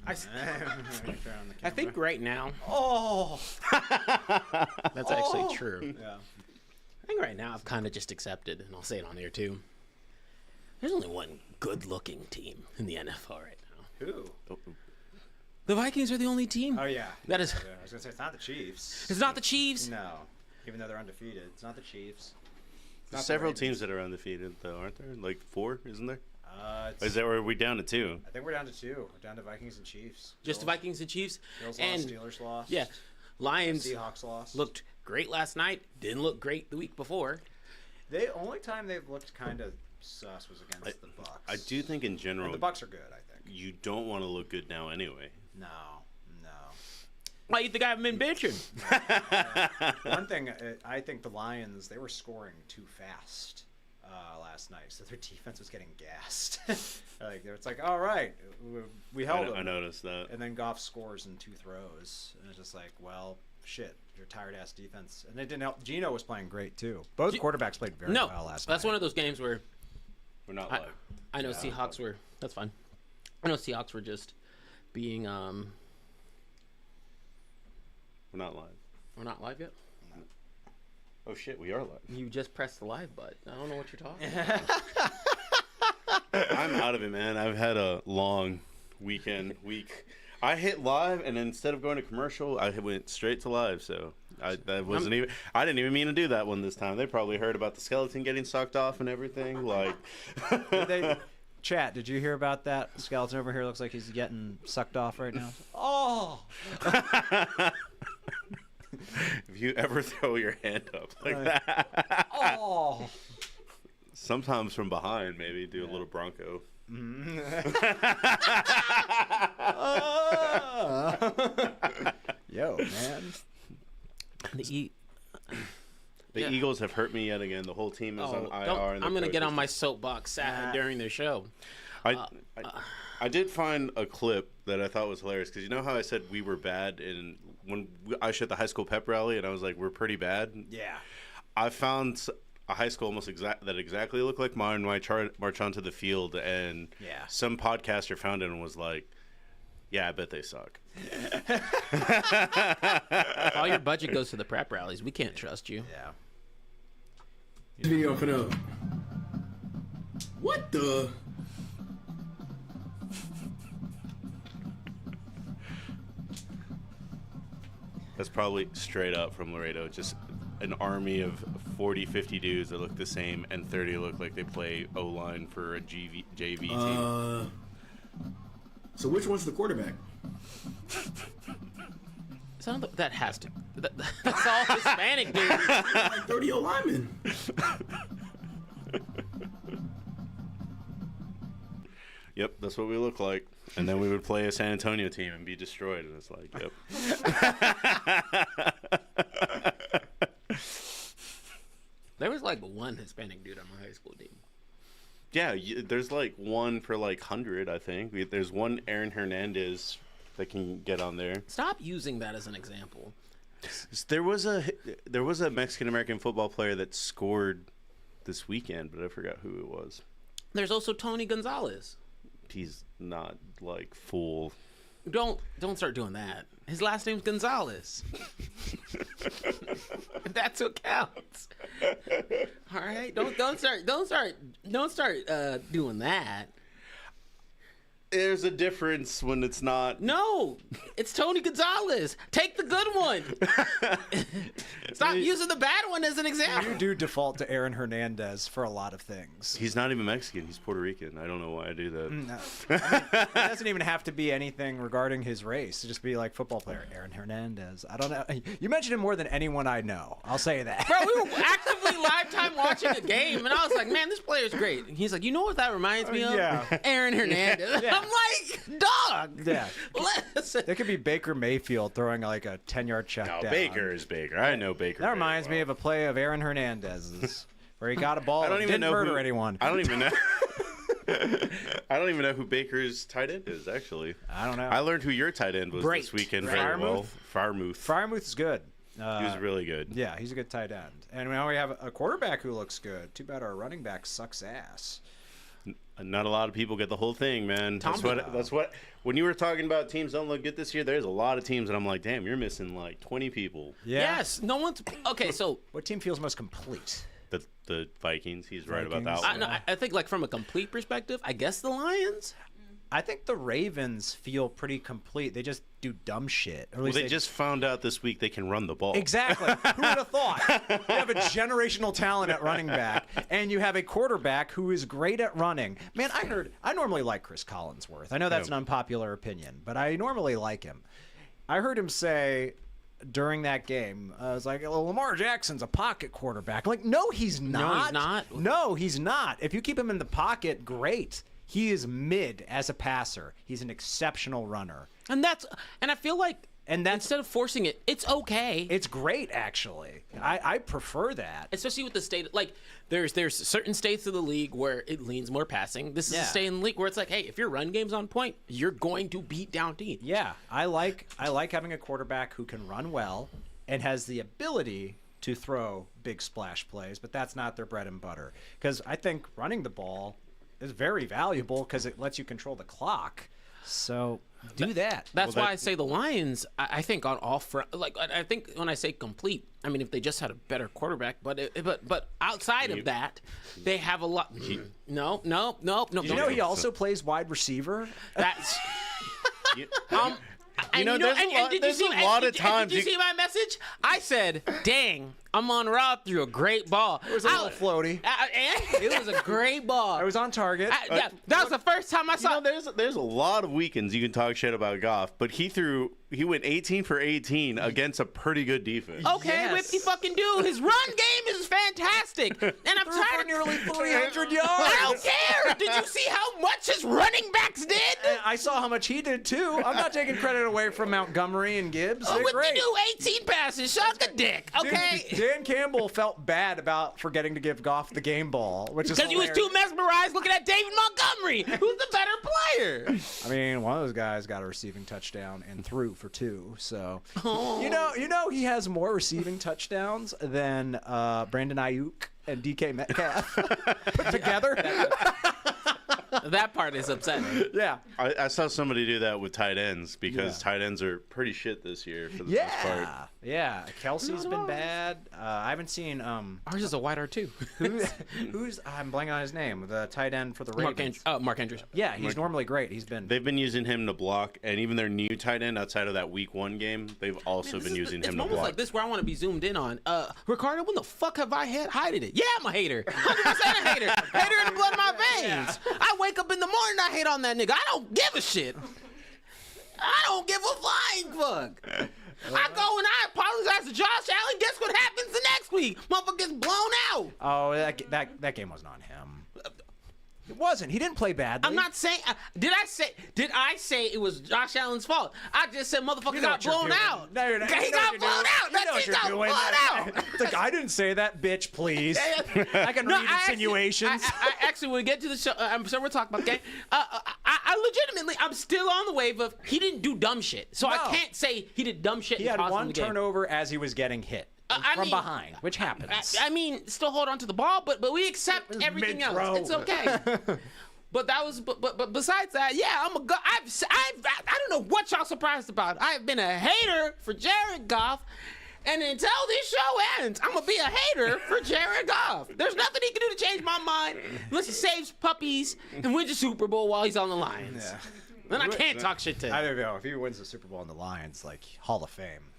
I think right now. Oh, That's actually true. yeah. I think right now I've kind of just accepted, and I'll say it on there too. There's only one good-looking team in the NFL right now. Who? The Vikings are the only team. Oh yeah. That is. I was gonna say it's not the Chiefs. It's not the Chiefs. No, even though they're undefeated, it's not the Chiefs. There's several teams that are undefeated, though, aren't there? Like 4, isn't there? Or are we down to 2? I think we're down to 2. We're down to Vikings and Chiefs. Just the Vikings and Chiefs. Bills and lost, Steelers lost. Yeah, Lions Seahawks lost. looked great last night. Didn't look great the week before. The only time they've looked kind of sus was against the Bucks. I do think in general, And the Bucks are good. I think. you don't want to look good now anyway. No. Why you think I haven't been benching? One thing, I think the Lions, they were scoring too fast last night, so their defense was getting gassed. It's like, all right, we held them. I noticed that. And then Goff scores in 2 throws, and it's just like, well, shit, your tired-ass defense. And it didn't help. Geno was playing great, too. Both quarterbacks played very well last night. That's one of those games where We're not live. I know Seahawks were. That's fine. I know Seahawks were just being. We're not live. We're not live yet. Oh shit, we are live. You just pressed the live button. I don't know what you're talking about. I'm out of it, man. I've had a long week. I hit live, and instead of going to commercial, I went straight to live. So I didn't even mean to do that one this time. They probably heard about the skeleton getting sucked off and everything. Like, Chat, did you hear about that? Skeleton over here looks like he's getting sucked off right now. Oh! If you ever throw your hand up like that. Oh! Sometimes from behind, maybe do a little Bronco. Yo, man. The Eagles have hurt me yet again. The whole team is on IR. I'm going to get on my soapbox during the show. I did find a clip that I thought was hilarious because you know how I said we were bad when I shot the high school pep rally and I was like, we're pretty bad? Yeah. I found a high school almost that exactly looked like mine when I march onto the field, and some podcaster found it and was like, yeah, I bet they suck. All your budget goes to the prep rallies. We can't trust you. Yeah. Video for the. What the? That's probably straight up from Laredo. Just an army of 40, 50 dudes that look the same, and 30 look like they play O-line for a JV team. So which one's the quarterback? That has to. That's all Hispanic dudes. Like 30 linemen. Yep, that's what we look like. And then we would play a San Antonio team and be destroyed. And it's like, yep. There was like one Hispanic dude on my high school team. Yeah, there's like one per like 100, I think. There's one Aaron Hernandez that can get on there. Stop using that as an example. There was a Mexican American football player that scored this weekend, but I forgot who it was. There's also Tony Gonzalez. He's not like full. Don't start doing that. His last name's Gonzalez. That's what counts. All right, don't start doing that. There's a difference when it's not. No, it's Tony Gonzalez. Take the good one. Stop using the bad one as an example. You do default to Aaron Hernandez for a lot of things. He's not even Mexican. He's Puerto Rican. I don't know why I do that. No. It doesn't even have to be anything regarding his race. It just be like football player Aaron Hernandez. I don't know. You mentioned him more than anyone I know. I'll say that. Bro, we were actively lifetime watching a game, and I was like, man, this player's great. And he's like, you know what that reminds me of? Yeah. Aaron Hernandez. Yeah. I'm like, dog. Yeah. Listen. There could be Baker Mayfield throwing like a 10-yard check down. Baker is Baker. I know Baker. That reminds me of a play of Aaron Hernandez's where he got a ball and didn't murder anyone. I don't even know. I don't even know who Baker's tight end is, actually. I don't know. I learned who your tight end was this weekend very well. Freiermuth is good. He was really good. Yeah, he's a good tight end. And now we have a quarterback who looks good. Too bad our running back sucks ass. Not a lot of people get the whole thing, man. Tom That's what. When you were talking about teams don't look good this year, there's a lot of teams, and I'm like, damn, you're missing like 20 people. Yeah. Yes, no one's okay. So What team feels most complete? The Vikings. He's right about that Vikings. one. I think like from a complete perspective, I guess the Lions. I think the Ravens feel pretty complete. They just do dumb shit. Or at Well, least they just found out this week they can run the ball. Exactly. Who would have thought? You have a generational talent at running back, and you have a quarterback who is great at running. Man, I normally like Chris Collinsworth. I know that's an unpopular opinion, but I normally like him. I heard him say during that game, I was like, well, Lamar Jackson's a pocket quarterback. Like, no, he's not. he's not. No, he's not. If you keep him in the pocket, great. He is mid as a passer. He's an exceptional runner. And I feel like And that's instead of forcing it, it's okay. it's great actually. I prefer that. Especially with the state, like there's certain states of the league where it leans more passing. This is a state in the league where it's like, hey, if your run game's on point, you're going to beat down teams. Yeah, I like having a quarterback who can run well and has the ability to throw big splash plays, but that's not their bread and butter. Because I think running the ball is very valuable because it lets you control the clock. So do that. That's why I say the Lions. I think on all front, like I think when I say complete, I mean if they just had a better quarterback, but outside of that, they have a lot. No. Did you know he also plays wide receiver? That's You know, there's a lot of times Did you see my message? I said, "Dang, I'm on Raw through a great ball. It was a little floaty. It was a great ball. I was on target. Yeah, that was the first time I saw. There's a lot of weekends you can talk shit about Goff, but he went 18 for 18 against a pretty good defense. Okay, Yes. whippy fucking dude. His run game is fantastic, and I'm Threw tired for of nearly 300 yards. I don't care. Did you see how much his running backs did? I saw how much he did too. I'm not taking credit away from Montgomery and Gibbs. They're Whippy great. do 18 passes, suck a dick. Okay. Dan Campbell felt bad about forgetting to give Goff the game ball, which is Because he was too mesmerized looking at David Montgomery, who's the better player. I mean, one of those guys got a receiving touchdown and threw for 2. So you know he has more receiving touchdowns than Brandon Ayuk and DK Metcalf put together. That part is upsetting. Yeah. I saw somebody do that with tight ends because tight ends are pretty shit this year for the most part. Yeah. Kelsey's been bad. I haven't seen Ours is a wide R2. who's I'm blanking on his name. The tight end for the Ravens. Mark Andrews. Yeah, he's normally great. They've been using him to block, and even their new tight end outside of that Week 1 game, they've also been using him to It's block. moments like this where I want to be zoomed in on. Ricardo, when the fuck have I hided it? Yeah, I'm a hater. 100% a hater. Hater in the blood of my veins. I wake up in the morning, I hate on that nigga. I don't give a shit. I don't give a flying fuck. I go and I apologize to Josh Allen. Guess what happens the next week? Motherfucker gets blown out. Oh, that game wasn't on him. It wasn't. He didn't play badly. I'm not saying. Did I say it was Josh Allen's fault? I just said motherfucker got blown out. No, you're not. He got blown out. That's he got blown out. It's like, I didn't say that, bitch, please. I can read insinuations. I actually, when we get to the show, I'm sure we'll talk about the game. I legitimately, I'm still on the wave of he didn't do dumb shit. So I can't say he did dumb shit. He had one turnover as he was getting hit from behind, which happens. I mean, still hold on to the ball, but we accept everything else. It's okay. But that was, but besides that, yeah, I don't know what y'all surprised about. I've been a hater for Jared Goff, and until this show ends, I'm gonna be a hater for Jared Goff. There's nothing he can do to change my mind unless he saves puppies and wins the Super Bowl while he's on the Lions. Yeah. Then I can't talk shit to him. I don't know if he wins the Super Bowl on the Lions, like Hall of Fame.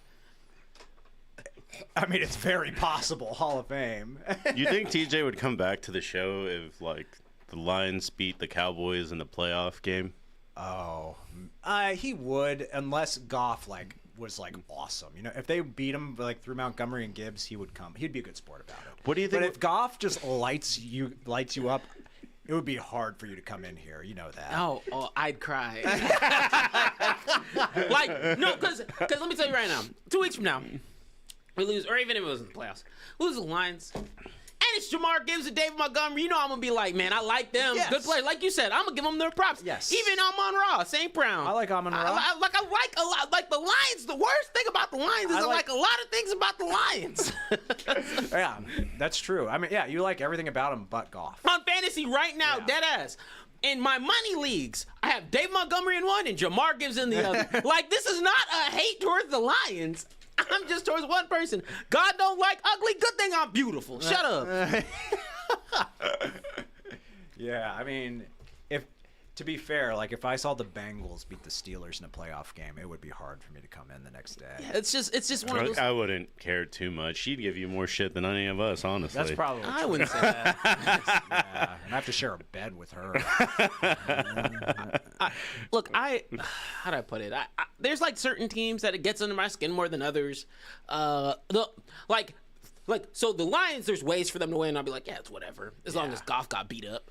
I mean, it's very possible Hall of Fame. You think TJ would come back to the show if like the Lions beat the Cowboys in the playoff game? Oh, he would, unless Goff was awesome. You know, if they beat him through Montgomery and Gibbs, he would come. He'd be a good sport about it. What do you think? But if Goff just lights you up, it would be hard for you to come in here. You know that. Oh, I'd cry. No, because let me tell you right now. 2 weeks from now, we lose, or even if it was in the playoffs, we lose the Lions. And it's Jamar Gibbs and David Montgomery. You know I'm going to be like, man, I like them. Yes. Good players. Like you said, I'm going to give them their props. Yes. Even Amon-Ra, St. Brown. I like Amon-Ra. I like a lot. Like the Lions, the worst thing about the Lions is I like a lot of things about the Lions. Yeah, that's true. I mean, yeah, you like everything about him but Goff. On fantasy right now, dead ass. In my money leagues, I have Dave Montgomery in one and Jamar Gibbs in the other. Like, this is not a hate towards the Lions. I'm just towards one person. God don't like ugly. Good thing I'm beautiful. Shut up. Yeah, I mean, to be fair, like if I saw the Bengals beat the Steelers in a playoff game, it would be hard for me to come in the next day. Yeah, it's just one of those. I wouldn't care too much. She'd give you more shit than any of us, honestly. That's probably. I wouldn't say that. Yeah, and I have to share a bed with her. Look, how do I put it? There's like certain teams that it gets under my skin more than others. So the Lions, there's ways for them to win. I'll be like, yeah, it's whatever, as long as Goff got beat up.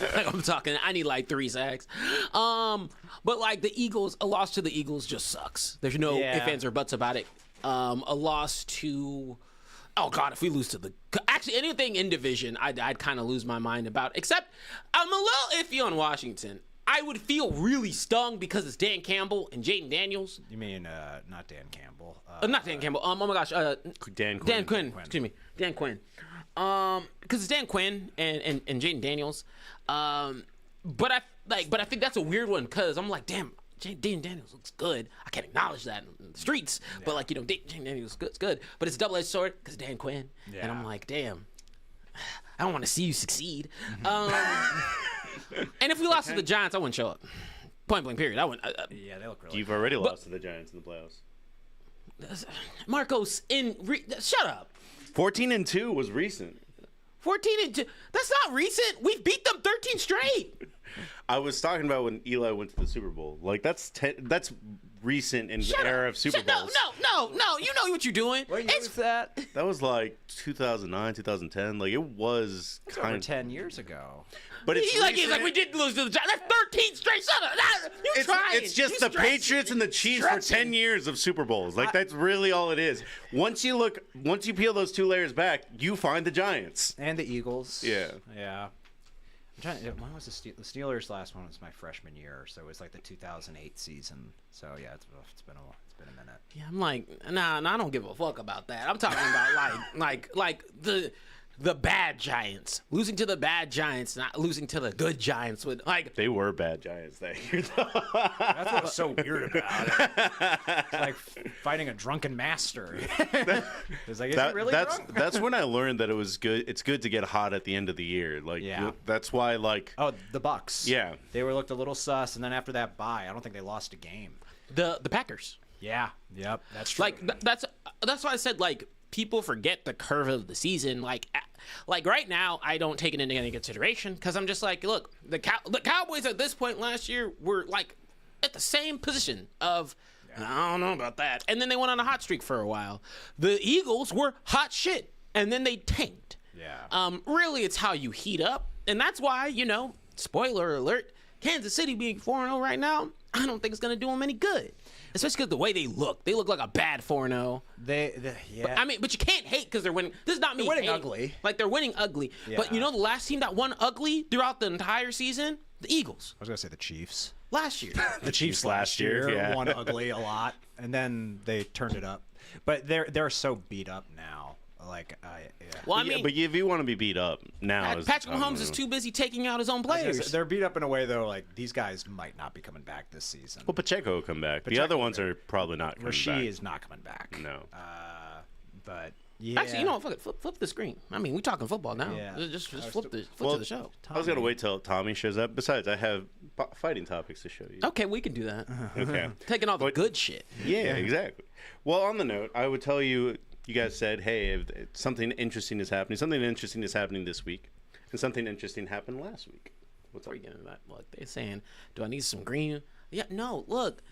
Like I'm talking, I need like 3 sacks. But like the Eagles, a loss to the Eagles just sucks. There's no ifs, ands, or buts about it. A loss to, oh God, if we lose to actually anything in division, I'd kind of lose my mind about. Except I'm a little iffy on Washington. I would feel really stung because it's Dan Campbell and Jaden Daniels. You mean not Dan Campble? Not Dan Campbell. Oh my gosh, Dan Quinn. Dan Quinn. Excuse me, Dan Quinn. Because it's Dan Quinn and Jaden Daniels. But I think that's a weird one because I'm like, damn, Jaden Daniels looks good. I can't acknowledge that in the streets, but like Jaden Daniels it's good. But it's a double-edged sword because Dan Quinn, and I'm like, damn, I don't want to see you succeed. And if we lost to the Giants, I wouldn't show up. Point blank. Period. I wouldn't. Yeah, they look really. You've already lost to the Giants in the playoffs. Marcos, shut up. 14-2 was recent. 14-2. That's not recent. We've beat them 13 straight. I was talking about when Eli went to the Super Bowl. Like that's recent in the era of Super Bowls. No. You know what you're doing. What year was that? That was like 2009, 2010. Like it was It's over 10 years ago. But it's he's like we did lose to the Giants. That's 13 straight. Shut up. It's just the Patriots and the Chiefs for 10 years of Super Bowls. Like that's really all it is. Once you peel those 2 layers back, you find the Giants And the Eagles. Yeah. Yeah. I'm trying to, when was the Steelers' last one? Was my freshman year, so it was like the 2008 season. So yeah, it's been a minute. Yeah, I'm like, nah, I don't give a fuck about that. I'm talking about like the bad Giants, losing to the bad Giants, not losing to the good Giants. With like they were bad Giants that year. That's what's so weird about it. It's like fighting a drunken master. It's like, is he really drunk? That's when I learned that it was good. It's good to get hot at the end of the year. Like that's why Oh, the Bucks. Yeah, they looked a little sus, and then after that bye, I don't think they lost a game. The Packers. Yeah. Yep. That's true. Like that's why I said like people forget the curve of the season. Like right now, I don't take it into any consideration because I'm just like, look, the Cowboys at this point last year were like at the same position of I don't know about that, and then they went on a hot streak for a while. The Eagles were hot shit, and then they tanked. Yeah. Really, it's how you heat up, and that's why spoiler alert, Kansas City being 4-0 right now, I don't think it's gonna do them any good. Especially because the way they look like a bad 4-0. Yeah. But you can't hate because they're winning. This is not me. They're winning hate. ugly. Like they're winning ugly. Yeah. But the last team that won ugly throughout the entire season, the Eagles. I was gonna say the Chiefs. Last year. The Chiefs last year won ugly a lot, and then they turned it up. But they're so beat up now. Like, Well, but if you want to be beat up now, Patrick Mahomes is too busy taking out his own players. They're beat up in a way though. Like these guys might not be coming back this season. Well, Pacheco will come back. The other ones are probably not coming back. Rasheed is not coming back. No. But yeah. Actually, fuck it. Flip the screen. I mean, we're talking football now. Yeah. Just flip to the show. I was gonna wait till Tommy shows up. Besides, I have fighting topics to show you. Okay, we can do that. Okay. Taking all the good shit. Yeah, exactly. Well, on the note, I would tell you. You guys said, hey, if something interesting is happening. Something interesting is happening this week. And something interesting happened last week. What's up? That? Look, they're saying, do I need some green? Yeah, no, look.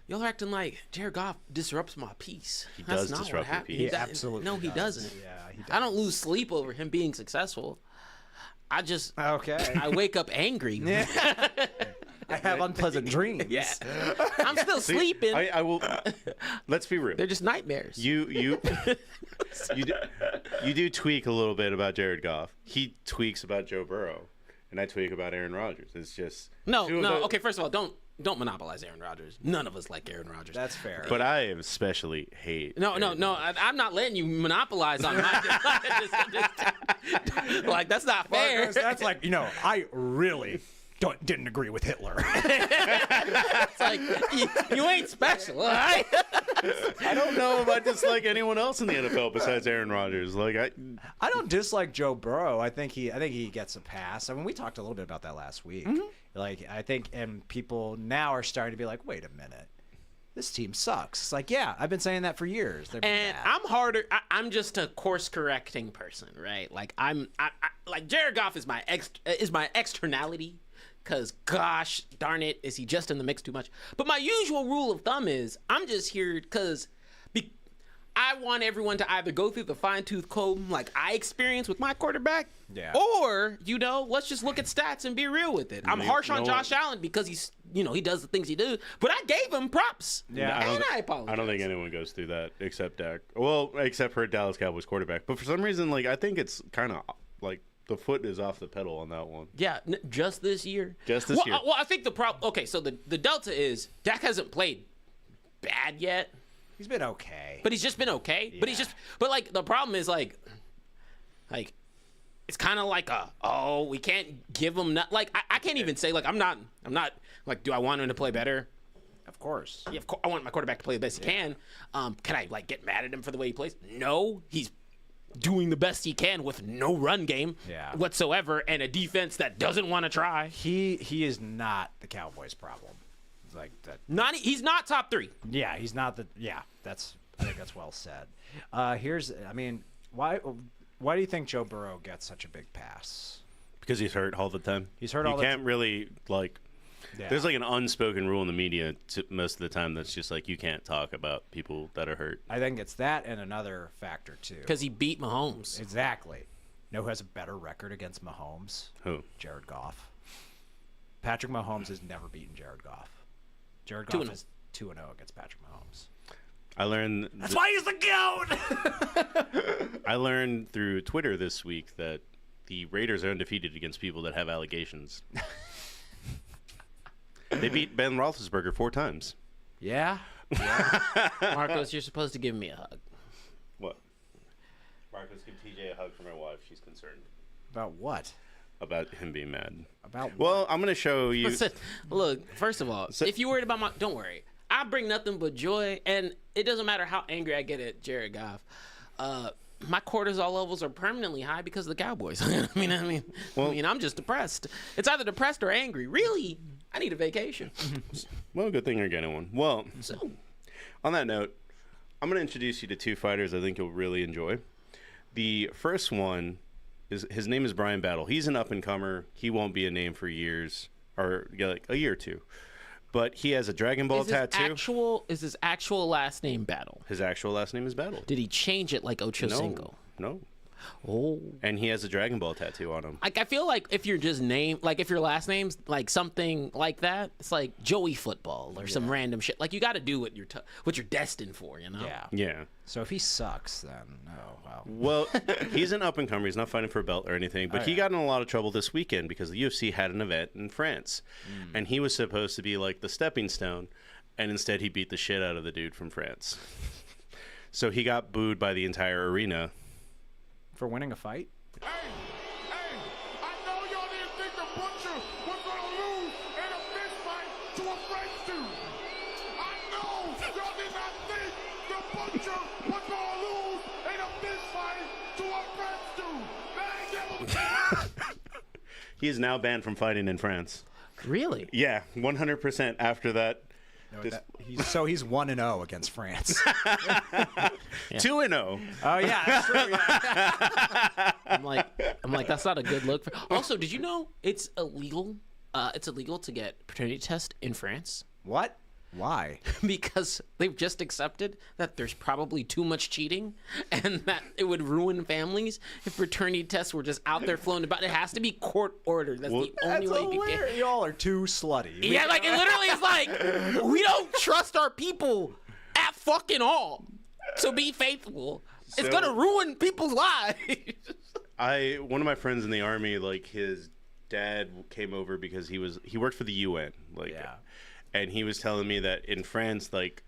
Y'all are acting like Jared Goff disrupts my peace. He does disrupt your peace. He absolutely No, he doesn't. Yeah, he does. I don't lose sleep over him being successful. I wake up angry. Yeah. I have unpleasant dreams. Yeah. I'm still sleeping. I will. Let's be real. They're just nightmares. You do tweak a little bit about Jared Goff. He tweaks about Joe Burrow, and I tweak about Aaron Rodgers. It's just no. Okay, first of all, don't monopolize Aaron Rodgers. None of us like Aaron Rodgers. That's fair. But I especially hate. No. I'm not letting you monopolize on my. Like that's not fair. That's like I really didn't agree with Hitler. It's like you ain't special, all right? I don't know if I dislike anyone else in the NFL besides Aaron Rodgers. Like I don't dislike Joe Burrow. I think he gets a pass. I mean, we talked a little bit about that last week. Like I think, and people now are starting to be like, wait a minute, this team sucks. It's like, yeah, I've been saying that for years. And I'm harder. I'm just a course correcting person, right? Like I like Jared Goff is my externality. Because, gosh darn it, is he just in the mix too much? But my usual rule of thumb is I'm just here because I want everyone to either go through the fine-tooth comb like I experienced with my quarterback, or, let's just look at stats and be real with it. I'm harsh on Josh Allen because he's, he does the things he does. But I gave him props. Yeah, I apologize. I don't think anyone goes through that except Dak. Well, except for Dallas Cowboys quarterback. But for some reason, like, I think it's kind of, like, the foot is off the pedal on that one. Yeah, just this year. Just this year. Well, I think the problem. Okay, so the delta is Dak hasn't played bad yet. He's been okay, but he's just been okay. Yeah. But like the problem is like it's kind of like we can't give him I can't even say like I'm not like do I want him to play better? Of course. Yeah, of course. I want my quarterback to play the best he can. Can I like get mad at him for the way he plays? No, he's doing the best he can with no run game whatsoever and a defense that doesn't want to try. He is not the Cowboys' problem. It's like that. He's not top 3. Yeah, he's not the. Yeah, I think that's well said. Why do you think Joe Burrow gets such a big pass? Because he's hurt all the time. He's hurt all the time. You can't really like. Yeah. There's like an unspoken rule in the media most of the time that's just like you can't talk about people that are hurt. I think it's that and another factor too. Because he beat Mahomes. Exactly. Know who has a better record against Mahomes? Who? Jared Goff. Patrick Mahomes has never beaten Jared Goff. Jared Goff is 2-0 against Patrick Mahomes. I learned that's why he's the GOAT. I learned through Twitter this week that the Raiders are undefeated against people that have allegations. They beat Ben Roethlisberger 4 times. Yeah. Marcos, you're supposed to give me a hug. What? Marcos, give TJ a hug for my wife. She's concerned. About what? About him being mad. About what? Well, I'm going to show you. Listen, look, first of all, if you're worried about don't worry. I bring nothing but joy, and it doesn't matter how angry I get at Jared Goff. My cortisol levels are permanently high because of the Cowboys. I mean, I'm just depressed. It's either depressed or angry. Really, I need a vacation. Well, good thing you're getting one. Well, on that note, I'm going to introduce you to 2 fighters I think you'll really enjoy. The first one his name is Brian Battle. He's an up-and-comer. He won't be a name for years, or like a year or 2. But he has a Dragon Ball tattoo. Is his actual last name Battle? His actual last name is Battle. Did he change it like Ocho Cinco? No. Oh. And he has a Dragon Ball tattoo on him. Like I feel like if you're just if your last name's like something like that, it's like Joey Football or some random shit. Like you got to do what you're destined for, you know? Yeah. Yeah. So if he sucks, then wow. Well, he's an up-and-comer. He's not fighting for a belt or anything, but he got in a lot of trouble this weekend because the UFC had an event in France, and he was supposed to be like the stepping stone, and instead he beat the shit out of the dude from France. So he got booed by the entire arena. For winning a fight? Hey, I know y'all didn't think the Butcher was going to lose in a fist fight to a French dude. I know y'all did not think the Butcher was going to lose in a fist fight to a French dude. Man, He is now banned from fighting in France. Really? Yeah, 100% after that. He's 1-0 against France. 2-0. Oh yeah, that's true. Yeah. I'm like that's not a good look. Also, did you know it's illegal? It's illegal to get paternity test in France. What? Why? Because they've just accepted that there's probably too much cheating and that it would ruin families if paternity tests were just out there floating about. It has to be court ordered. That's the only way you can get. Y'all are too slutty. Yeah, like it literally is like we don't trust our people at fucking all. So be faithful. It's gonna ruin people's lives. One of my friends in the army, like his dad came over because he worked for the UN, and he was telling me that in France, like,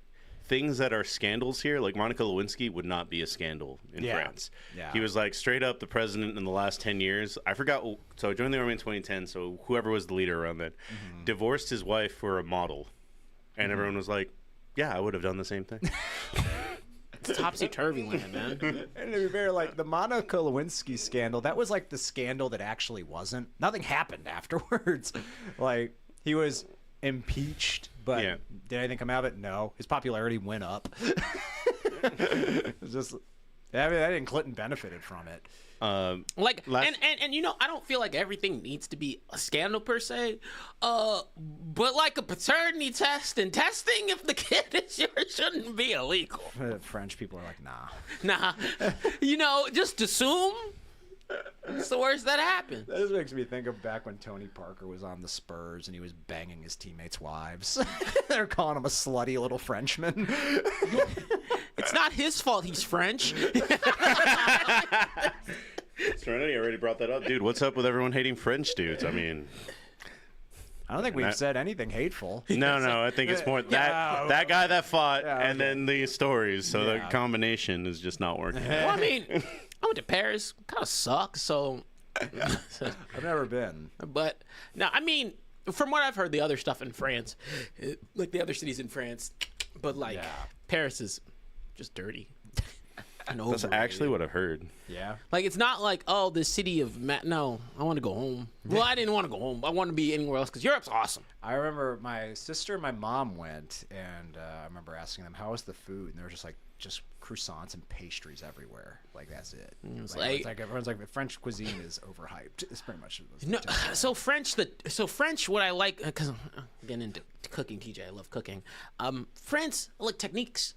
things that are scandals here, like Monica Lewinsky would not be a scandal in France. Yeah. He was like, straight up, the president in the last 10 years, I forgot, so I joined the army in 2010, so whoever was the leader around then, divorced his wife for a model. And everyone was like, yeah, I would have done the same thing. It's topsy-turvy land, man. And to be fair, like the Monica Lewinsky scandal, that was like the scandal that actually wasn't. Nothing happened afterwards. Like he was impeached, but did anything come out of it? No. His popularity went up. It was just, I mean, I think Clinton benefited from it. Like and you know, I don't feel like everything needs to be a scandal per se, but like a paternity test and testing if the kid is yours shouldn't be illegal. French people are like, nah. You know, just assume it's the worst that happened. That just makes me think of back when Tony Parker was on the Spurs and he was banging his teammates' wives. They're calling him a slutty little Frenchman. It's not his fault he's French. Serenity already brought that up. Dude, what's up with everyone hating French dudes? I mean, I don't think we've said anything hateful. No, I think it's more that guy that fought and then the stories. So the combination is just not working. Well, I mean, I went to Paris. Kind of sucks. So I've never been. But no, I mean, from what I've heard, the other stuff in France, like the other cities in France, but like Paris is just dirty. That's actually what I've heard. Yeah. Like, it's not like, oh, the city of no, I want to go home. Well, I didn't want to go home. I want to be anywhere else because Europe's awesome. I remember my sister and my mom went, and I remember asking them, how was the food? And they were just like, just croissants and pastries everywhere. Like, that's it. It's like everyone's like, French cuisine is overhyped. It's pretty much. No, so French, what I like, because I'm getting into cooking, TJ, I love cooking. French, I like techniques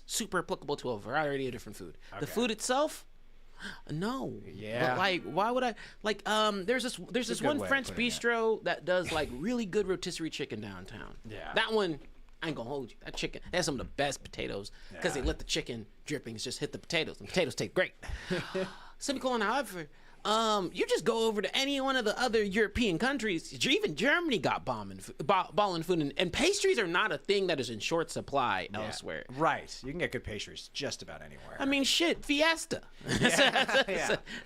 super applicable to a variety of different food. Okay. The food itself, no. Yeah. But like, why would I like? There's this one French bistro that does like really good rotisserie chicken downtown. Yeah. That one, I ain't gonna hold you. That chicken, they have some of the best potatoes because they let the chicken drippings just hit the potatoes, and potatoes taste great. Semicolon, however. You just go over to any one of the other European countries. Even Germany got balling food, and pastries are not a thing that is in short supply elsewhere. Right, you can get good pastries just about anywhere. I mean, shit, Fiesta.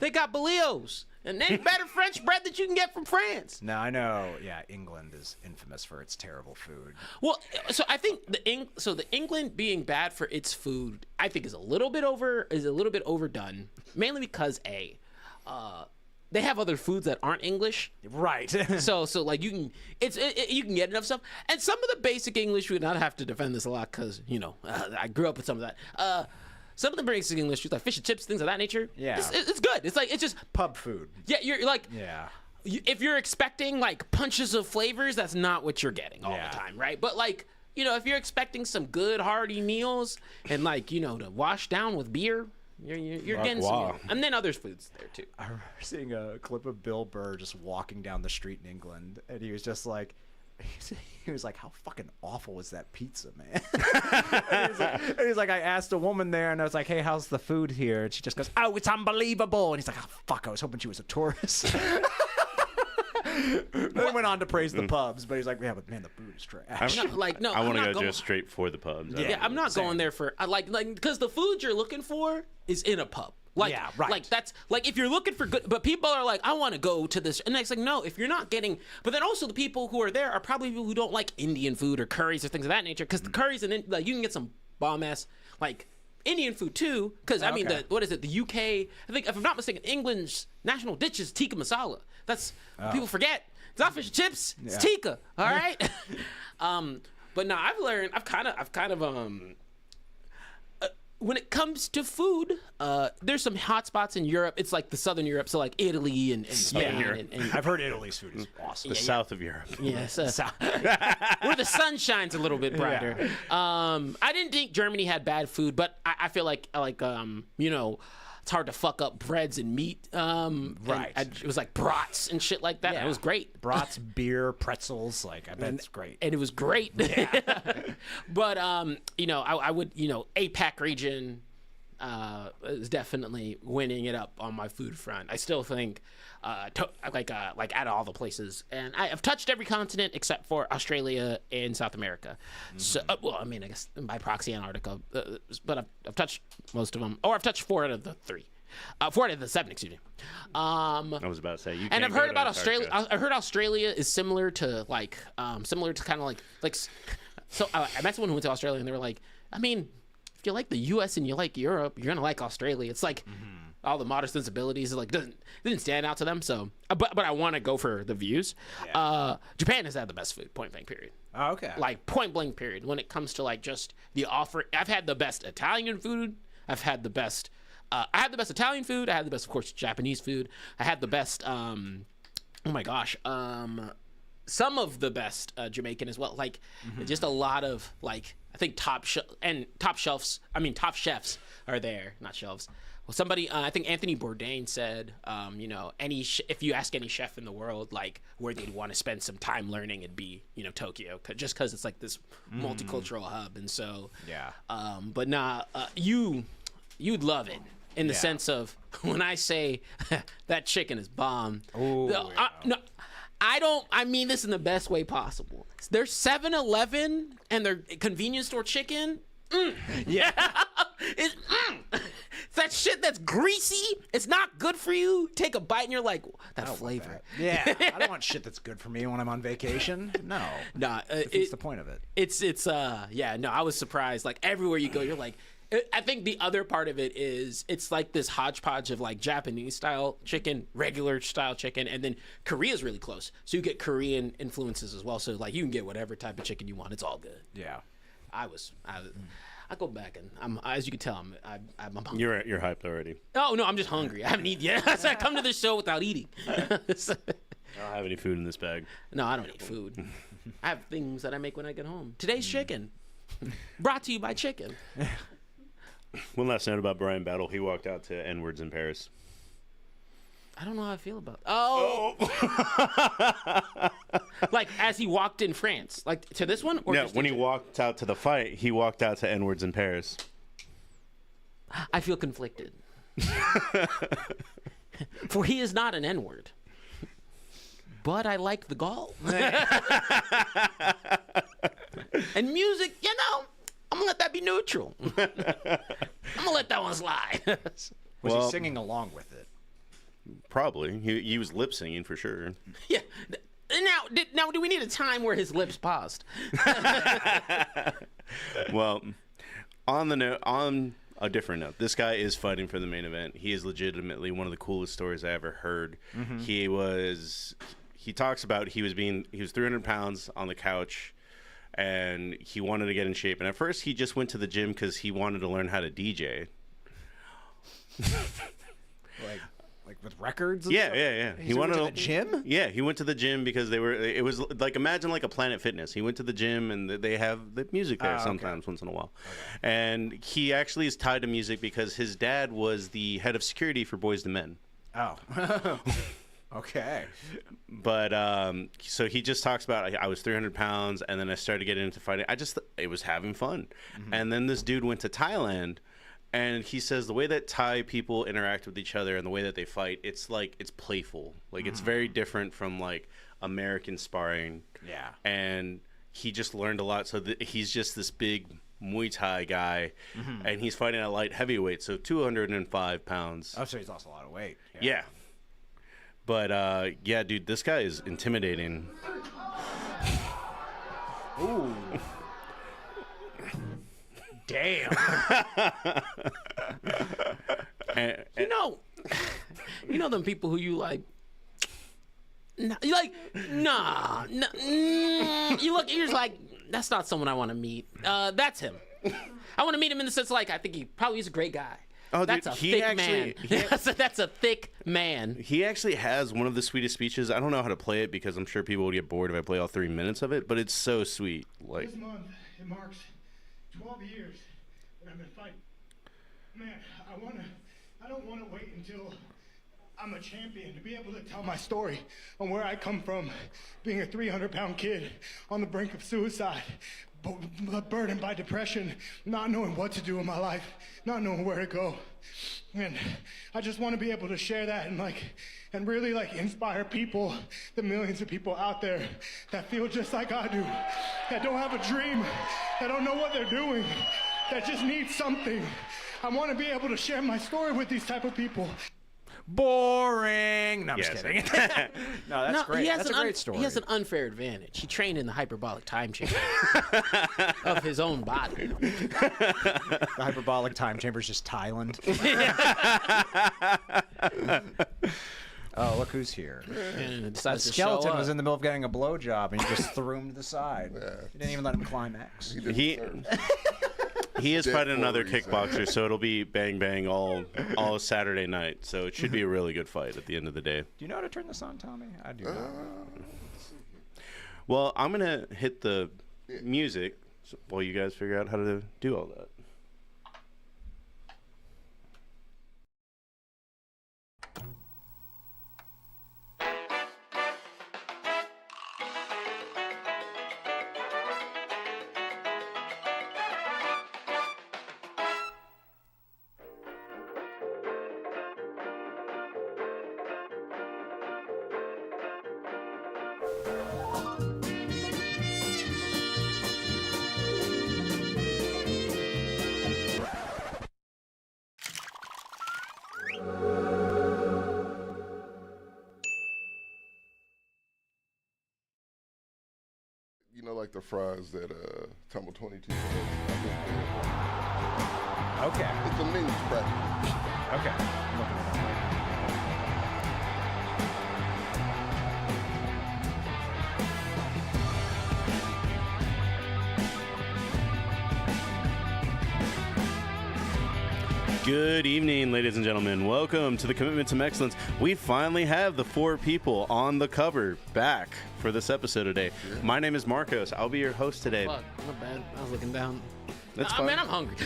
They got Bolio's, and any better French bread that you can get from France. No, I know. Yeah, England is infamous for its terrible food. Well, so I think the England being bad for its food, I think is a little bit overdone, mainly because they have other foods that aren't English, right? so like you can you can get enough stuff, and some of the basic English food. Not have to defend this a lot because I grew up with some of that. Some of the basic English food like fish and chips, things of that nature. Yeah, it's good. It's just pub food. Yeah, you're like if you're expecting like punches of flavors, that's not what you're getting all the time, right? But like if you're expecting some good hearty meals and like to wash down with beer. You're getting some, and then other foods there too. I remember seeing a clip of Bill Burr just walking down the street in England, and he was just like, he was like, how fucking awful was that pizza, man? and he's like, I asked a woman there, and I was like, hey, how's the food here? And she just goes, oh, it's unbelievable. And he's like, oh fuck, I was hoping she was a tourist. Then went on to praise the pubs, but he's like, yeah, but man, the food is trash. I want to go just straight for the pubs. Yeah, I'm not going there for like because the food you're looking for is in a pub. Like, yeah, right. Like that's like if you're looking for good, but people are like, I want to go to this, and it's like, no, if you're not getting, but then also the people who are there are probably people who don't like Indian food or curries or things of that nature, because the curries and like you can get some bomb ass like Indian food too, because I mean, what is it? The UK, I think, if I'm not mistaken, England's national dish is tikka masala. That's people forget. It's not fish and chips. It's tikka. All right. But now I've learned. I've kind of when it comes to food, there's some hot spots in Europe. It's like the southern Europe, so like Italy and Spain. And I've heard Italy's food is awesome. The south of Europe. Yes, where the sun shines a little bit brighter. Yeah. I didn't think Germany had bad food, but I feel like it's hard to fuck up breads and meat. Right. It was like brats and shit like that. Yeah. It was great. Brats, beer, pretzels. Like, I bet it's great. And it was great. Yeah. But, I would, APAC region, is definitely winning it up on my food front. I still think, like out of all the places, and I've touched every continent except for Australia and South America. So, well, I mean, I guess by proxy Antarctica, but I've touched most of them, or I've touched 4 out of the 3. 4 out of the 7, excuse me. I was about to say you. And I've heard about Australia. Antarctica. I heard Australia is similar to kind of like. So I met someone who went to Australia, and they were like, I mean, if you like the U.S. and you like Europe, you're gonna like Australia. It's like all the modern sensibilities like didn't stand out to them. So, but I want to go for the views. Yeah. Japan has had the best food, point blank, period. Oh, okay. Like point blank, period. When it comes to like just the offer, I've had the best Italian food. I've had the best. I had the best Italian food. I had the best, of course, Japanese food. I had the best. Oh my gosh. Some of the best Jamaican as well. Like just a lot of like I think top chefs are there, not shelves. Well, somebody I think Anthony Bourdain said, if you ask any chef in the world like where they'd want to spend some time learning, it'd be Tokyo, just because it's like this multicultural hub, and so yeah. But you'd love it. In the sense of when I say that chicken is bomb. Oh, no, I don't. I mean this in the best way possible. There's 7-Eleven and their convenience store chicken. Yeah, it's that shit that's greasy. It's not good for you. Take a bite and you're like, that flavor. Yeah, I don't want shit that's good for me when I'm on vacation. No, nah. It's the point of it. No, I was surprised. Like everywhere you go, you're like. I think the other part of it is it's like this hodgepodge of like Japanese style chicken, regular style chicken, and then Korea's really close. So you get Korean influences as well. So like you can get whatever type of chicken you want. It's all good. Yeah. I go back and as you can tell, I'm hungry. You're hyped already. Oh no, I'm just hungry. I haven't eaten yet. So I come to this show without eating. I don't have any food in this bag. No, I don't eat food. I have things that I make when I get home. Today's chicken. Brought to you by chicken. One last note about Brian Battle. He walked out to N-words in Paris. I don't know how I feel about like as he walked in France, like to this one? Or yeah, when he walked out to the fight, he walked out to N-words in Paris. I feel conflicted. For he is not an N-word. But I like the gall. And music, I'm gonna let that be neutral. I'm gonna let that one slide. Was he singing along with it? Probably. He was lip singing for sure. Yeah. Now, do we need a time where his lips paused? Well, on a different note, this guy is fighting for the main event. He is legitimately one of the coolest stories I ever heard. He talks about he was 300 pounds on the couch. And he wanted to get in shape. And at first, he just went to the gym because he wanted to learn how to DJ. like with records? Yeah. He went to the gym? Yeah, he went to the gym because it was like, imagine like a Planet Fitness. He went to the gym and they have the music there sometimes, once in a while. Okay. And he actually is tied to music because his dad was the head of security for Boyz II Men. Oh. Okay. But so he just talks about I was 300 pounds and then I started getting into fighting. It was having fun. And then this dude went to Thailand and he says the way that Thai people interact with each other and the way that they fight, it's playful. Like it's very different from like American sparring. Yeah. And he just learned a lot. So he's just this big Muay Thai guy and he's fighting at light heavyweight. So 205 pounds. Oh, so he's lost a lot of weight. Yeah. But, yeah, dude, this guy is intimidating. Ooh. Damn. You know them people who you like, you look, you're just like, that's not someone I want to meet. That's him. I want to meet him in the sense like, I think he probably is a great guy. Oh, that's dude, a thick man. That's a thick man. He actually has one of the sweetest speeches. I don't know how to play it because I'm sure people would get bored if I play all 3 minutes of it, but it's so sweet. Like this month, it marks 12 years that I've been fighting. Man, I don't want to wait until I'm a champion to be able to tell my story on where I come from, being a 300-pound kid on the brink of suicide, burdened by depression, not knowing what to do in my life, not knowing where to go. And I just want to be able to share that and really inspire people, the millions of people out there that feel just like I do, that don't have a dream, that don't know what they're doing, that just need something. I want to be able to share my story with these type of people. Boring. No, I'm just kidding. No, that's great. That's a great story. He has an unfair advantage. He trained in the hyperbolic time chamber of his own body. The hyperbolic time chamber is just Thailand. Oh, look who's here. The skeleton was in the middle of getting a blowjob, and you just threw him to the side. Yeah. You didn't even let him climax. He is fighting another kickboxer, so it'll be bang bang all Saturday night. So it should be a really good fight at the end of the day. Do you know how to turn this on, Tommy? I do not. Well, I'm gonna hit the music while you guys figure out how to do all that. You know, like the fries that Tumble 22 has. Okay. It's a mini practice. Okay. I'm looking at that. Good evening, ladies and gentlemen. Welcome to the Commitment to Mexcellence. We finally have the 4 people on the cover back for this episode today. Yeah. My name is Marcos. I'll be your host today. Fuck, not bad. I was looking down. That's fine. Man, I'm hungry.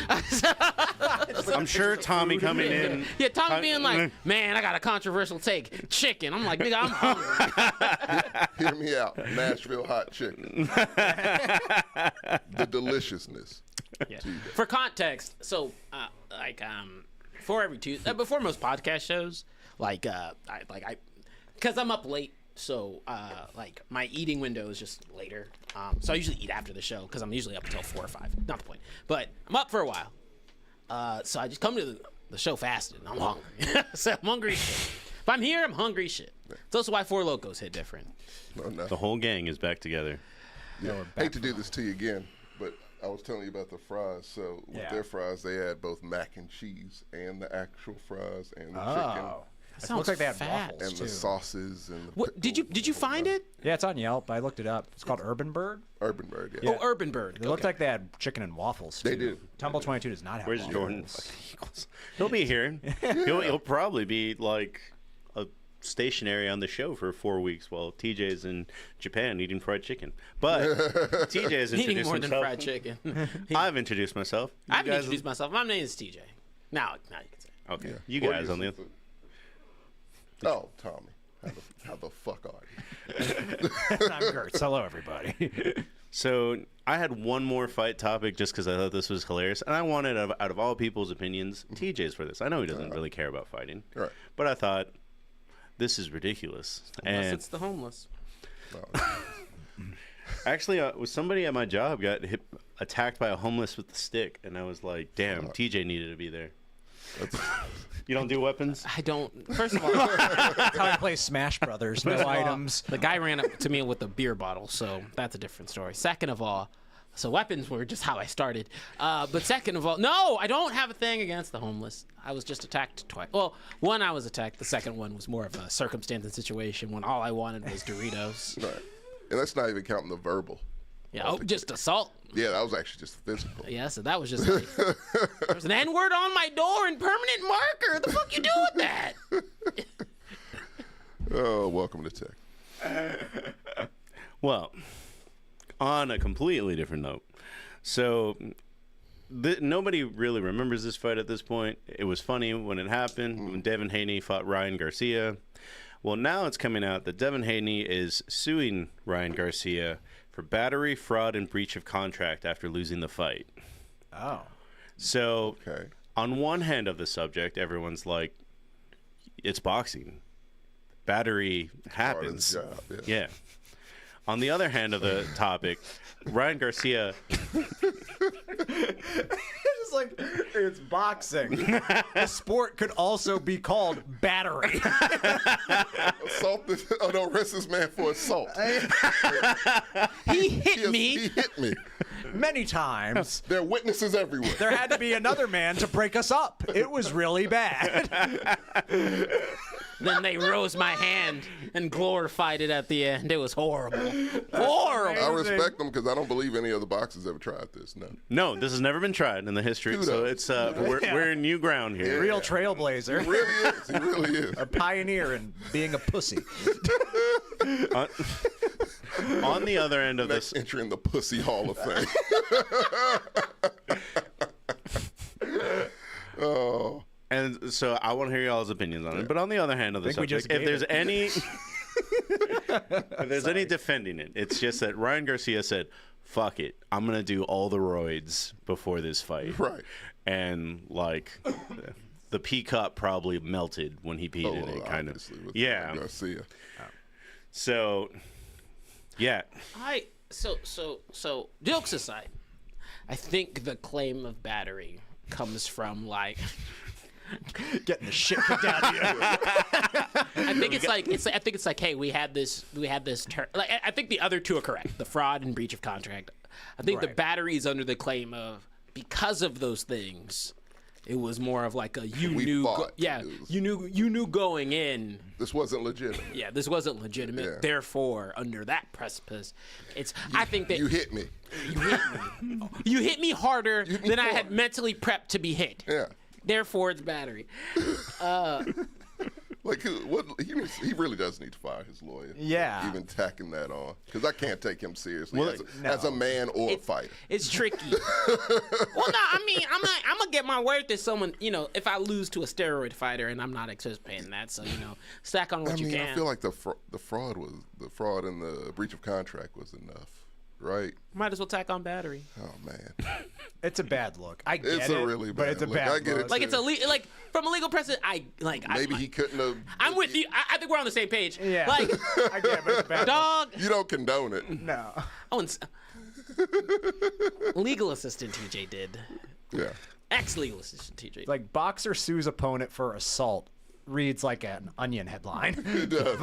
I'm sure Tommy coming in. Yeah, Tommy being like, man, I got a controversial take. Chicken. I'm like, nigga, I'm hungry. Hear me out. Nashville hot chicken. The deliciousness. Yeah. For context, so for every Tuesday, before most podcast shows, because I'm up late, so my eating window is just later. So I usually eat after the show because I'm usually up until 4 or 5. Not the point, but I'm up for a while. So I just come to the show fasted, and I'm hungry. So I'm hungry shit. If I'm here, I'm hungry shit. It's also why Four Locos hit different. No. The whole gang is back together. Yeah. Hate to do this to you again, but I was telling you about the fries. So with their fries, they add both mac and cheese and the actual fries and the chicken. It looks like they had waffles and too. The sauces and the What did you find it? Yeah, it's on Yelp. I looked it up. It's called Urban Bird. Urban Bird, yeah. Oh, Urban Bird. It looked like they had chicken and waffles too. They do. Tumble 22 does not have Where's waffles. Jordan? He'll be here. He'll probably be like a stationary on the show for 4 weeks while TJ's in Japan eating fried chicken. But TJ's introduced Eating more himself. than fried chicken. I've introduced myself. I've introduced myself. My name is TJ. Now you can say it. Okay. Yeah. You guys on the other. Oh, Tommy. How the fuck are you? I'm Gertz. Hello, everybody. So I had one more fight topic just because I thought this was hilarious, and I wanted, out of all people's opinions, TJ's for this. I know he doesn't really care about fighting, Right. but I thought this is ridiculous. Unless And it's the homeless. No. actually, was somebody at my job got attacked by a homeless with the stick, and I was like, "Damn, TJ needed to be there." You don't do weapons? I don't. First of all, That's how I play Smash Brothers. No items. the guy ran up to me with a beer bottle, so that's a different story. Second of all, so weapons were just how I started. But second of all, no, I don't have a thing against the homeless. I was just attacked twice. Well, one I was attacked. The second one was more of a circumstance and situation when all I wanted was Doritos. Right. And that's not even counting the verbal. Yeah, just assault. Yeah, that was actually just physical. Yeah, so that was just like, there's an N-word on my door in permanent marker. The fuck you do with that? Oh, welcome to Tech. Well, on a completely different note. So nobody really remembers this fight at this point. It was funny when it happened, when Devin Haney fought Ryan Garcia. Well, now it's coming out that Devin Haney is suing Ryan Garcia for for battery, fraud, and breach of contract after losing the fight. Oh. So, Okay. on one hand of the subject, everyone's like, it's boxing. Battery happens. Part of the job, Yeah. On the other hand of the topic, Ryan Garcia. It's like, it's boxing. The sport could also be called battery. Assault arrest this man for assault. He hit me. He hit me. Many times. There are witnesses everywhere. There had to be another man to break us up. It was really bad. Then they rose my hand and glorified it at the end. It was horrible. Horrible. I respect them because I don't believe any other boxers ever tried this. No. No, this has never been tried in the history. Kudos. So it's we're in new ground here. Real trailblazer. He really is. He really is. A pioneer in being a pussy. On the other end of Next this, entry in the Pussy Hall of Fame. Oh. and so I want to hear y'all's opinions on it. But on the other hand of the think we subject, just if gave there's it. any defending it, it's just that Ryan Garcia said, "Fuck it, I'm gonna do all the roids before this fight." Right. And like, the pea cup probably melted when he peed in it, kind of. Obviously, with Yeah. Garcia. So, yeah. So jokes aside, I think the claim of battery comes from like Getting the shit kicked out of you. I think it's like hey, we had this like I think the other two are correct, the fraud and breach of contract. I think the Right. battery is under the claim of because of those things. It was more of like a We fought. It was- you knew going in. This wasn't legitimate. Yeah, this wasn't legitimate. Yeah. Therefore, under that precipice, I think that You hit me. you hit me harder hit me than I hard. had mentally prepped to be hit. Yeah. Therefore, it's battery. Like, what? He really does need to fire his lawyer. Yeah. Even tacking that on. Because I can't take him seriously Well, as a man or a fighter. It's tricky. Well, no, I mean, I'm gonna get my word that someone, if I lose to a steroid fighter and I'm not anticipating that, so stack on what you can. I feel like the fraud and the breach of contract was enough, right? Might as well tack on battery. Oh man, It's a bad look. I get it's it, a really but bad it's a look. bad I get look. it. Like it's like from a legal precedent. Maybe he couldn't have. I'm with you. I think we're on the same page. Yeah. Like, I get it, but it's a bad dog. You don't condone it. look. No. Oh, and legal assistant TJ did. Yeah. Ex-legal assistant TJ. Like, boxer sues opponent for assault reads like an Onion headline. It does.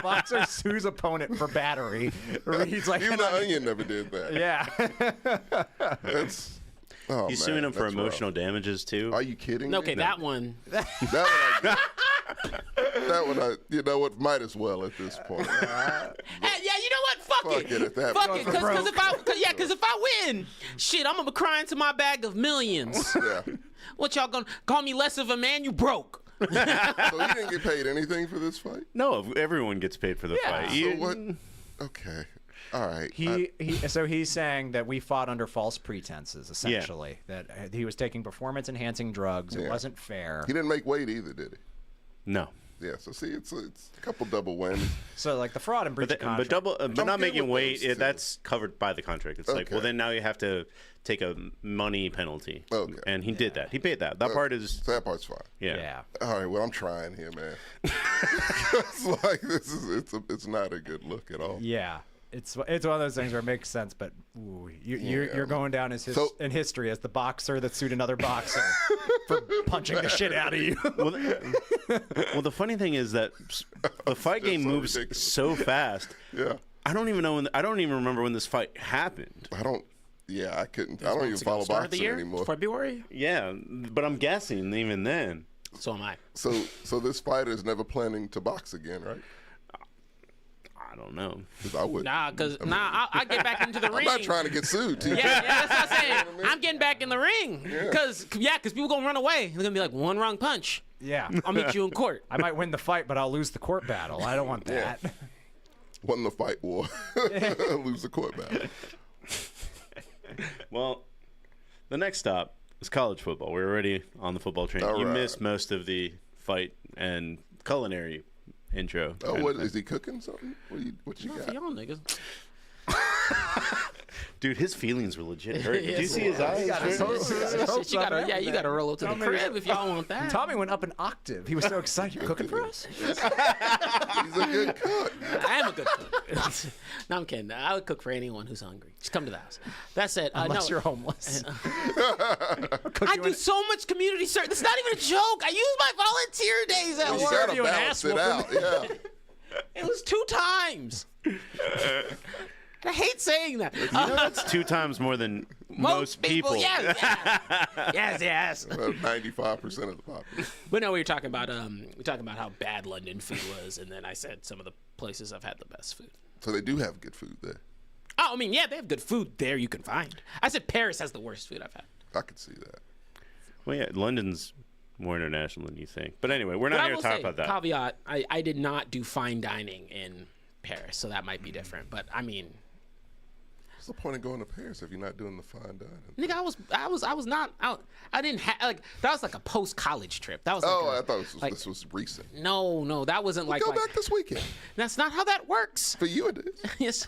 Boxer sues opponent for battery reads like Even an the Onion never did that. Yeah. That's. Oh, He's man, suing him for that's emotional damages too. rough. Are you kidding? okay, me? that one. That one, you know what? Might as well at this point. Hey, yeah, you know what? Fuck Fuck it at that Fuck point. it, because if I win, shit, I'm gonna be crying to my bag of millions. Yeah. What y'all gonna call me less of a man? You broke. So he didn't get paid anything for this fight? No, everyone gets paid for the fight. So what? Okay. All right. So he's saying that we fought under false pretenses, essentially. That he was taking performance-enhancing drugs. It Yeah. wasn't fair. He didn't make weight either, did he? No. Yeah. So see, it's a couple double whammies. So, like, the fraud and breach of contract. But not good making with weight, those two. that's covered by the contract. It's like, well, Okay. then now you have to take a money penalty. Okay. And he did that. He paid that. That part is, So that part's fine. yeah. Yeah. All right. Well, I'm trying here, man. It's like it's not a good look at all. Yeah. It's one of those things where it makes sense, but ooh, you're going down as in history as the boxer that sued another boxer for punching the shit out of you. Well, the funny thing is that the fight game so moves ridiculous. so fast. Yeah. I don't even know I don't even remember when this fight happened. I don't. Yeah, I couldn't. I don't even follow Start of the boxing year, anymore. February. Yeah, but I'm guessing even then. So am I. So this fighter is never planning to box again, right? I don't know. Because I would. Nah, I get back into the I'm ring. not trying to get sued, TJ. Yeah, that's what I'm saying. I'm getting back in the ring. Because people going to run away. They're going to be like, one wrong punch. Yeah. I'll meet you in court. I might win the fight, but I'll lose the court battle. I don't want that. Won the fight war. Lose the court battle. Well, the next stop is college football. We're already on the football train. All You right. missed most of the fight and culinary intro. Oh, kind what of is thing. he cooking something? What you For got? y'all niggas. Dude, his feelings were legit hurt. Did you Yes, see his eyes? You gotta roll up to the crib if y'all want that. Tommy went up an octave. He was so excited. You cooking for us? He's a good cook. I am a good cook. No, I'm kidding. I would cook for anyone who's hungry. Just come to the house. That said, Unless you're homeless. I do so much community service. It's not even a joke. I use my volunteer days at You work. gotta balance it out. Yeah. It was 2 times. I hate saying that. You know that's 2 times more than most people. Yes. 95% of the population. But no, we were talking about how bad London food was, and then I said some of the places I've had the best food. So they do have good food there. Oh, I mean, yeah, they have good food there you can find. I said Paris has the worst food I've had. I could see that. Well, yeah, London's more international than you think. But anyway, we're not here to talk about that. Caveat, I did not do fine dining in Paris, so that might be different. But, I mean... What's the point of going to Paris if you're not doing the fine dining? Nigga, I was not out. I didn't have like that was like a post college trip. That was I thought this was recent. No, that wasn't like Go back this weekend. That's not how that works. For you it is. Yes.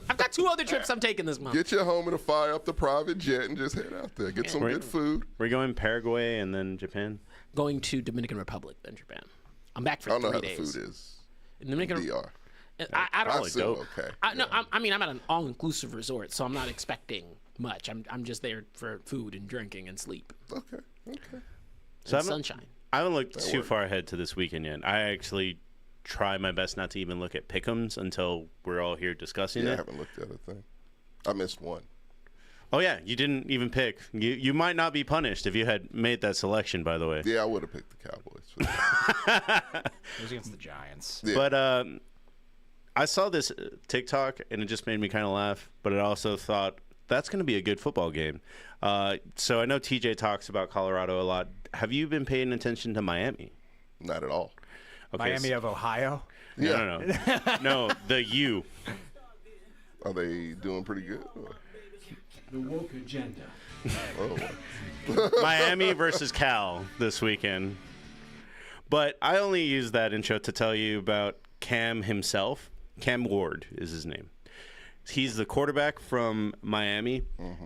I've got 2 other trips I'm taking this month. Get your home and fire up the private jet and just head out there. Get some good food. We're going Paraguay and then Japan. Going to Dominican Republic, then Japan. I'm back for I don't 3 know how days. the food is. In Dominican DR. I don't. Assume okay. I'm at an all-inclusive resort, so I'm not expecting much. I'm just there for food and drinking and sleep. Okay. So sunshine. I haven't looked too far ahead to this weekend yet. I actually try my best not to even look at pick'ems until we're all here discussing Yeah, it. I haven't looked at a thing. I missed one. Oh yeah, you didn't even pick. You might not be punished if you had made that selection. By the way. Yeah, I would have picked the Cowboys. For It was against the Giants. Yeah. But I saw this TikTok and it just made me kind of laugh. But I also thought that's going to be a good football game. So I know TJ talks about Colorado a lot. Have you been paying attention to Miami? Not at all. Okay, Miami of Ohio. No. No, the U. Are they doing pretty good? Or? The woke agenda. Oh, Miami versus Cal this weekend. But I only use that intro to tell you about Cam himself. Cam Ward is his name. He's the quarterback from Miami,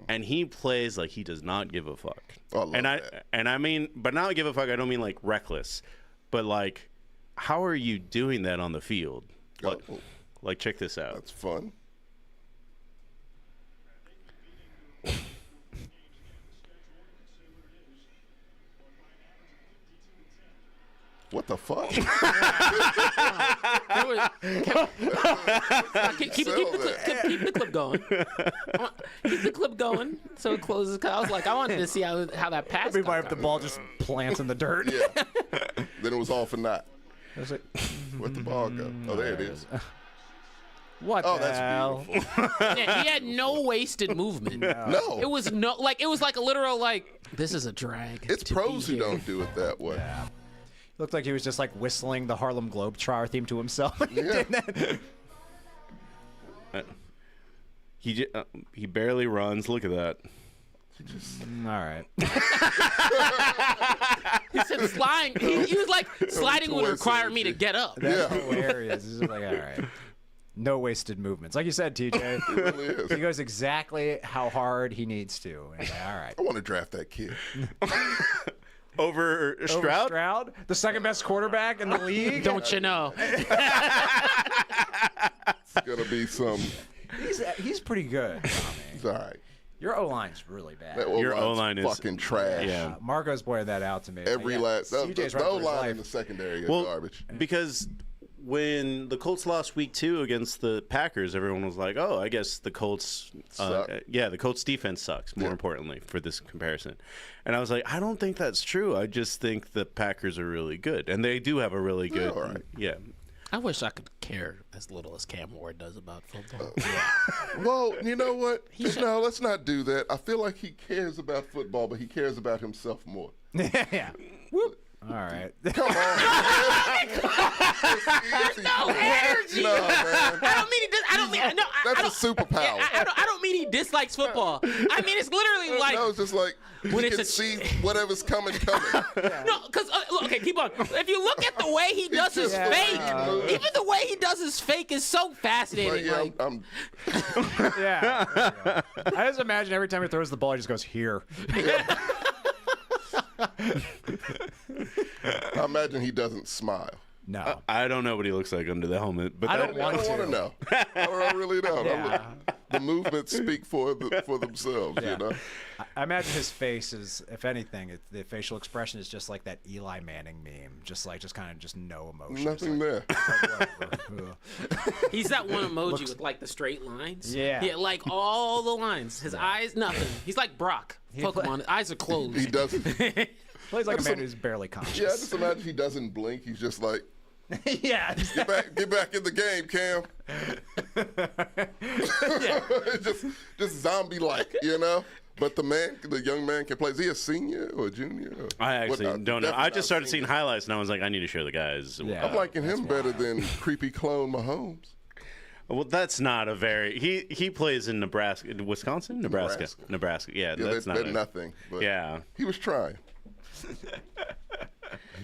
and he plays like he does not give a fuck. I love that. And I mean, but not give a fuck. I don't mean like reckless, but like, how are you doing that on the field? Like check this out. That's fun. What the fuck? Keep the clip going. Keep the clip going so it closes. I was like, I wanted to see how that pass. Everybody if the ball just plants in the dirt. Yeah. Then it was all for naught. I was like, Where'd the ball go? Oh, there it is. what Oh, the hell? that's beautiful. Yeah, he had no wasted movement. No. It was like a literal like this is a drag. It's to pros be who here. don't do it that way. Looked like he was just like whistling the Harlem Globetrotter theme to himself. Yeah. He barely runs. Look at that. All right. He said sliding. He was like sliding would require me to get up. That's Yeah. hilarious. He's just like, all right. No wasted movements. Like you said, TJ. It really is. He goes exactly how hard he needs to. And, all right. I want to draft that kid. Over Over Stroud? Stroud, the second best quarterback in the league. Don't you know? It's gonna be some. He's pretty good. Tommy. It's all right. Your O-line's really bad. That Your O-line's O-line is fucking trash. Yeah. Marco's pointed that out to me. Every last CJ's the right for his O-line life. in the secondary is Well, garbage. because when the Colts lost week 2 against the Packers, everyone was like, "Oh, I guess the Colts, Suck. the Colts defense sucks." More importantly, for this comparison, and I was like, "I don't think that's true. I just think the Packers are really good, and they do have a really good, all right. yeah." I wish I could care as little as Cam Ward does about football. Well, you know what? No, let's not do that. I feel like he cares about football, but he cares about himself more. Yeah. All right. Come on. No energy. No, man. I don't mean he does. I don't mean no. That's a superpower. I don't mean he dislikes football. I mean it's literally like No, it's just like when he it's can a- see whatever's coming. no, because okay, keep on. If you look at the way he does his just fake, moving. even the way he does his fake is so fascinating. But yeah, like, I'm Yeah. there you go. I just imagine every time he throws the ball, he just goes here. I imagine he doesn't smile. No. I don't know what he looks like under the helmet, but I that, don't I want don't want to to. know. I really don't. Yeah. The movements speak for themselves, Yeah. you know. I imagine his face is, if anything, the facial expression is just like that Eli Manning meme, just kind of just no emotion. Nothing there. he's that one emoji with like the straight lines. Yeah. like all the lines. His eyes, nothing. He's like Brock. Pokemon. His eyes are closed. He doesn't. Plays like a man who's barely conscious. Yeah, I just imagine he doesn't blink. He's just like, yeah. get back in the game, Cam. just zombie-like, you know. But the young man can play. Is he a senior or a junior? Or I actually what? don't know. Definitely I just started not a seeing senior. highlights, and I was like, I need to show the guys. Yeah. I'm liking him better than creepy clone Mahomes. Well, that's not a very. He plays in Nebraska, Wisconsin, Nebraska. Yeah, Yeah, that's they're not. nothing. But Yeah. he was trying.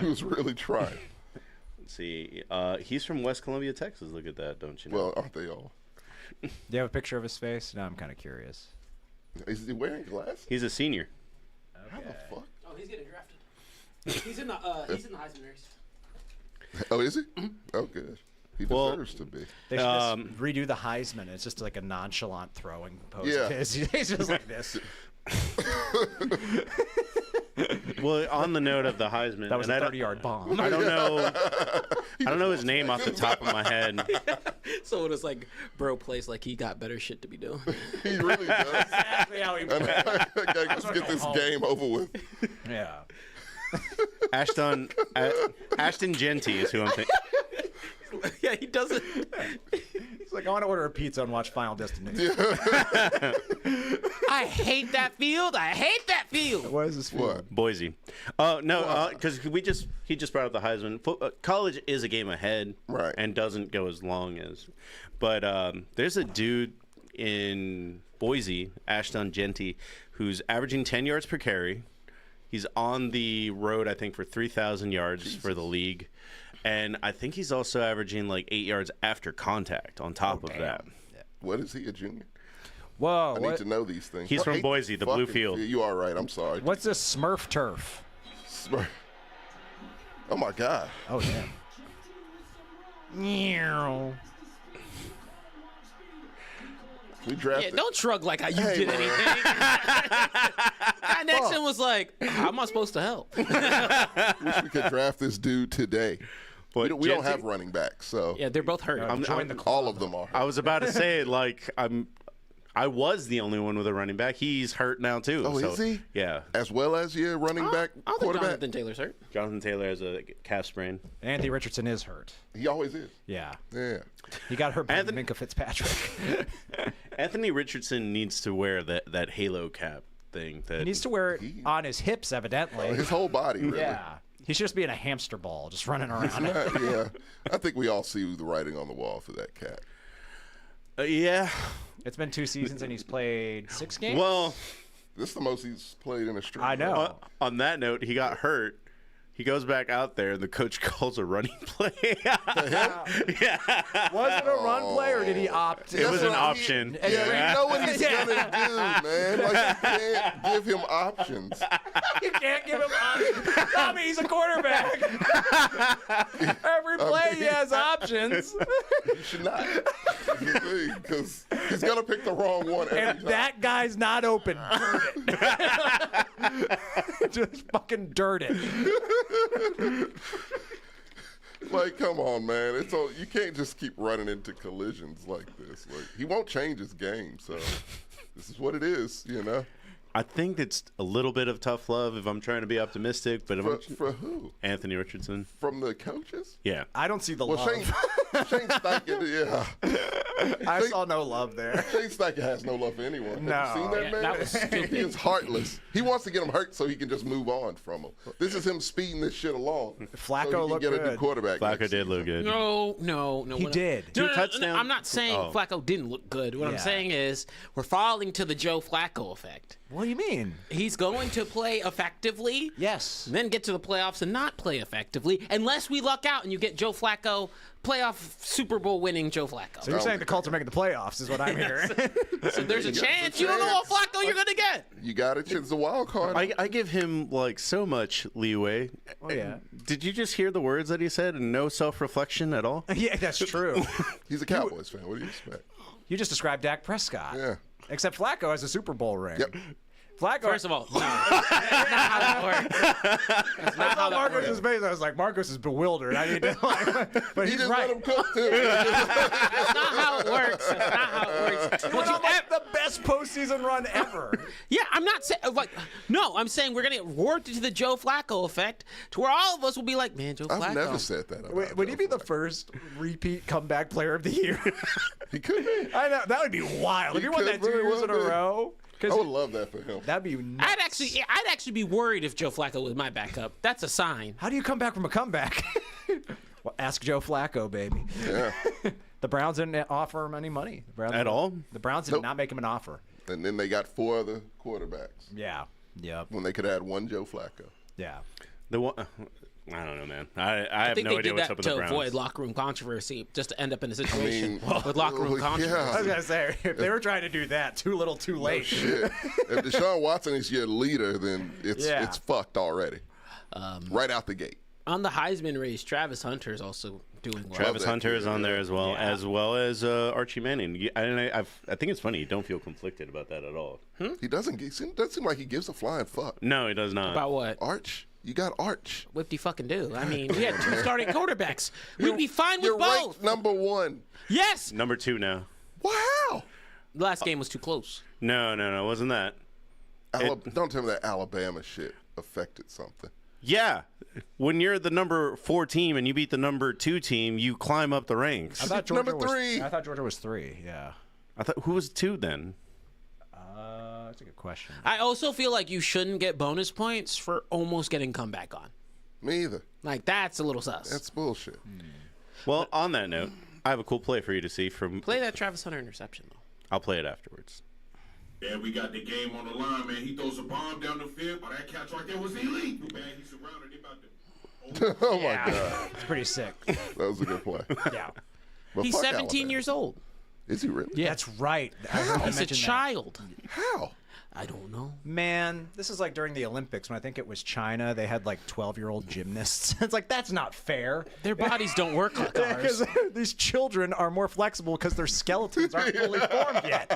He was really trying. Let's see. He's from West Columbia, Texas. Look at that, don't you know? Well, aren't they all? Do you have a picture of his face? No, I'm kind of curious. Is he wearing glasses? He's a senior. How the fuck? Oh, he's getting drafted. He's in the Heisman race. Oh, is he? Oh, good. He Well, deserves to be. They should just redo the Heisman. It's just like a nonchalant throwing pose Yeah. of his. He's just like this. Well, on the note of the Heisman, That was and a I don't- 30-yard bomb. I don't know. I don't know his name off the top of my head. So it was like, bro plays like he got better shit to be doing. He really does. Exactly how he plays. Okay, let's get this game over with. Yeah. Ashton Genty is who I'm thinking. Yeah, he doesn't. He's like, I want to order a pizza and watch Final Destination. I hate that field. I hate that field. What is this for? What? Boise. Oh no, because he just brought up the Heisman. College is a game ahead, Right. and doesn't go as long as. But there's a dude in Boise, Ashton Genty, who's averaging 10 yards per carry. He's on the road, I think, for 3,000 yards for the league. And I think he's also averaging like 8 yards after contact on top of that. What is he, a junior? Whoa. I need to know these things. He's I from hate Boise, the blue fucking field. You are right. I'm sorry. What's this Smurf turf? Oh my God. Oh, damn. Meow. We Yeah, drafted. don't shrug like how you Hey, did man. anything. That next one was like, how am I supposed to help? Wish we could draft this dude today. But We don't Genty- have running backs, so Yeah, they're both hurt. Join the club. all of them are. I was about to say, like, I was the only one with a running back. He's hurt now too. Oh, so, is he? Yeah. As well as your running back, I don't think quarterback. Jonathan Taylor's hurt. Jonathan Taylor has a calf sprain. Anthony Richardson is hurt. He always is. Yeah. Yeah. He got hurt by Anthony- Minka Fitzpatrick. Anthony Richardson needs to wear that halo cap thing. That He needs to wear it on his hips, evidently. His whole body, really. Yeah. He should just be in a hamster ball, just running around. Yeah. I think we all see the writing on the wall for that cat. yeah. It's been 2 seasons and he's played 6 games. Well, This is the most he's played in a streak. I know. on that note, he got hurt. He goes back out there, and the coach calls a running play. Yeah. Was it a run play or did he opt? It was an what option. Yeah, you know what he's gonna do, man. Like you can't give him options. You can't give him options. Tommy, he's a quarterback. Every play he has options. You should not. Because he's gonna pick the wrong one every If time. that guy's not open, dirt it. Just fucking dirt it. Like, come on, man. It's all, you can't just keep running into collisions like this. Like, he won't change his game, so this is what it is, you know. I think it's a little bit of tough love if I'm trying to be optimistic, but For who? Anthony Richardson. From the coaches? Yeah. I don't see the Well, love. Shane Steichen, yeah. I saw no love there. Shane Steichen has no love for anyone. No. Have you seen that, Yeah, man? that was stupid. He is heartless. He wants to get him hurt so he can just move on from him. This is him speeding this shit along. Flacco so he can looked get a good. new quarterback. Flacco next did look season. good. No. He did. No, touchdowns. I'm not saying Oh. Flacco didn't look good. What I'm Yeah. saying is we're falling to the Joe Flacco effect. What do you mean? He's going to play effectively. Yes. And then get to the playoffs and not play effectively unless we luck out and you get Joe Flacco, playoff Super Bowl winning Joe Flacco. So you're saying the Colts are making the playoffs is what I'm hearing. So there's a You got chance the you don't know what chance. Flacco you're going to get. You got it. It's a wild card. I give him like so much leeway. Oh, yeah. Did you just hear the words that he said and no self-reflection at all? Yeah, that's true. He's a Cowboys fan. What do you expect? You just described Dak Prescott. Yeah. Except Flacco has a Super Bowl ring. Yep. Flacco. First of all, no. That's not how that works. That's not how that Marcus's works. face. I was like, Marcus is bewildered. I need to. But He he's just right. let him cook too. That's not how it works. That's not how it works. He What went you on like the best postseason run ever. Yeah, I'm not saying no. I'm saying we're gonna get worked into the Joe Flacco effect, to where all of us will be like, man, Joe Flacco. I've never said that. About Would Joe he be the Flacco. first repeat comeback player of the year? He could be. I know that would be wild. If He he won could that 2 very years well in a be. row, I would love that for him. that'd be nuts. I'd actually be worried if Joe Flacco was my backup. That's a sign. How do you come back from a comeback? Well, ask Joe Flacco, baby. Yeah. The Browns didn't offer him any money. The Browns At all? The Browns did Nope. not make him an offer. And then they got 4 other quarterbacks Yeah. Yep. when they could add one Joe Flacco. Yeah. The one, I don't know, man. I have think no they idea did what's that up with to the Browns. avoid locker room controversy, just to end up in a situation mean, with locker room yeah. controversy. I was gonna say if they were trying to do that, too little, too late. Shit. If Deshaun Watson is your leader, then it's fucked already. Right out the gate. On the Heisman race, Travis Hunter is also doing well. Travis that Hunter kid, is on there yeah. as well as Archie Manning. I think it's funny. You don't feel conflicted about that at all. He doesn't seem like he gives a flying fuck. No, he does not. About what? Arch. You got Arch. What do you fucking do? I mean, we had 2 starting quarterbacks. We'd be fine with You're both. ranked #1. Yes. Number 2 now. Wow. The last game was too close. No, wasn't that? Don't tell me that Alabama shit affected something. Yeah. When you're the number 4 team and you beat the number 2 team, you climb up the ranks. I thought Georgia Number 3. I thought Georgia was 3. Yeah. I thought who was 2 then? That's a good question. I also feel like you shouldn't get bonus points for almost getting comeback on. Me either. Like, that's a little sus. That's bullshit. Well, on that note, I have a cool play for you to see from. Play that Travis Hunter interception, though. I'll play it afterwards. Yeah, we got the game on the line, man. He throws a bomb down the field. Oh, that catch right there was elite. Too bad he surrounded. They about to. Oh my god, It's pretty sick. that was a good play. Yeah. But He's fuck 17 Alabama. years old. Is he really? Yeah, that's right. I heard him He's a mention that. child. How? I don't know. Man, this is like during the Olympics when I think it was China. They had like 12-year-old gymnasts. It's like, that's not fair. Their bodies don't work like ours. Because these children are more flexible because their skeletons aren't fully formed yet.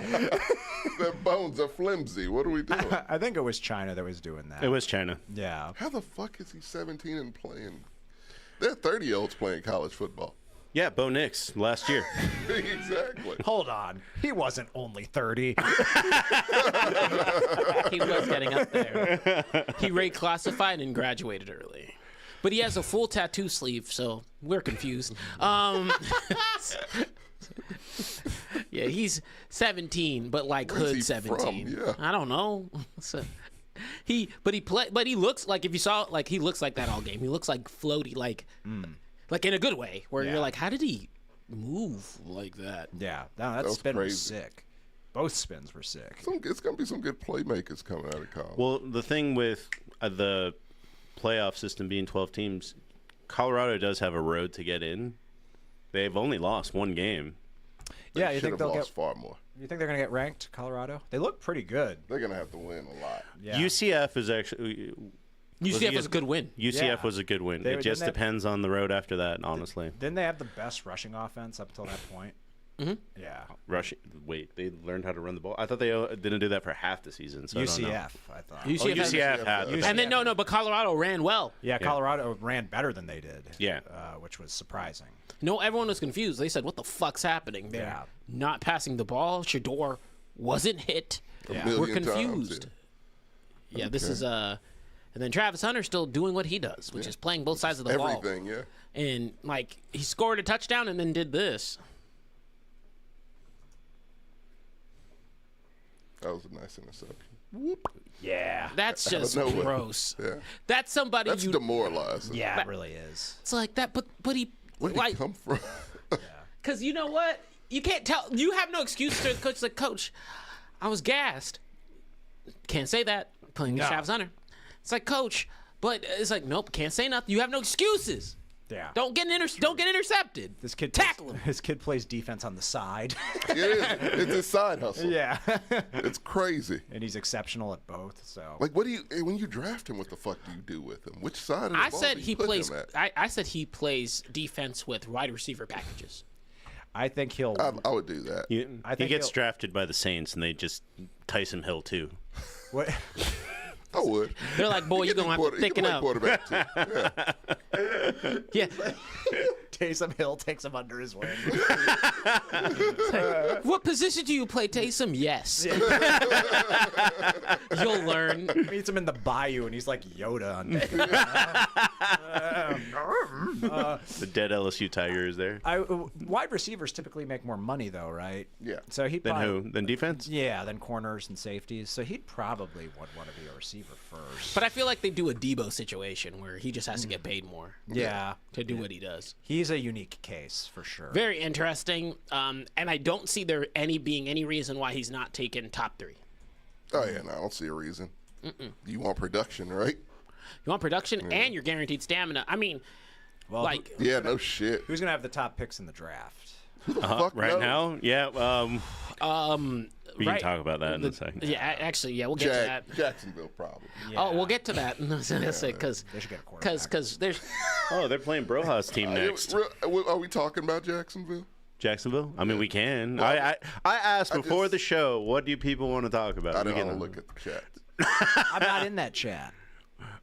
Their bones are flimsy. What are we doing? I think it was China that was doing that. It was China. Yeah. How the fuck is he 17 and playing? There are 30-year-olds playing college football. Yeah, Bo Nix last year. Exactly. Hold on. He wasn't only 30. He was getting up there. He reclassified and graduated early. But he has a full tattoo sleeve, so we're confused. Yeah, he's 17, but like Where's he hood 17. from? Yeah. I don't know. So, he looks like, if you saw, like, he looks like that all game. He looks like floaty, like in a good way, where Yeah. you're like, how did he move like that? Yeah. No, that was spin was crazy. sick. Both spins were sick. It's going to be some good playmakers coming out of college. Well, the thing with the playoff system being 12 teams, Colorado does have a road to get in. They've only lost 1 game. Yeah, They you should think have they'll lost get? far more. You think they're gonna get ranked, Colorado? They look pretty good. They're going to have to win a lot. Yeah. UCF is actually. UCF was a good win. UCF Yeah. was a good win. They- It just didn't they- depends on the road after that, honestly. Didn't they have the best rushing offense up until that point? Mm-hmm. Yeah. Rushing. Wait, they learned how to run the ball. I thought they didn't do that for half the season. So I don't know. UCF, I thought. UCF has- UCF had. UCF. And then no, but Colorado ran well. Yeah, Colorado ran better than they did. Yeah. Which was surprising. No, everyone was confused. They said, "What the fuck's happening?" They're Yeah. not passing the ball. Shador wasn't hit. Yeah. We're Million times, confused. Yeah, this is and then Travis Hunter still doing what he does, which is playing both sides of the ball. Everything, yeah. And like he scored a touchdown and then did this. That was a nice interception. Whoop. Yeah. That's Out of just nowhere. gross. Yeah. That's somebody That's you. demoralizing. Yeah, it really is. It's like that, but he Where did like he come from? because you know what? You can't tell. You have no excuse to the coach. Like, coach, I was gassed. Can't say that. Playing the Travis Hunter. It's like, coach, but it's like, nope, can't say nothing. You have no excuses. Yeah. Don't get intercepted. This kid tackle him. His kid plays defense on the side. It is. It's his side hustle. Yeah. It's crazy. And he's exceptional at both. So Like, what do you when you draft him? What the fuck do you do with him? Which side of the I ball said do you he put plays. him at? I said he plays defense with wide receiver packages. I think he'll. I would do that. He think gets he'll- drafted by the Saints, and they just Tyson Hill too. What? I would. They're like, boy, you're gonna have to thicken up. Quarterback too. Yeah. Yeah. Taysom Hill takes him under his wing. What position do you play, Taysom? Yes. You'll learn. Meets him in the bayou, and he's like Yoda. The dead LSU Tiger is there. Wide receivers typically make more money, though, right? Yeah. So he Then who? Then defense? Yeah, than corners and safeties. So he'd probably would want to be a receiver first. But I feel like they do a Debo situation where he just has to get paid more Yeah, to do what he does. he's a unique case for sure. Very interesting. And I don't see there being any reason why he's not taken top 3. Oh yeah. No, I don't see a reason. You want production, right? You want production and you're guaranteed stamina. I mean, Well, like, Yeah. No shit. who's gonna have the top picks in the draft? Who the fuck Right knows? now? Yeah. We can right- talk about that in a second. yeah, actually, yeah, we'll get to that. Jacksonville problem. Oh, we'll get to that. Because They should get a quarterback. there's Oh, they're playing Broha's team next. Are we talking about Jacksonville? Jacksonville? I mean, we can. Well, I asked before just- the show, what do people want to talk about? I We didn't can- want to look at the chat. I'm not in that chat.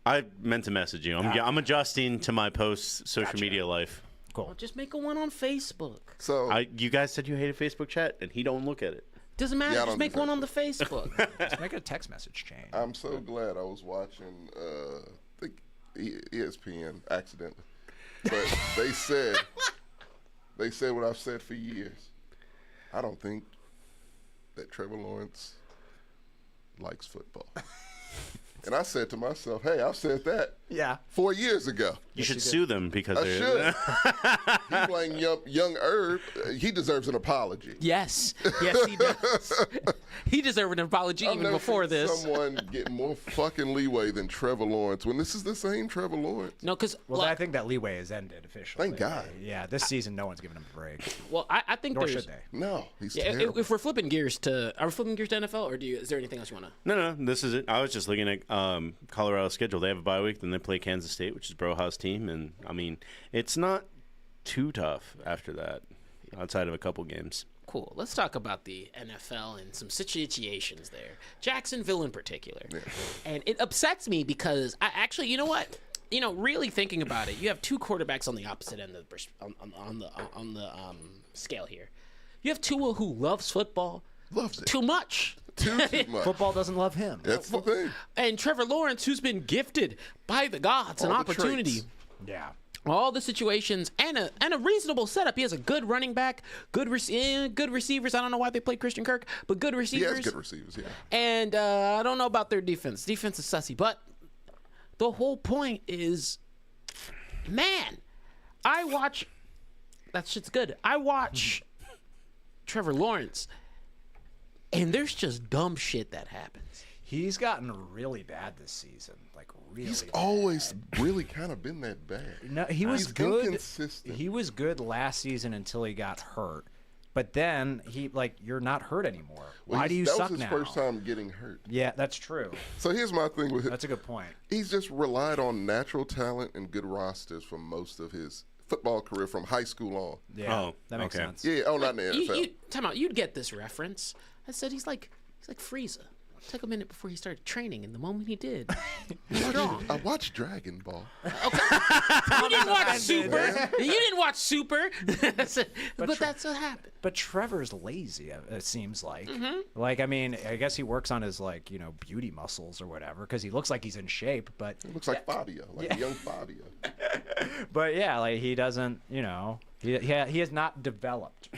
I meant to message you. I'm adjusting to my post social media life. Cool. just make a one on Facebook. So You guys said you hated Facebook chat, and he don't look at it. Doesn't matter. Yeah, I just don't make do one on the Facebook. Just make a text message chain. I'm so glad I was watching I think ESPN accidentally, but they said what I've said for years. I don't think that Trevor Lawrence likes football. And I said to myself, hey, I've said that Yeah. 4 years ago. You should sue them because I they're. should. He's playing young Herb. He deserves an apology. Yes, he does. He deserved an apology I've even never before seen this. someone get more fucking leeway than Trevor Lawrence when this is the same Trevor Lawrence. No, because Well, I think that leeway has ended officially. Thank God. Yeah, this season no one's giving him a break. I think Nor there's. should they. No, he's Yeah, terrible. if we're flipping gears to, are we flipping gears to NFL, or is there anything else you want to? No, this is it. I was just looking at Colorado's schedule. They have a bye week, then they play Kansas State, which is Broha's team, and I mean, it's not too tough after that, outside of a couple games. Cool. Let's talk about the NFL and some situations there. Jacksonville in particular. And it upsets me because I actually, you know what? You know, really thinking about it, you have two quarterbacks on the opposite end of the on the scale here. You have Tua, who loves football Loves it. too much. Too much. Football doesn't love him. That's the thing. And Trevor Lawrence, who's been gifted by the gods an All the opportunity. traits. Yeah. All the situations and a reasonable setup. He has a good running back, good receivers. I don't know why they played Christian Kirk, but good He receivers. has good receivers, yeah. And I don't know about their defense. Defense is sussy, but the whole point is, man, I watch. That shit's good. I watch Trevor Lawrence, and there's just dumb shit that happens. He's gotten really bad this season. Like really. He's bad. always really kind of been that bad. No, he was He's good. inconsistent. He was good last season until he got hurt. But then you're not hurt anymore. Well, Why do you that suck was his now? first time getting hurt. Yeah, that's true. So here's my thing with him. That's a good point. He's just relied on natural talent and good rosters for most of his football career from high school on. Yeah, Oh, that makes okay. sense. Yeah, oh, not in the NFL. Time out. You'd get this reference. I said he's like Frieza. Took a minute before he started training, and the moment he did, he's strong. I watched Dragon Ball. You didn't watch Super. You didn't watch Super. but that's what happened. But Trevor's lazy, it seems like. Mm-hmm. Like, I mean, I guess he works on his, beauty muscles or whatever, because he looks like he's in shape. But, It looks like Fabio, like a young Fabio. but yeah, like, he doesn't, he has not developed.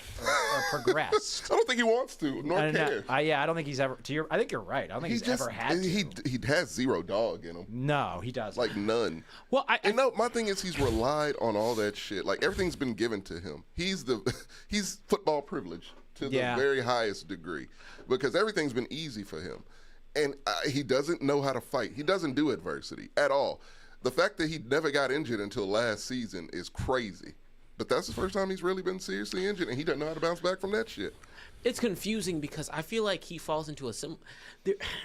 progressed. I don't think he wants to, nor cares. I don't think he's ever. I think you're right. I don't think he's ever had to. He has zero dog in him. No, he doesn't. Like none. Well, my thing is he's relied on all that shit. Like everything's been given to him. He's football privileged to the very highest degree because everything's been easy for him, and he doesn't know how to fight. He doesn't do adversity at all. The fact that he never got injured until last season is crazy. But that's the first time he's really been seriously injured, and he doesn't know how to bounce back from that shit. It's confusing because I feel like he falls into and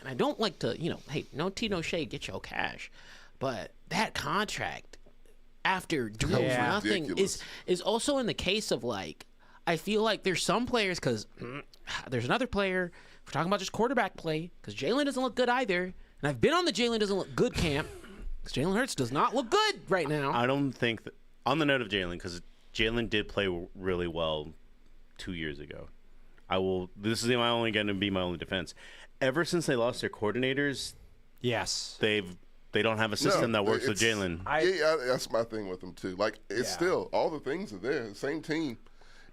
I don't like to, hey, no tea, no shade, get your cash. But that contract, after doing nothing, is also in the case of, like, I feel like there's some players, because there's another player, if we're talking about just quarterback play, because Jalen doesn't look good either. And I've been on the Jalen doesn't look good camp, because Jalen Hurts does not look good right now. I don't think that, on the note of Jalen, because Jalen did play really well 2 years ago. This is only going to be my only defense. Ever since they lost their coordinators, yes, they don't have a system that works with Jalen. That's my thing with them too. Like it's still all the things are there. The same team.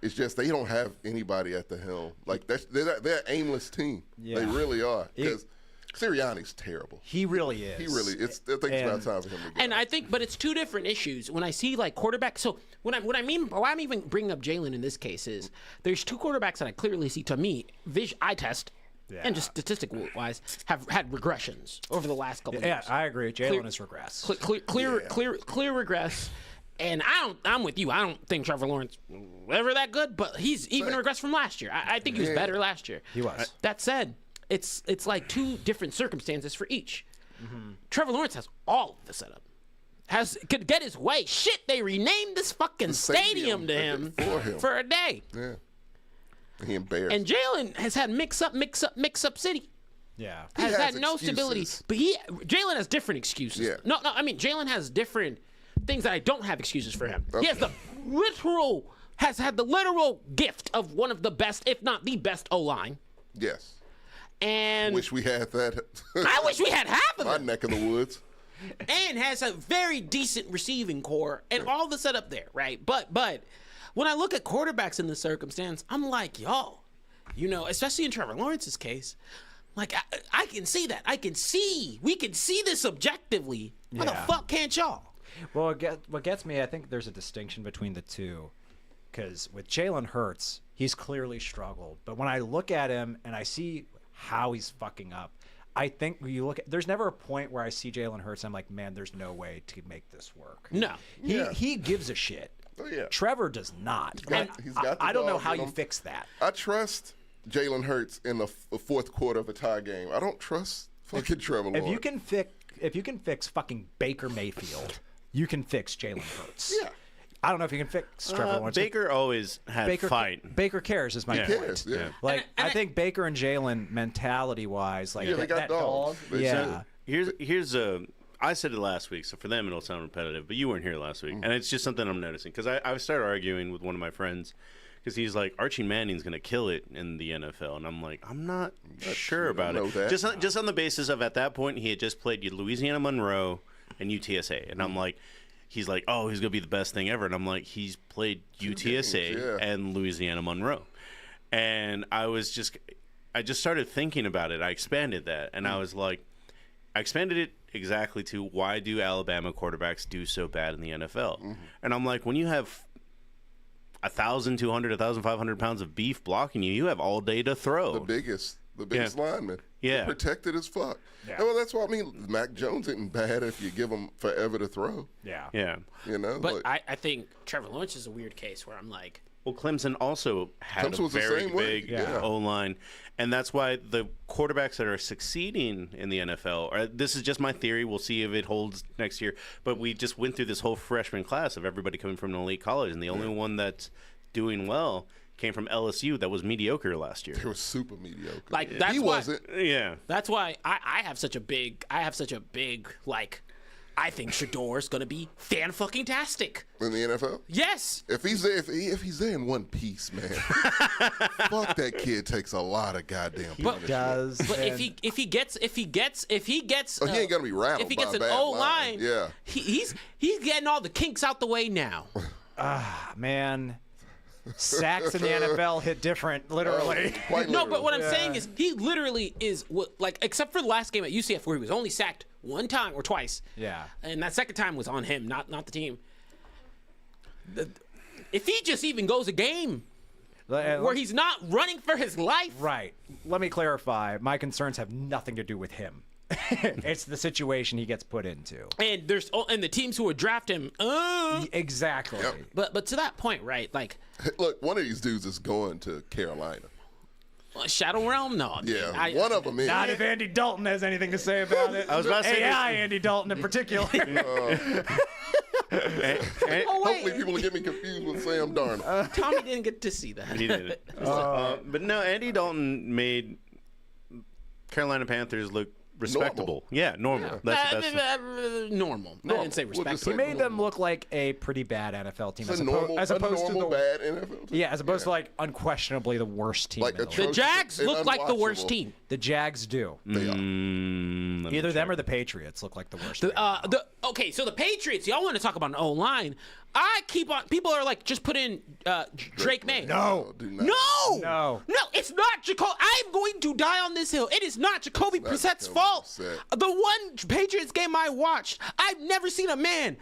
It's just they don't have anybody at the helm. Like they're an aimless team. Yeah. They really are. Because Sirianni's terrible. He really is. I think it's about time for him to go. And I think, but it's two different issues. When I see like quarterbacks, so why I'm even bringing up Jalen in this case is there's two quarterbacks that I clearly see, to me, eye test, and just statistic wise, have had regressions over the last couple of years. Yeah, I agree. Jalen has regressed. Clear regress. And I'm with you. I don't think Trevor Lawrence ever that good, but he's even regressed from last year. I think he was better last year. He was. That said, it's like two different circumstances for each. Mm-hmm. Trevor Lawrence has all of the setup. Could get his way. Shit, they renamed this fucking stadium to him for a day. Yeah. He embarrassed. And Jalen has had mix up city. Yeah. Has had no stability. But Jalen has different excuses. Yeah. No, I mean Jalen has different things that I don't have excuses for him. Okay. He has had the literal gift of one of the best, if not the best, O-line. Yes. And wish we had that. I wish we had half of my it. neck of the woods. And has a very decent receiving core and all the setup there, right? But when I look at quarterbacks in this circumstance, I'm like, especially in Trevor Lawrence's case, like I can see that. We can see this objectively. Why the fuck can't y'all? Well, what gets me, I think there's a distinction between the two. Because with Jalen Hurts, he's clearly struggled. But when I look at him and I see how he's fucking up, I think when you look at, there's never a point where I see Jalen Hurts and I'm like, man, there's no way to make this work. No. He gives a shit. Oh, yeah. Trevor does not. He's got I don't know how you fix that. I trust Jalen Hurts in the fourth quarter of a tie game. I don't trust fucking Trevor Lawrence. If you can fix fucking Baker Mayfield, you can fix Jalen Hurts. Yeah. I don't know if you can fix Trevor Lawrence. Baker always had fight. Baker cares is my point. Cares, yeah. Like I think Baker and Jalen mentality wise, like they got dogs. Yeah. Here's I said it last week, so for them it'll sound repetitive, but you weren't here last week, and it's just something I'm noticing because I started arguing with one of my friends because he's like, Archie Manning's gonna kill it in the NFL, and I'm like, I'm not sure about it. Just on the basis of at that point he had just played Louisiana Monroe and UTSA, and I'm like. He's like, oh, he's going to be the best thing ever. And I'm like, he's played UTSA and Louisiana Monroe. And I just started thinking about it. I expanded that. And I was like, I expanded it exactly to why do Alabama quarterbacks do so bad in the NFL? Mm-hmm. And I'm like, when you have 1,200, 1,500 pounds of beef blocking you, you have all day to throw. The biggest lineman. Yeah. They're protected as fuck. Yeah. Well, that's what I mean. Mac Jones isn't bad if you give him forever to throw. Yeah. Yeah. But I think Trevor Lawrence is a weird case where I'm like. Well, Clemson also had a very big O-line. And that's why the quarterbacks that are succeeding in the NFL, this is just my theory. We'll see if it holds next year. But we just went through this whole freshman class of everybody coming from an elite college. And the only one that's doing well came from LSU that was mediocre last year. They were super mediocre. Like that's he why, wasn't. Yeah. That's why I have such a big like. I think Shador's gonna be fan-fucking-tastic in the NFL. Yes. If he's there, if he's there in one piece, man, fuck that kid takes a lot of goddamn. He does. But if he gets, he ain't gonna be rattled. If he gets an O line, he's getting all the kinks out the way now. Man. Sacks in the NFL hit different, literally. Quite No, literally. but what I'm saying is he literally is like except for the last game at UCF where he was only sacked one time or twice. Yeah. And that second time was on him, not the team. If he just even goes a game where he's not running for his life. Right. Let me clarify. My concerns have nothing to do with him. It's the situation he gets put into. And the teams who would draft him. Exactly. Yep. But to that point, right? Like Look, one of these dudes is going to Carolina. Shadow Realm, no. Yeah, one of them is. Not if Andy Dalton has anything to say about it. I was about to say AI Andy Dalton in particular. Hopefully people will get me confused with Sam Darnold. Tommy didn't get to see that. He did. But no, Andy Dalton made Carolina Panthers look respectable. Yeah, normal. That's Normal. I didn't say We'll just respectable. say He made them normal. look like a pretty bad NFL team It's a normal, as opposed to the bad NFL team. yeah, as opposed to like unquestionably the worst team. Like in the a league. The Jags and look like the worst unwatchable. team. The Jags do. They are. Either them or the Patriots look like the worst. team. Okay, so the Patriots, y'all want to talk about an O-line. People are like, just put in Drake May. No. Do not. No, it's not Jacoby. I'm going to die on this hill. It is not Jacoby Brissett's Jacoby fault. Brissett. The one Patriots game I watched, I've never seen a man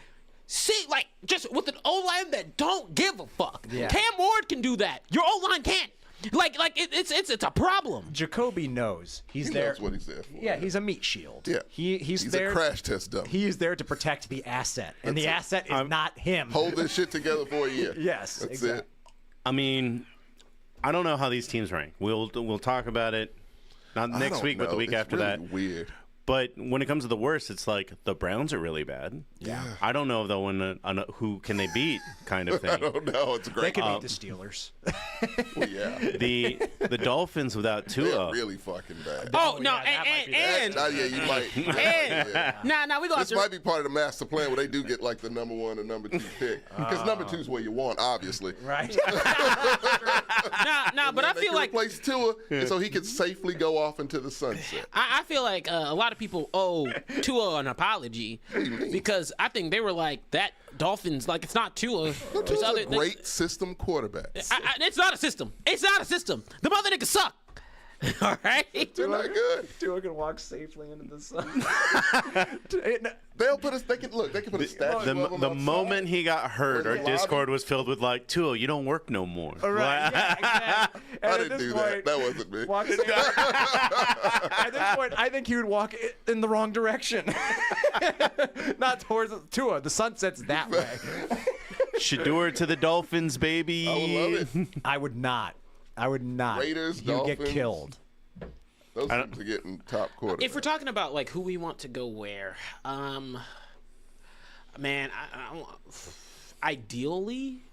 like just with an O-line that don't give a fuck. Yeah. Cam Ward can do that. Your O-line can't. It's a problem. Jacoby knows he's He there. knows what he's there for. Yeah, he's a meat shield. Yeah. He's He's there. a crash test dummy. He is there to protect the asset, and the asset is not him. Hold this shit together for a year. Yes, That's exactly. it. I mean, I don't know how these teams rank. We'll talk about it not I next don't week, but the know. week It's after really that. Weird. But when it comes to the worst, it's like the Browns are really bad. Yeah. I don't know if they'll win who can they beat kind of I thing. don't know. It's They great. can beat the Steelers. Well, yeah. The Dolphins without They're Tua. really fucking bad. Oh no, yeah, that might be and Yeah, you might. and nah, we go This after. might be part of the master plan where they do get like the number 1 and number 2 pick. Because number 2 is where you want, obviously. Right. Nah, but I They feel can like replace Tua, and so he can safely go off into the sunset. I feel like a lot of people owe Tua an apology because I think they were like that Dolphins like it's not Tua. Tua's a great system quarterback. It's not a system. It's not a system. The mother niggas suck. All right. They're not good. Tua can walk safely into the sun. They'll put us. They can look. They can put a statue The of him the outside. moment he got hurt, our In the lobby. Discord was filled with like, Tua, you don't work no more. Right. Yeah, exactly. I And at didn't this do point, that. That wasn't me. walks in- At this point, I think he would walk in the wrong direction. Not towards Tua. The sun sets that way. Shador to the Dolphins, baby. I would love it. I would not. Raiders, He would get Dolphins. killed. Those teams are getting top quarterbacks. If we're talking about like who we want to go where, man, ideally,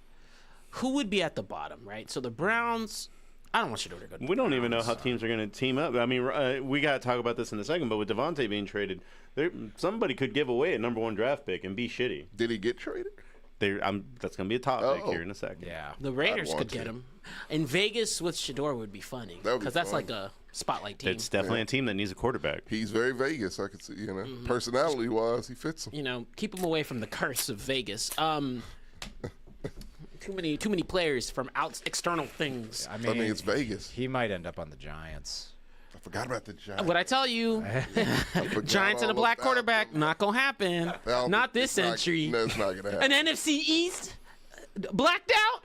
who would be at the bottom, right? So the Browns. I don't want Shador to go. To We don't even know how teams are going to team up. I mean, we got to talk about this in a second, but with Devontae being traded, somebody could give away a number 1 draft pick and be shitty. Did he get traded? That's going to be a topic Oh. here in a second. Yeah. The Raiders want could get to. him. In Vegas with Shador would be funny That would be because that's fun. like a spotlight team. It's definitely a team that needs a quarterback. He's very Vegas. I could see. Mm-hmm. Personality-wise, he fits him. You know, keep him away from the curse of Vegas. Too many players from external things. I I mean, mean, it's Vegas. he might end up on the Giants. I forgot about the Giants. What I tell you, forgot Giants and a all black about quarterback, them. not gonna happen. I don't Not think- this it's not- century. No, it's not gonna An happen. NFC East, blacked out.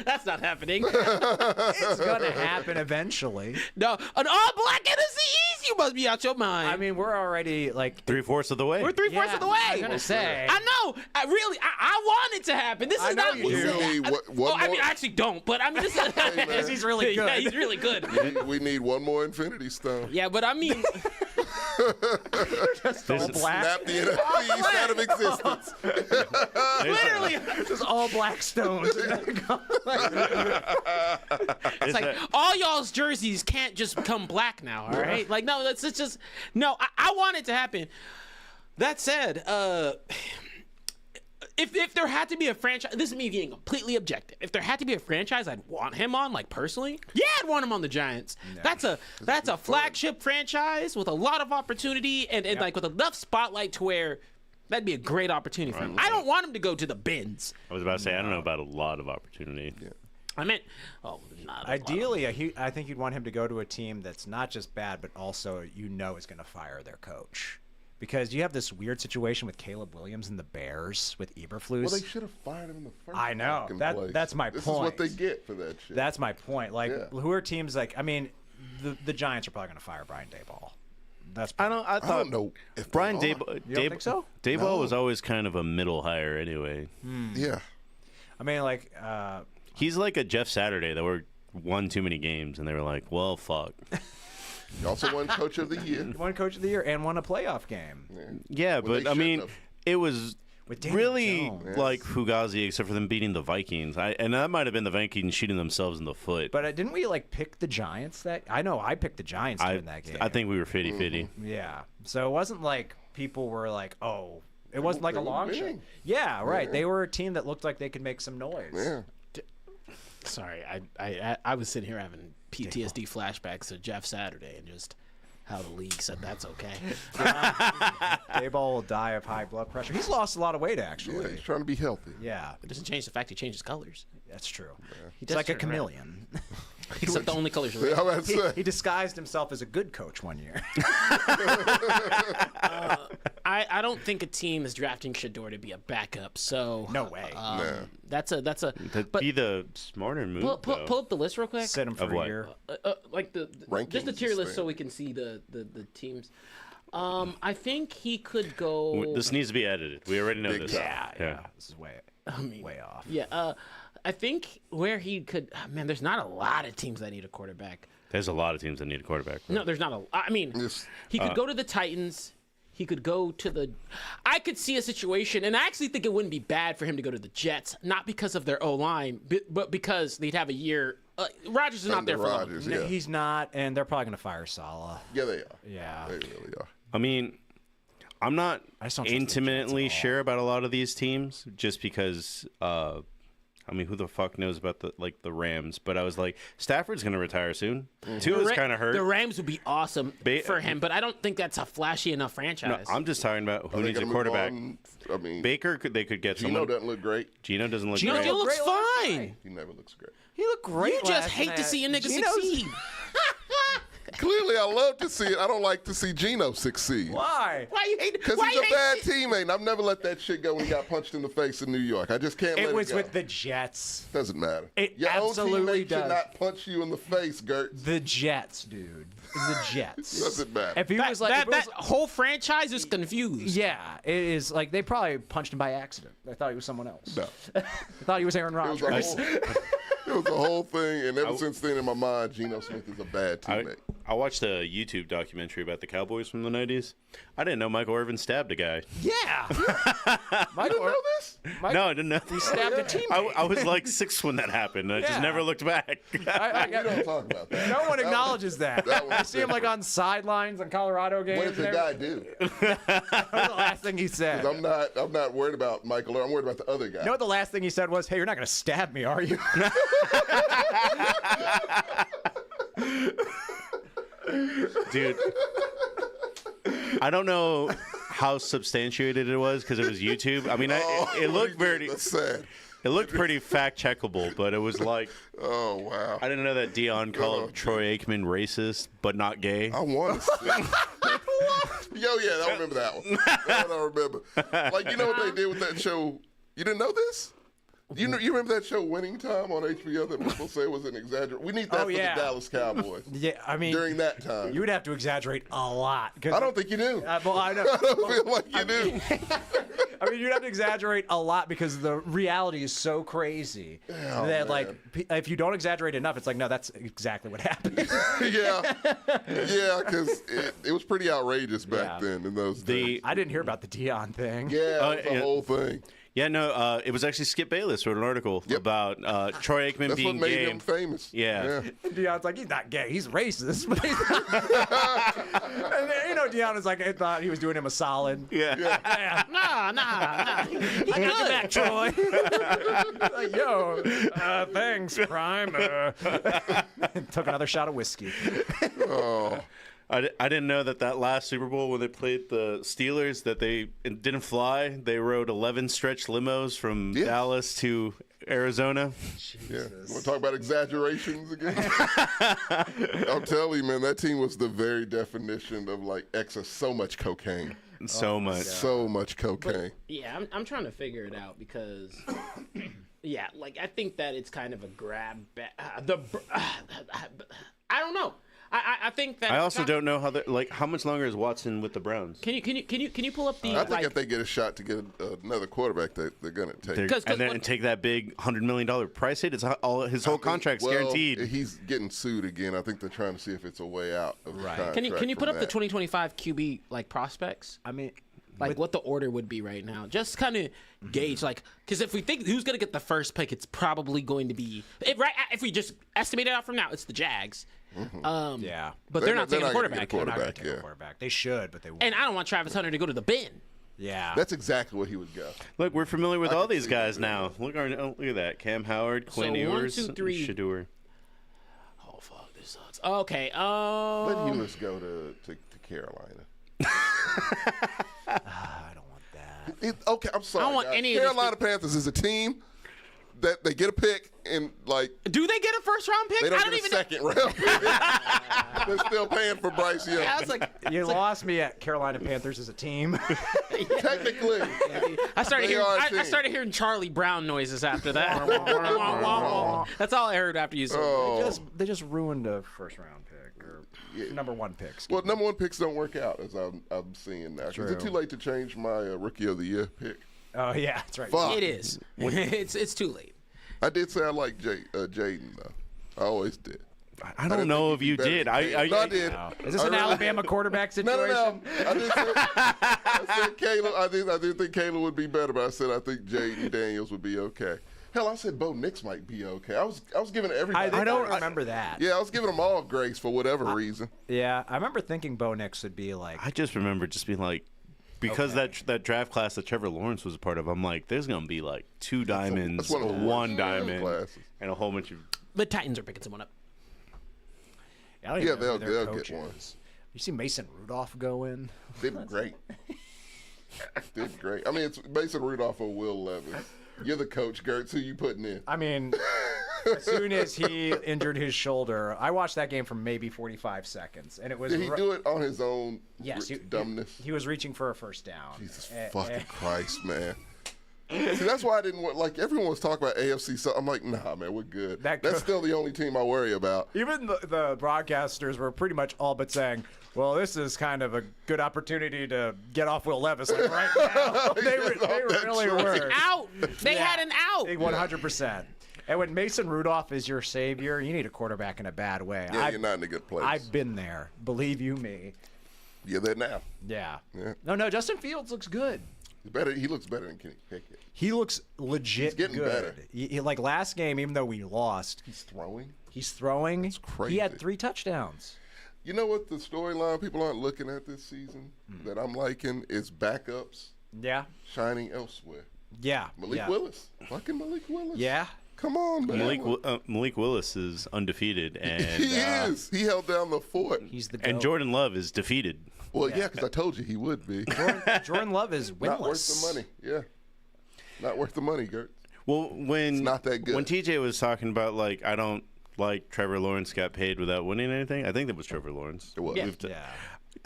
That's not happening. It's gonna happen eventually. No, an all-black NFC East. You must be out your mind. I mean, we're already like 3/4 of the way. we're three-fourths of the way. I was gonna say. I know. I want it to happen. This is I know not you me do. saying- We need one Oh, I more- mean, I actually don't, but I mean, this is, man. He's really good. Yeah, he's really good. We need one more Infinity Stone. Yeah, but I mean, just all black. Snap the NFC East out of existence. literally, Just all black stones. it's like all y'all's jerseys can't just become black now. All right, like no, it's just no. I want it to happen. That said, if there had to be a franchise, this is me being completely objective. If there had to be a franchise, I'd want him on. Like personally, yeah, I'd want him on the Giants. That's a flagship franchise with a lot of opportunity and like with enough spotlight to where That'd be a great opportunity for him. I don't want him to go to the bins. I was about to say, I don't know about a lot of opportunity. Yeah. I meant, not ideally, I think you'd want him to go to a team that's not just bad, but also is going to fire their coach. Because you have this weird situation with Caleb Williams and the Bears with Eberflus. Well, they should have fired him in the first. I know. place. That's my This point. is what they get for that shit. That's my point. Like, who are teams like? I mean, the Giants are probably going to fire Brian Daboll. I don't know if Brian they are. Daboll. You don't think so? Daboll was always kind of a middle hire anyway. Yeah. I mean, like, he's like a Jeff Saturday that won too many games, and they were like, well, fuck. He also won Coach of the Year. won Coach of the Year and won a playoff game. Yeah, When but they I mean, shouldn't have. it was With Daniel really Jones. like Fugazi, except for them beating the Vikings. And that might have been the Vikings shooting themselves in the foot. But didn't we like pick the Giants? I know I picked the Giants to win that game. I think we were 50-50. Yeah. So it wasn't like people were like, oh, it wasn't like a they were long shot. winning. Yeah, right. Yeah. They were a team that looked like they could make some noise. Yeah. Sorry, I was sitting here having PTSD flashbacks to Jeff Saturday and just how the league said that's okay. Daboll will die of high blood pressure. He's lost a lot of weight, Yeah, actually. he's trying to be healthy. Yeah, It doesn't change the fact he changes colors. that's true. He He's does like a turn around. chameleon. Except the only colors are Yeah, red. I was about to He say. disguised himself as a good coach one year. I don't think a team is drafting Shador to be a backup. So No way. that's a That'd but be the smarter move. pull up the list real quick. Sit him for Of a what? year. Like just the Rankings tier list thing. so we can see the teams. I think he could go. This needs to be edited. We already know Big this. time. Yeah. This is way off. Yeah, I think where he could. Man, there's not a lot of teams that need a quarterback. There's a lot of teams that need a quarterback. No, there's not a. I mean, Yes. he could go to the Titans. He could go to the. I could see a situation, and I actually think it wouldn't be bad for him to go to the Jets, not because of their O line, but because they'd have a year. Rodgers is not there for long. Rodgers, No, yeah. he's not, and they're probably going to fire Salah. Yeah, they are. Yeah. They really are. I mean, I'm not I just don't trust the Jets intimately at all. sure about a lot of these teams, just because. I mean, who the fuck knows about the Rams? But I was like, Stafford's gonna retire soon. Tua's kind of hurt. The Rams would be awesome Ba- for him, but I don't think that's a flashy enough No, franchise. I'm just talking about who Are they needs a gonna move quarterback. on? I mean, Baker, they could get Gino someone. doesn't look great. Gino doesn't look Gino great. still looks Great last fine. night. He never looks great. He looked great. You just last hate to night. see a nigga Gino's- succeed. Clearly, I love to see it. I don't like to see Gino succeed. Why? Why you hate? Because why he's you a hate bad teammate, and I've never let that shit go when he got punched in the face in New York. I just can't let It was go. with the Jets. Doesn't matter. It Your own absolutely teammate does. should not punch you in the face, Gertz. The Jets, dude. The Jets. Doesn't matter. If he That, was like, if it that was- whole franchise is confused. yeah, it is like they probably punched him by accident. They thought he was someone else. No. They thought he was Aaron It was, a Rodgers. whole, it was a whole thing, and ever since then, in my mind, Geno Smith is a bad teammate. I watched a YouTube documentary about the Cowboys from the 90s. I didn't know Michael Irvin stabbed a guy. Yeah. You Michael, didn't know this? No, I didn't know. he stabbed a teammate. I was like 6 when that happened. I just Yeah. never looked back. We don't talk about that. No one acknowledges that. that was I see him like on sidelines on Colorado games. What did the and guy do? That was the last thing he said. I'm not worried about Michael. I'm worried about the other guy. You know what the last thing he said was, "Hey, you're not going to stab me, are you?" Dude, I don't know how substantiated it was because it was YouTube. I mean, it looked very. That's sad. It looked pretty fact checkable, but it was like Oh wow. I didn't know that Dion called Troy Aikman racist, but not gay. I want to see. Yo, yeah, I remember that one. That one I remember. Like, you know what they did with that show? You didn't know this? You remember that show Winning Time on HBO that people say was an exaggeration? We need that for yeah. the Dallas Cowboys Yeah, I mean, during that time. you would have to exaggerate a lot. 'Cause- I don't think you do. well, I know. I don't feel like you do. I mean, you'd have to exaggerate a lot because the reality is so crazy that, like, if you don't exaggerate enough, it's like, no, that's exactly what happened. Yeah, because it was pretty outrageous back then in those days. I didn't hear about the Dion thing. Yeah, it was the yeah. whole thing. Yeah, no, it was actually Skip Bayless wrote an article about Troy Aikman That's what being made gay. him famous. Yeah. Dion's like, he's not gay, he's racist. But he's not. And then, you know, Dion is like, I thought he was doing him a solid. Yeah. Nah. He I got your good. back, Troy. Like, yo, thanks, Prime. Took another shot of whiskey. Oh, I didn't know that last Super Bowl when they played the Steelers that they didn't fly. They rode 11 stretch limos from Dallas to Arizona. Yeah. Want to talk about exaggerations again? I'm telling you, man, that team was the very definition of like so much cocaine. So much cocaine. Yeah, I'm trying to figure it out because, yeah, like I think that it's kind of a grab. I don't know. I think that I also don't know how much longer is Watson with the Browns? Can you pull up the? I think if they get a shot to get another quarterback, they're gonna take it. And then take that big $100 million price hit. It's his whole contract's guaranteed. He's getting sued again. I think they're trying to see if it's a way out of the contract. Can you put up the 2025 QB like prospects? I mean, like what the order would be right now, just kind of gauge, like, because if we think who's going to get the first pick, it's probably going to be if we just estimate it out from now, it's the Jags. Yeah, but they're not taking a quarterback. They're not going to take a quarterback. They should, but they won't. And I don't want Travis Hunter to go to the bin. Yeah, that's exactly what he would go. Look, we're familiar with all these guys now. Look at that: Cam Howard, Quinn Ewers, Shedeur. Oh fuck, this sucks. Okay, let Ewers go to Carolina. I don't want that. Okay, I'm sorry. I don't want any of Carolina Panthers is a team that they get a pick and like. Do they get a first round pick? They don't I don't get even a second round pick. They're still paying for Bryce Young. I was like, you lost me at Carolina Panthers as a team. Technically, I started hearing Charlie Brown noises after that. That's all I heard after you said. They just ruined a first round pick or number one picks. Well, number one picks don't work out as I'm seeing now. Is it too late to change my rookie of the year pick? Oh yeah, that's right. Fuck. It is. It's too late. I did say I like Jaden though. I always did. I don't know if you did. I did. Is this an Alabama quarterback situation? No. I said Caleb. I did think Caleb would be better, but I said I think Jaden Daniels would be okay. Hell, I said Bo Nix might be okay. I was giving everybody. I don't remember that. Yeah, I was giving them all grace for whatever reason. Yeah, I remember thinking Bo Nix would be like. I just remember just being like, because that draft class that Trevor Lawrence was a part of, I'm like, there's gonna be like two diamonds, or one diamond, and a whole bunch of. The Titans are picking someone up. Yeah, they'll get one. You see Mason Rudolph go in? Did great. Did great. I mean, it's Mason Rudolph or Will Levis. You're the coach, Gertz. Who you putting in? I mean, as soon as he injured his shoulder, I watched that game for maybe 45 seconds, and it was. Did he do it on his own? Yes, dumbness. He was reaching for a first down. Jesus fucking Christ, man. See, that's why I didn't want. Like everyone was talking about AFC, so I'm like, nah, man, we're good. That's still the only team I worry about. Even the broadcasters were pretty much all but saying, "Well, this is kind of a good opportunity to get off Will Levis like right now." they really were out. They had an out. 100%. And when Mason Rudolph is your savior, you need a quarterback in a bad way. Yeah, you're not in a good place. I've been there. Believe you me. You're there now. Yeah. Yeah. No. Justin Fields looks good. He looks better than Kenny Pickett. He looks legit. He's getting good. better. Like last game, even though we lost, he's throwing. It's crazy. He had 3 touchdowns. You know what the storyline people aren't looking at this season that I'm liking is backups. Yeah. Shining elsewhere. Yeah. Malik Willis. Fucking Malik Willis. Yeah. Come on, man. Malik Willis is undefeated, and he is. He held down the fort. He's the GOAT. And Jordan Love is defeated. Well, yeah, because I told you he would be. Jordan Love is winless. Not worth the money. Yeah. Not worth the money, Gert. Well, it's not that good. When TJ was talking about, like, I don't like Trevor Lawrence got paid without winning anything, I think that was Trevor Lawrence. It was. Yeah.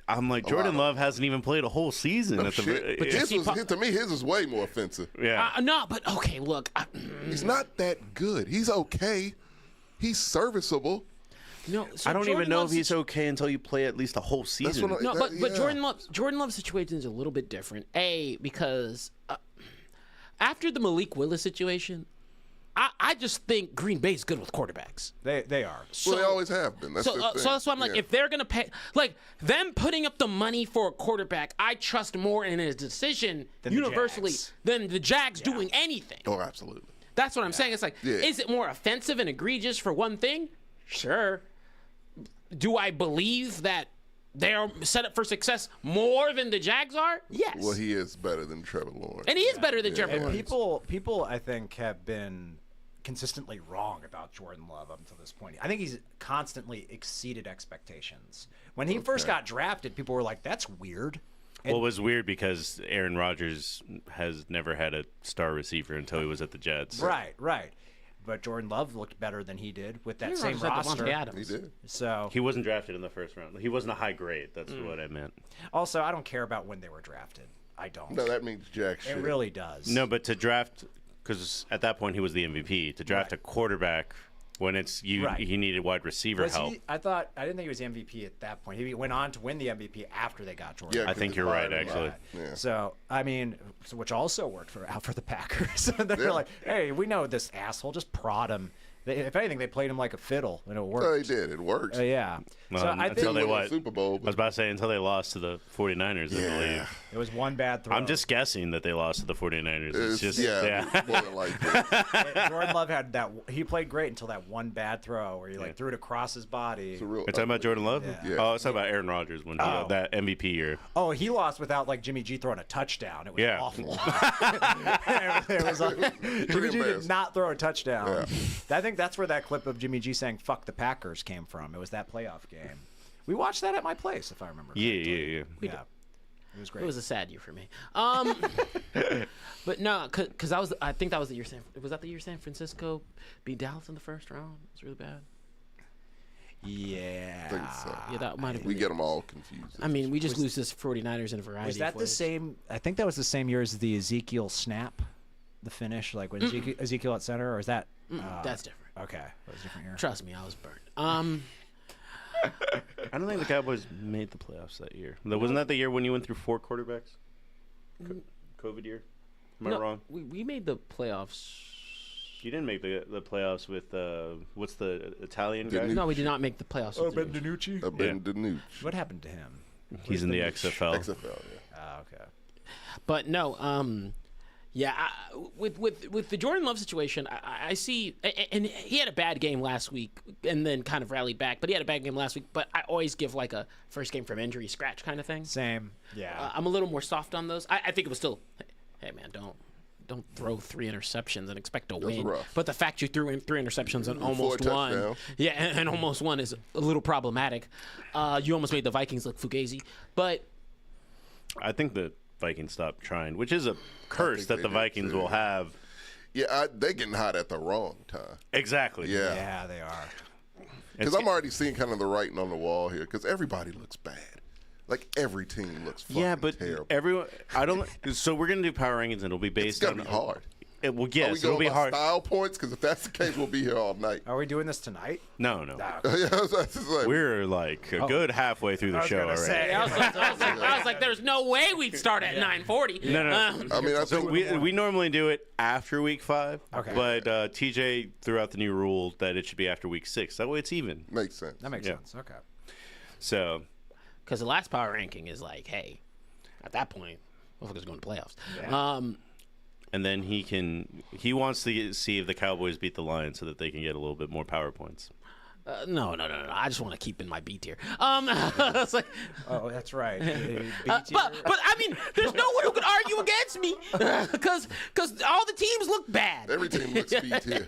I'm like, Jordan Love hasn't even played a whole season. No shit. But to me, his is way more offensive. Yeah. No, but okay, look. He's not that good. He's okay. He's serviceable. No, so I don't Jordan even know Love's if he's okay until you play at least a whole season. But Jordan Love's situation is a little bit different. Because after the Malik Willis situation, I just think Green Bay's good with quarterbacks. They are. Well, they always have been. That's so that's why I'm like, if they're gonna pay, like them putting up the money for a quarterback, I trust more in his decision universally than the Jags doing anything. Oh, absolutely. That's what I'm saying. It's like, is it more offensive and egregious for one thing? Sure. Do I believe that they're set up for success more than the Jags are? Yes. Well, he is better than Trevor Lawrence. And he is better than Trevor And Lawrence. people, I think, have been consistently wrong about Jordan Love up until this point. I think he's constantly exceeded expectations. When he first got drafted, people were like, "That's weird." Well, it was weird because Aaron Rodgers has never had a star receiver until he was at the Jets. Right. But Jordan Love looked better than he did with that Aaron same Rodgers had roster. Devontae Adams. He did. So He wasn't drafted in the first round. He wasn't a high grade. That's what I meant. also, I don't care about when they were drafted. I don't. No, that means jack shit. It really does. No, but to draft, because at that point he was the MVP. To draft a quarterback when it's you, Right. he needed wide receiver Was help. he, I didn't think he was the MVP at that point. He went on to win the MVP after they got Jordan. Yeah, I think you're right, actually. Yeah. So I mean, which also worked out for the Packers. They're Yeah. like, hey, we know this asshole. Just prod him. If anything, they played him like a fiddle, and it worked. Oh, he did. It worked. Yeah. So I until think they won what? the Super Bowl, I was about to say until they lost to the 49ers, I believe. it was one bad throw. I'm just guessing that they lost to the 49ers. It's just it's more than likely. Jordan Love had that. He played great until that one bad throw where he threw it across his body. It's a real We're talking about ugly. Jordan Love? Yeah. Oh, I was talking about Aaron Rodgers when he that MVP year. Oh, he lost without like Jimmy G throwing a touchdown. It was Yeah. awful. it was like, Jimmy G did embarrassing. not throw a touchdown. I think that's where that clip of Jimmy G saying "fuck the Packers" came from. It was that playoff game. We watched that at my place, if I remember. Yeah. Yeah. It was great. It was a sad year for me. But no, because I think that was the year. Was that the year San Francisco beat Dallas in the first round? It was really bad. Yeah. I think so. Yeah, that might have been. We get them all confused. I mean, we just lose this 49ers in a variety Was that of the ways. same? I think that was the same year as the Ezekiel snap, the finish, like when Ezekiel at center, or is that? That's different. Okay, that was a different year. Trust me, I was burned. I don't think the Cowboys made the playoffs that year. Wasn't that the year when you went through 4 quarterbacks? COVID year? Am I wrong? We made the playoffs. You didn't make the playoffs with, what's the Italian guy? Didn't No, we did not make the playoffs. with the- DiNucci. Ben DiNucci. What happened to him? He's in the XFL. XFL, yeah. Oh, okay. But no, yeah, with the Jordan Love situation, I see, and he had a bad game last week, and then kind of rallied back. But he had a bad game last week. But I always give like a first game from injury scratch kind of thing. Same. Yeah. I'm a little more soft on those. I think it was still, hey man, don't throw 3 interceptions and expect to win. rough. But the fact you threw in 3 interceptions and almost won, touchdowns. yeah, and almost won is a little problematic. You almost made the Vikings look fugazi. But I think the Vikings stopped trying, which is a curse that they the did, Vikings too. will have. Yeah, they're getting hot at the wrong time. Exactly. Yeah. yeah, they are. Because I'm already seeing kind of the writing on the wall here. Because everybody looks bad. Like every team looks fucking Yeah, but terrible. everyone. I don't. So we're gonna do power rankings, and it'll be It's based gonna on. be hard. Well, Are we yes, it'll going be by hard. style points? Because if that's the case, we'll be here all night. Are we doing this tonight? No. Yeah, that's just like, We're like a good halfway through the was show gonna already. say. I was like, there's no way we'd start at 9:40. No. I mean, I So think we normally do it after week 5. Okay. But TJ threw out the new rule that it should be after week 6. That way it's even. makes sense. That makes Yeah. sense. Okay. So Because the last power ranking is like, hey, at that point, motherfuckers going to playoffs. and then he wants to see if the Cowboys beat the Lions so that they can get a little bit more power points. No. I just want to keep in my B tier. It's like, Oh, that's right. but I mean, there's no one who could argue against me because all the teams look bad. Every team looks B tier.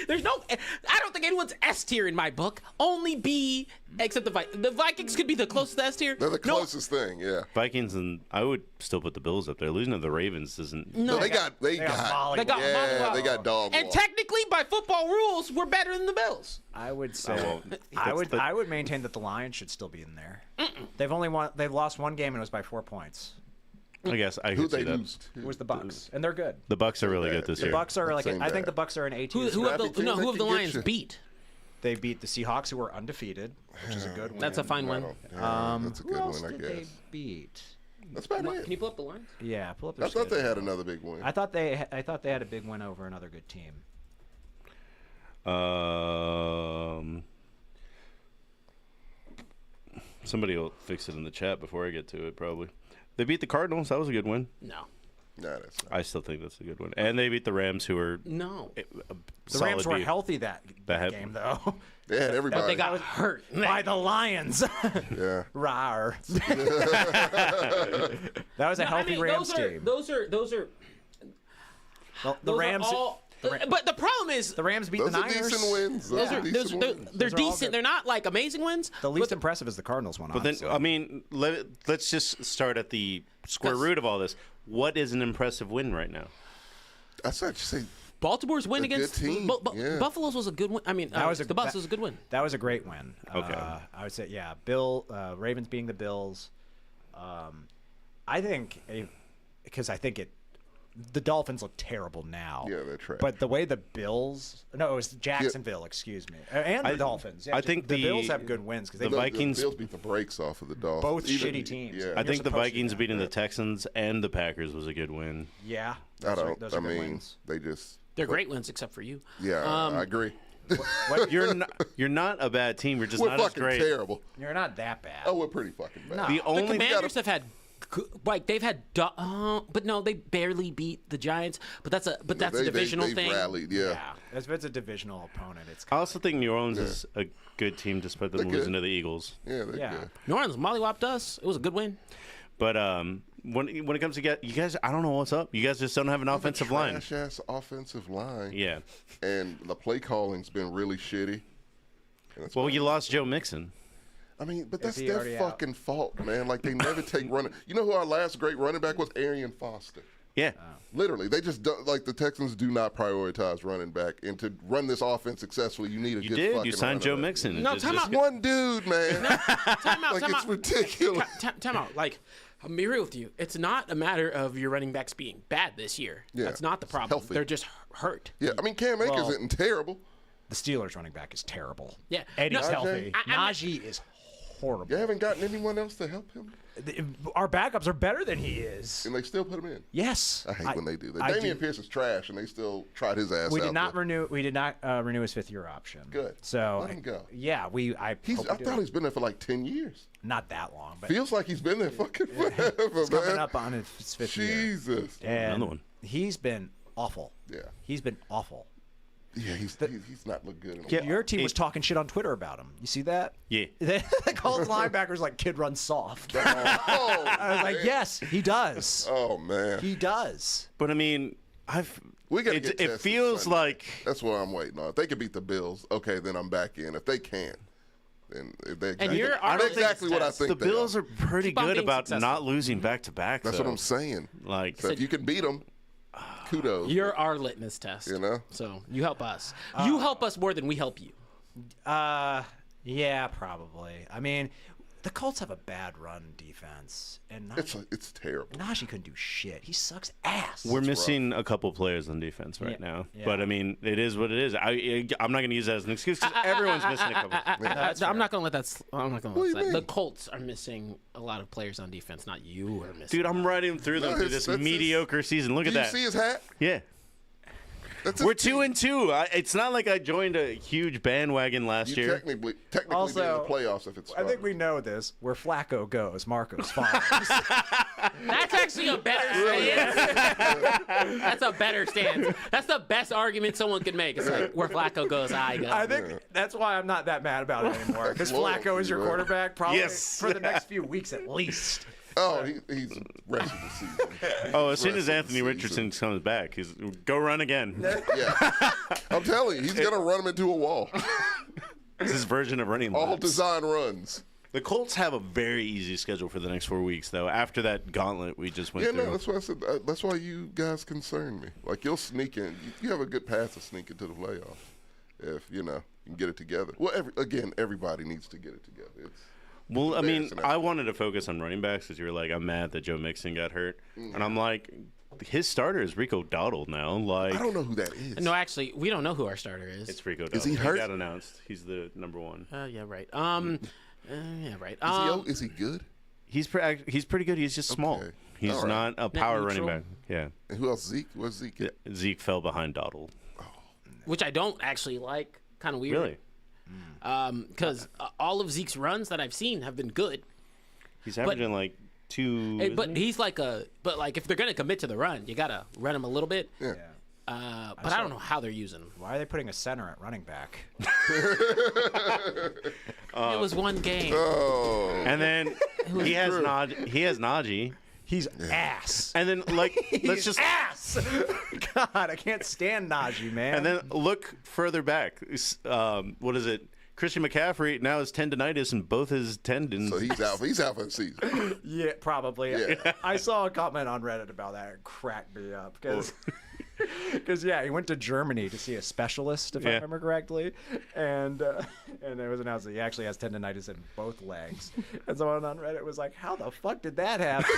There's no. I don't think anyone's S tier in my book. Only B, except the Vikings. The Vikings could be the closest to S tier. They're the closest thing, yeah. Vikings, and I would still put the Bills up there. Losing to the Ravens doesn't. No, they got They got yeah, they got dog And walk. technically, by football rules, we're better than the Bills. I would say won't. I would maintain that the Lions should still be in there. They've lost one game and it was by 4 points. I guess I Who could see they that. lose It was the Bucks, and they're good. The Bucks are really good this The year. Bucks are like Same I think bad. the Bucks are an 18. Who have scrappy teams the that Lions can get you. beat? They beat the Seahawks, who were undefeated, which is a good win. That's a fine win. That's a Who good else one, I did they guess. beat? That's about Can it. you pull up the lines? Yeah, pull up their I thought they schedule. had another big win. I thought they had a big win over another good team. Somebody will fix it in the chat before I get to it, probably. They beat the Cardinals. That was a good win. No. Nah, that's not. I still think that's a good one. And they beat the Rams, who were No. The Rams were healthy that That- game, though, They had everybody. But they got hurt. by the Lions. yeah. Rawr. That was a healthy Rams team. Those are The those Rams. Are all, But the problem is The Rams beat Those the are Niners. decent wins. Those are decent wins. they're Those are all decent. good. They're not like amazing wins. The least impressive is the Cardinals one. But then, honestly. I mean, let's just start at the square root of all this. What is an impressive win right now? I said, you say Baltimore's win A good against team, yeah. Buffalo's was a good win. I mean, the Buffs was a good win. That was a great win. Okay. I would say, yeah. Ravens being the Bills. I think because I think the Dolphins look terrible now. Yeah, they're trash. But the way the Bills, no, it was Jacksonville, excuse me, and the Dolphins. Yeah, I think the Bills have good wins because they the Vikings- The Bills beat the brakes off of the Dolphins. both shitty teams. Yeah. I think the supposed to Vikings do that. beating the Texans and the Packers was a good win. Yeah, I those are don't. good I mean, wins. they just. They're great wins, except for you. Yeah, I agree. You're not a bad team. You're just We're not as fucking great. terrible. You're not that bad. Oh, we're pretty fucking bad. The The only Commanders have had, they've had, but no, they barely beat the Giants. But that's a divisional they've thing. Rallied, yeah. If it's a divisional opponent, it's I also think New Orleans is a good team despite them They're losing good. to the Eagles. Yeah, they're Yeah. good. New Orleans mollywopped us. It was a good win. But when it comes to you guys, I don't know what's up. You guys just don't have an offensive line. Trash ass offensive line. Yeah. And the play calling's been really shitty. And that's Well, why- you lost Joe Mixon. I mean, but that's he their already out? fucking fault, man. Like they never take running. You know who our last great running back was? Arian Foster. Yeah. Literally, they just don't, like the Texans do not prioritize running back, and to run this offense successfully, you need a You good did. fucking You signed running Joe back. Mixon. No, Just- time just out. get- One dude, man. Time out. Like Time it's out. ridiculous. Time out. Like, I'll be real with you. It's not a matter of your running backs being bad this year. Yeah, That's not the it's problem. healthy. They're just hurt. Yeah, I mean Cam Akers isn't terrible. the Steelers running back is terrible. Yeah. and he's No, healthy. I- Najee is horrible. You haven't gotten anyone else to help him, Our backups are better than he is. and they still put him in. Yes, I hate when they do that. I Damian do. Pierce is trash, and they still tried his ass We out. did not there. renew. We did not renew his 5th-year option. Good. So Let him go. Yeah, I I thought he's been there for like 10 years. not that long, but Feels like he's been there fucking forever, it's coming man. up on his 5th year. Jesus. And Another one. he's been awful. Yeah. He's been awful. Yeah, he's not looked good. In a Your team was talking shit on Twitter about him. You see that? Yeah. They call his linebackers like kid runs soft. while. Oh, I was like, yes, he does. oh man. He does. But I mean, We gotta get it tested feels Sunday. like That's what I'm waiting on. If they can beat the Bills, okay, then I'm back in. If they can't, then they're And you're exactly, our they're exactly what I test. think the they Bills are pretty Keep on good being about successful. not losing back to back. That's what I'm saying. Like, So if you can beat them, kudos. You're our litmus test. You know? So you help us. You help us more than we help you. Yeah, probably. I mean, the Colts have a bad run defense, and It's terrible. Najee couldn't do shit. He sucks ass. we're missing a couple players on defense right Yeah, now. yeah. But I mean, it is what it is. I'm not going to use that as an excuse because everyone's missing a couple. I'm not gonna let that. I'm not gonna What let do you that. The mean? Colts are missing a lot of players on defense. Not you are missing. Dude, I'm riding through them No, through it's- this that's- mediocre season. Look Do at you that. see his hat? Yeah. That's his We're team. 2-2. It's not like I joined a huge bandwagon last You year. technically Also, be in the playoffs if it's. I think we know this. Where Flacco goes, Marcos follows. That's actually a better stance. That's a better stance. That's the best argument someone could make. It's like where Flacco goes, I go. I think that's why I'm not that mad about it anymore. Because Loyalty, Flacco is your right? quarterback probably Yes. for the next few weeks at least. Oh, he's rest of the season. Oh, as soon as Rest of the Anthony season. Richardson comes back, he's go run again. Yeah, I'm telling you, he's gonna run him into a wall. It's his version of running All laps. design runs. The Colts have a very easy schedule for the next 4 weeks, though. After that gauntlet we just went Yeah, through. no, that's why I said. That's why you guys concern me. Like you'll sneak in. You have a good path to sneak into the playoffs if you can get it together. Well, everybody needs to get it together. Well, I mean, embarrassing. I wanted to focus on running backs because you were like, I'm mad that Joe Mixon got hurt. And I'm like, his starter is Rico Dowdle now. Like, I don't know who that is. No, actually, we don't know who our starter is. It's Rico Dowdle. Is he hurt? got announced. He's the number one. Yeah, right. Yeah, right. Is he good? He's pretty good. He's just small. Okay. He's All right. not a power running neutral. back. Yeah. And who else? Zeke? Where's Zeke? at? Zeke fell behind Dowdle. which I don't actually like. Kind of weird. Really? Because all of Zeke's runs that I've seen have been good. He's averaging like 2. But he's like if they're gonna commit to the run, you gotta run him a little bit. Yeah. But I don't know how they're using him. Why are they putting a center at running back? It was one game. Oh. And then he has Najee. He's ass. And then, like, let's just ass. God, I can't stand Najee, man. And then look further back. What is it? Christian McCaffrey now has tendonitis in both his tendons. So he's out. He's out for the season. Yeah, probably. Yeah. I saw a comment on Reddit about that. It cracked me up because he went to Germany to see a specialist, if I remember correctly, and it was announced that he actually has tendonitis in both legs. And someone on Reddit was like, "How the fuck did that happen?"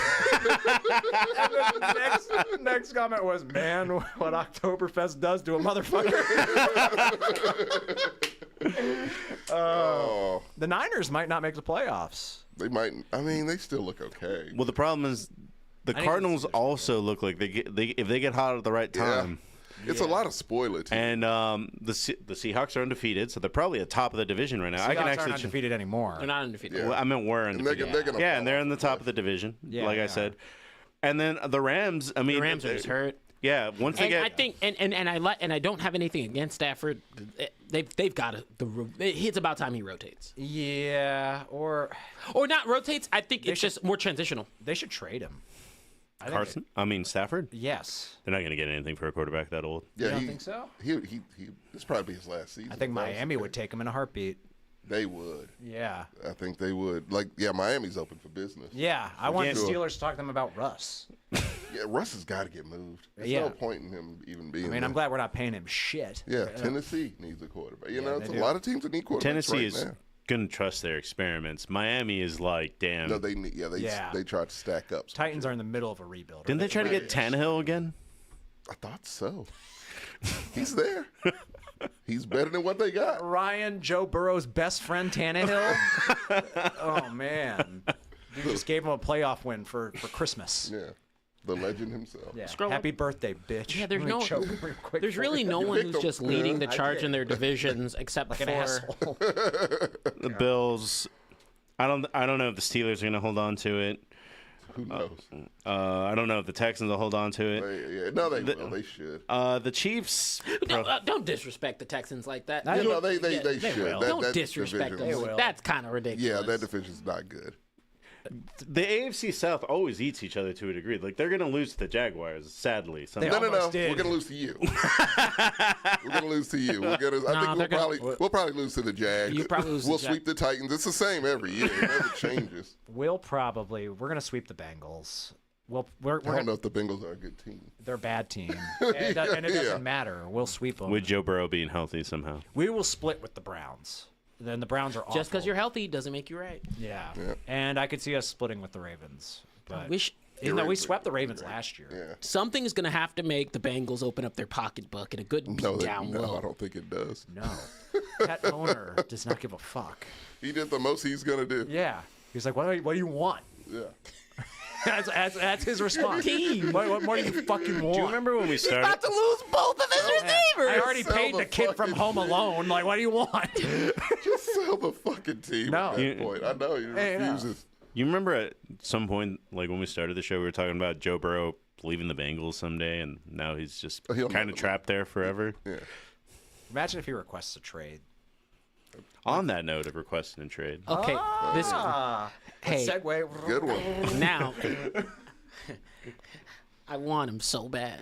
And then the next comment was, "Man, what Oktoberfest does to a motherfucker." The Niners might not make the playoffs. They might. I mean, they still look okay. Well, the problem is the Cardinals also look like if they get hot at the right time. Yeah. It's a lot of spoiler teams. And the Seahawks are undefeated, so they're probably at top of the division right now. Seahawks aren't undefeated anymore. They're not undefeated. Yeah. Well, I meant we're undefeated. They're gonna yeah, fall and they're off in the the top cliff. of the division, Yeah, like they I said. And then the Rams. I mean, The Rams are just hurt. Yeah, once they And get. I think, and I don't have anything against Stafford. They've got it's about time he rotates, Yeah, or not rotates. I think it's just more transitional. they should trade him. Carson? I mean Stafford? Yes. They're not going to get anything for a quarterback that old. Yeah, You don't think so? He this probably be his last season. I think if that was Miami the would case. take him in a heartbeat. They would. Yeah. I think they would. Like, yeah, Miami's open for business. Yeah, I want the Sure. Steelers to talk to them about Russ. Yeah, Russ has got to get moved. There's Yeah. no point in him even being. I mean, there. I'm glad we're not paying him shit. Yeah, Tennessee needs a quarterback. You know, they it's a do. lot of teams that need quarterbacks Tennessee right is now. going to trust their experiments. Miami is like, damn. No, they need. Yeah, they tried to stack up. some Titans shit. are in the middle of a rebuild. Didn't they try to get Tannehill again? I thought so. He's there. He's better than what they got. Ryan, Joe Burrow's best friend, Tannehill. Oh man, you just gave him a playoff win for Christmas. Yeah, the legend himself. Yeah. Scroll Happy up. birthday, bitch. Yeah, there's Let me no- choke real quick There's for really you. no one who's just leading the I charge did. in their divisions except like for an asshole. The Bills. I don't know if the Steelers are going to hold on to it. Who knows? I don't know if the Texans will hold on to it. No, they will. They should. The Chiefs. Don't disrespect the Texans like that. You know, they they should. will. Don't disrespect them. will. That's kind of ridiculous. Yeah, that division's not good. The AFC South always eats each other to a degree. Like they're going to lose to the Jaguars, sadly. They No, almost We're did. gonna lose to you. We're gonna lose to you. I think we'll probably lose to the Jags. You probably lose to We'll the sweep the Titans. It's the same every year. It never changes. We're gonna sweep the Bengals. We're I don't gonna, know if the Bengals are a good team. they're a bad team, and it doesn't Yeah. matter. We'll sweep them. With Joe Burrow being healthy somehow. We will split with the Browns. Then the Browns are awful. Just because you're healthy doesn't make you right. Yeah. Yeah. And I could see us splitting with the Ravens. But Wish even though we swept the Ravens last year. Yeah. something's gonna have to make the Bengals open up their pocketbook and a good beat down No, low. I don't think it does. No. That owner does not give a fuck. He did the most he's gonna do. Yeah. He's like, what do you want? Yeah. That's his response. Team. What more do you fucking want? Do you remember when we started? About to lose both of his receivers. I already Sell paid the the kid from fucking Home Alone. Like, what do you want? Just sell the fucking team No. at that point. I know he Hey, no. refuses. You remember at some point, like when we started the show, we were talking about Joe Burrow leaving the Bengals someday, and now he's just He'll kind never of trapped there forever. Yeah. Imagine if he requests a trade. On that note of requesting a trade, Okay, this hey Segue. Good one. now. I want him so bad.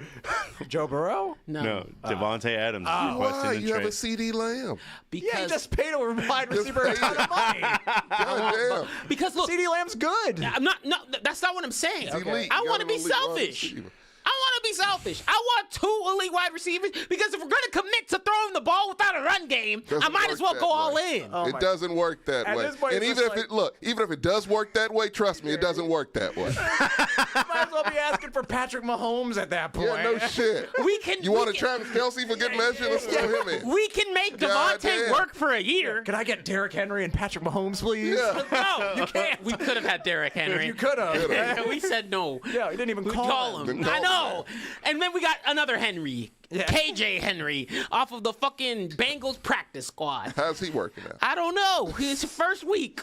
Joe Burrow? no, Devontae Adams is Why? requesting a You have a trade. CD Lamb. Because Yeah, he just paid a wide receiver a ton of money. God damn. because look, CeeDee Lamb's good. I'm not. No, that's not what I'm saying. He's elite. I You want got to an be elite wide selfish. receiver. I want to be selfish. I want 2 elite wide receivers because if we're going to commit to throwing the ball without a run game, I Doesn't might work as well that go all way. in. It doesn't work that At way. this point, And it's even just if even if it does work that way, trust me, it doesn't work that way. Might as well be asking for Patrick Mahomes at that point. Yeah, no shit. We can. You we want a can- Travis Kelsey for good measure? Let's throw him in. We can make God Devontae damn. work for a year. Can I get Derrick Henry and Patrick Mahomes, please? Yeah. No, you can't. We could have had Derrick Henry. You could have. We said no. Yeah, he didn't even We call him. Didn't I call know. him. And then we got another Henry, Yeah. KJ Henry, off of the fucking Bengals practice squad. How's he working out? I don't know. His first week.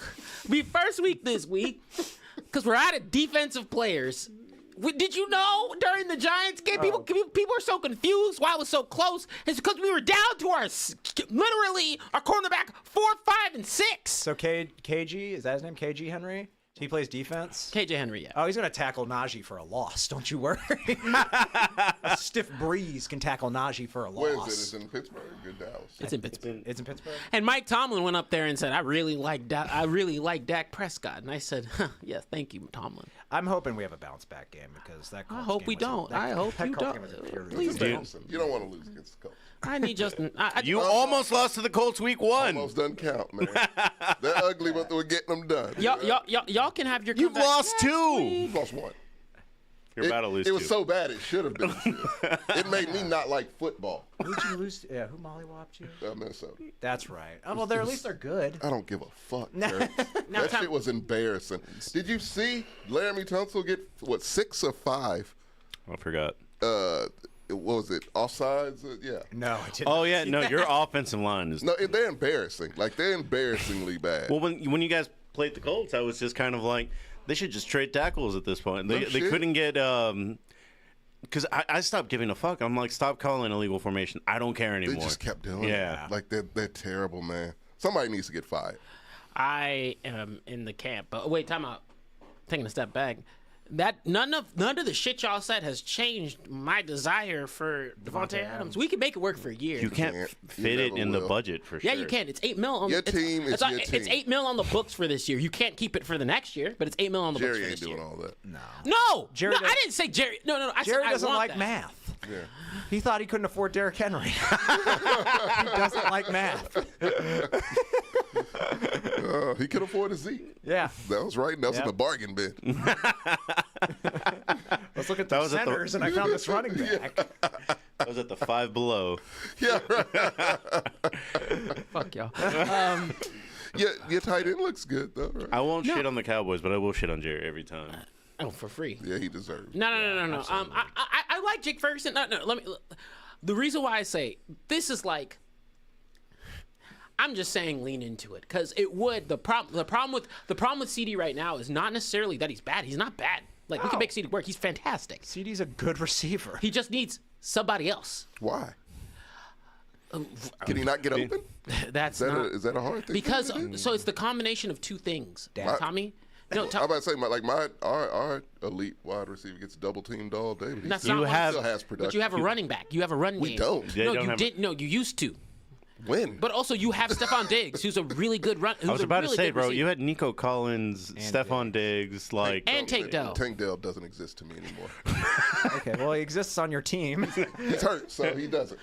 Be first week this week because we're out of defensive players. Did you know during the Giants game, people are so confused why it was so close? It's because we were down to literally our cornerback 4, 5, and 6. So KG, is that his name? KG Henry? He plays defense? KJ Henry, yeah. Oh, he's going to tackle Najee for a loss. Don't you worry. A stiff breeze can tackle Najee for a loss. Where is it? It's in Pittsburgh or good Dallas? It's in Pittsburgh. It's in Pittsburgh? And Mike Tomlin went up there and said, I really like Dak Prescott. And I said, yes, thank you, Tomlin. I'm hoping we have a bounce back game because that. I hope we don't. I hope you don't. Please don't. You don't want to lose against the Colts. I need Justin. You almost lost to the Colts week 1. Almost doesn't count, man. They're ugly, but we're getting them done. Y'all can have your. You've comeback lost next 2. week. You lost 1. You're about to lose 2. It was so bad it should have been 2. It made me not like football. Who'd you lose? Yeah, who mollywopped you? Minnesota. That's right. Oh, well, at least they're good. I don't give a fuck. Jared. That shit was embarrassing. Did you see Laramie Tunsil get, 6 or 5? I forgot. What was it? Offsides? Yeah. No, I didn't. Oh, yeah. No, your offensive line is. No, they're embarrassing. Like, they're embarrassingly bad. Well, when you guys played the Colts, I was just kind of like, they should just trade tackles at this point. They couldn't get. Because I stopped giving a fuck. I'm like, stop calling illegal formation. I don't care anymore. They just kept doing it. Yeah. Like, they're terrible, man. Somebody needs to get fired. I am in the camp. But wait, time out. Taking a step back. That none of the shit y'all said has changed my desire for Devontae Adams. We can make it work for years. You can't fit it in the budget for sure. Yeah, you can. It's $8 million. On Your team is your team. It's $8 million on the books for this year. You can't keep it for the next year, but it's $8 million on the books for this year. Jerry ain't doing all that. No, Jerry I didn't say Jerry. No. I Jerry said doesn't I want like that. math. Yeah. He thought he couldn't afford Derrick Henry. He doesn't like math. He could afford a Zeke. Yeah. That was right. That was in the bargain bin. Let's look at the centers, and I found this running back. That was at the Five Below. Yeah, right. Fuck y'all. Yeah, your tight end looks good, though. Right? I won't shit on the Cowboys, but I will shit on Jerry every time. Oh, for free. Yeah, he deserves it. No. I like Jake Ferguson. No. The reason why I say this is like, I'm just saying lean into it because it would. The problem with CD right now is not necessarily that he's bad. He's not bad. Like we can make CD work. He's fantastic. CD's a good receiver. He just needs somebody else. Why? Can he not get open? That's Is that a hard thing? because so it's the combination of two things. Tommy. No, I'm about to say, our elite wide receiver gets double teamed all day, but he still has production. But you have a running back. You have a run game. We don't. No, you didn't. No, you used to. When? But also, you have Stephon Diggs, who's a really good run. I was about to say, bro, you had Nico Collins, Stephon Diggs, and Tank Dell. Tank Dell doesn't exist to me anymore. Okay, well, he exists on your team. He's hurt, so he doesn't.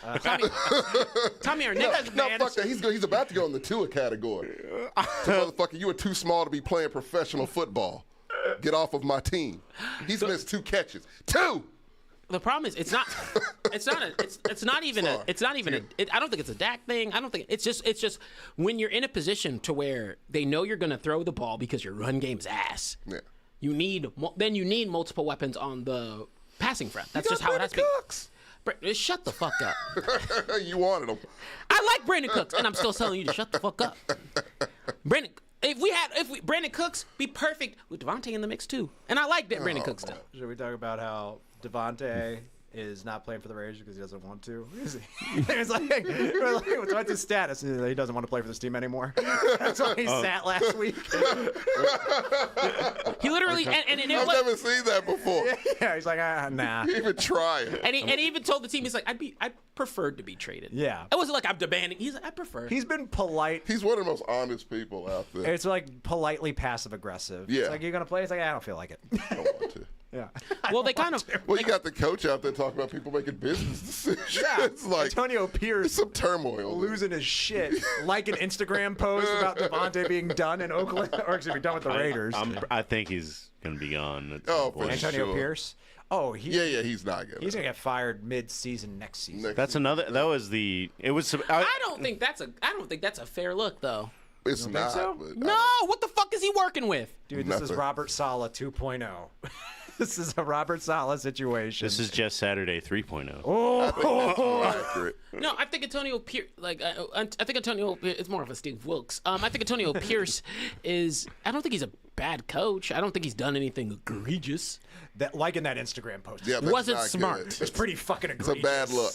Tommy, our No, next fuck that. He's about to go in the Tua category. Motherfucker, you were too small to be playing professional football. Get off of my team. He's missed 2 catches. 2! The problem is it's not even I don't think it's a Dak thing. I don't think it's just when you're in a position to where they know you're going to throw the ball because your run game's ass. Yeah. You need multiple weapons on the passing front. That's just how it has to be. Shut the fuck up. You wanted him. I like Brandon Cooks, and I'm still telling you to shut the fuck up. Brandon, if Brandon Cooks be perfect with Devontae in the mix too, and I like that Brandon Cooks stuff. Should we talk about how Devontae is not playing for the Raiders because he doesn't want to? It's like, what's his status? He doesn't want to play for this team anymore. That's why he sat last week. He literally and I've never seen that before. Yeah, he's like, nah. He even tried. And he even told the team, he's like, I preferred to be traded. Yeah. It wasn't like I'm demanding. He's like, I prefer. He's been polite. He's one of the most honest people out there. It's like politely passive aggressive. Yeah. It's like, you're gonna play? It's like, I don't feel like it. I don't want to. Yeah. Well, they kind of. Well, you got the coach out there talking about people making business decisions. Yeah. It's like Antonio Pierce some turmoil. losing his shit. Like an Instagram post about Devontae being done in Oakland, or actually be done with the Raiders. I think he's gonna be gone. At Oh, some point. for Antonio sure. Pierce. Oh, Yeah, he's not good. He's gonna get fired mid-season next season. That's another. That was the. It was. I don't think that's a fair look, though. It's not. so? But No, what the fuck is he working with? Dude, this is Nothing. Robert Saleh 2.0. This is a Robert Saleh situation. This is just Saturday 3.0. Oh, accurate. No, I think Antonio Pierce. I think Antonio. It's more of a Steve Wilkes. I think Antonio Pierce is. I don't think he's a bad coach. I don't think he's done anything egregious. that like in that Instagram post. Yeah, that's Wasn't not smart. good. It's pretty fucking It's egregious. a bad look.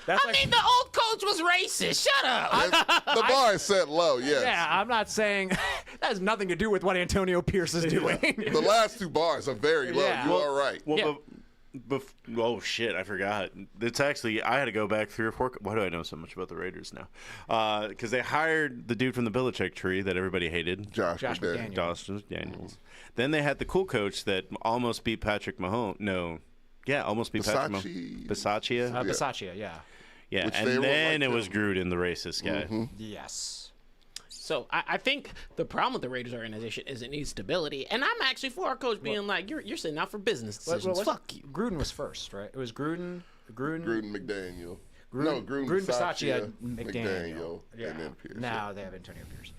I mean, the old coach was racist. Shut up. The bar is set low, yes. Yeah, I'm not saying that has nothing to do with what Antonio Pierce is doing. The last two bars are very low. Yeah. You are right. Well, Yeah. oh shit, I forgot. It's actually I had to go back 3 or 4. Why do I know so much about the Raiders now? Because they hired the dude from the Belichick tree that everybody hated, Josh McDaniels. McDaniels. Josh Daniels. Then they had the cool coach that almost beat Patrick Mahomes. No, yeah, almost beat Patrick Mahomes. Bisaccia. Bisaccia, yeah. Yeah, Which they and won't then like it was him. Gruden, the racist guy. Yes. So I think the problem with the Raiders organization is it needs stability, and I'm actually for our coach being like, you're sitting out for business decisions. Fuck you. Gruden was first, right? It was Gruden, McDaniel. Gruden, Gruden Bisaccia, McDaniel. Yeah. And then Pierce. Now they have Antonio Pierce.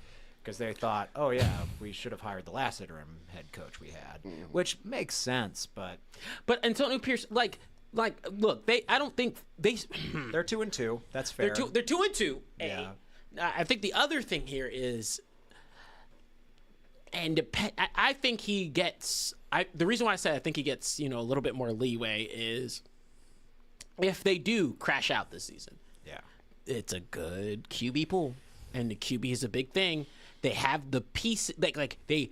Because they thought, oh, yeah, we should have hired the last interim head coach we had, which makes sense, but But Antonio Pierce, like, look, I don't think they. they're 2-2. That's fair. They're 2-2. Yeah. I think the other thing here is, and I think he gets. The reason why I say I think he gets a little bit more leeway is if they do crash out this season. Yeah. It's a good QB pool, and the QB is a big thing. They have the piece the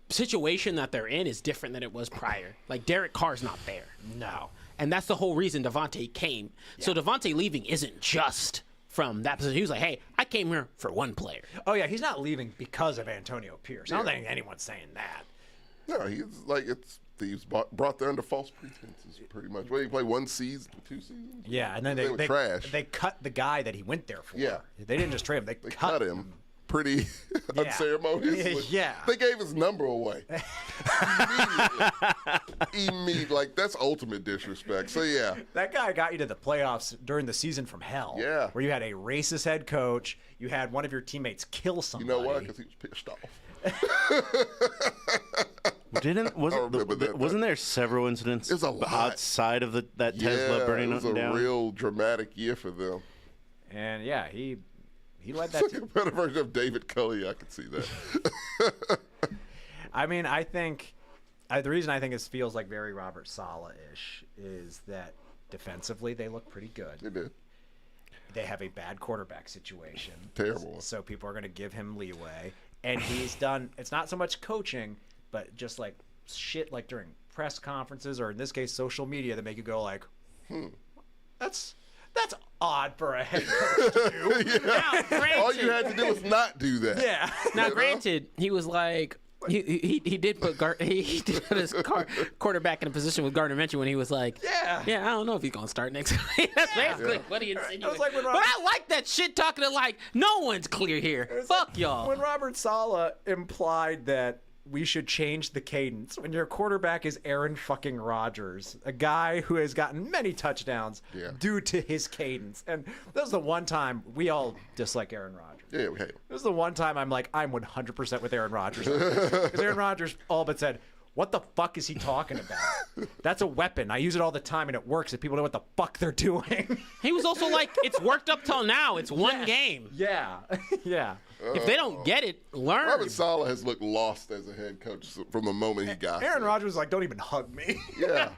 situation that they're in is different than it was prior. Like Derek Carr's not there. No. And that's the whole reason Devontae came. So Devontae leaving isn't just from that position. He was like, hey, I came here for one player. Oh, yeah, he's not leaving because of Antonio Pierce. I don't think anyone's saying that. No, he's like he was brought there under false pretenses, pretty much. Well, he played 1 season, 2 seasons. Yeah, and then They were trash. They cut the guy that he went there for. Yeah. They didn't just trade him. They Cut him pretty unceremoniously. Yeah. They gave his number away. Immediately. Like, that's ultimate disrespect. So, yeah. That guy got you to the playoffs during the season from hell. Yeah. Where you had a racist head coach. You had one of your teammates kill You somebody. know why? Because he was pissed off. Wasn't there several incidents There's a lot. outside of that Tesla burning it was a down? real dramatic year for them. And, yeah, he led It's that like a better version of David Culley. I could see that. I mean, I think the reason I think it feels like very Robert Saleh-ish is that defensively they look pretty good. They did. They have a bad quarterback situation. Terrible. So people are going to give him leeway. And he's done, it's not so much coaching, but just like shit like during press conferences or in this case social media that make you go like, that's odd for a head coach to do. Now, granted, All you had to do was not do that. Yeah. now, granted, he was like, he did put he did put his quarterback in a position with Gardner Minshew when he was like, I don't know if he's gonna start next week. That's basically what he insinuated. like when but I like that shit talking to like no one's clear here. Fuck y'all. When Robert Saleh implied that we should change the cadence when your quarterback is Aaron fucking Rodgers, a guy who has gotten many touchdowns due to his cadence. And this was the one time we all dislike Aaron Rodgers. Yeah, we hate him. This is the one time I'm like, I'm 100% with Aaron Rodgers. Because Aaron Rodgers all but said, what the fuck is he talking about? That's a weapon. I use it all the time and it works if people know what the fuck they're doing. He was also like, it's worked up till now. It's one game. Yeah. Yeah. If they don't get it, learn. Robert Saleh has looked lost as a head coach from the moment he got Aaron there. Rodgers was like, don't even hug me. Yeah.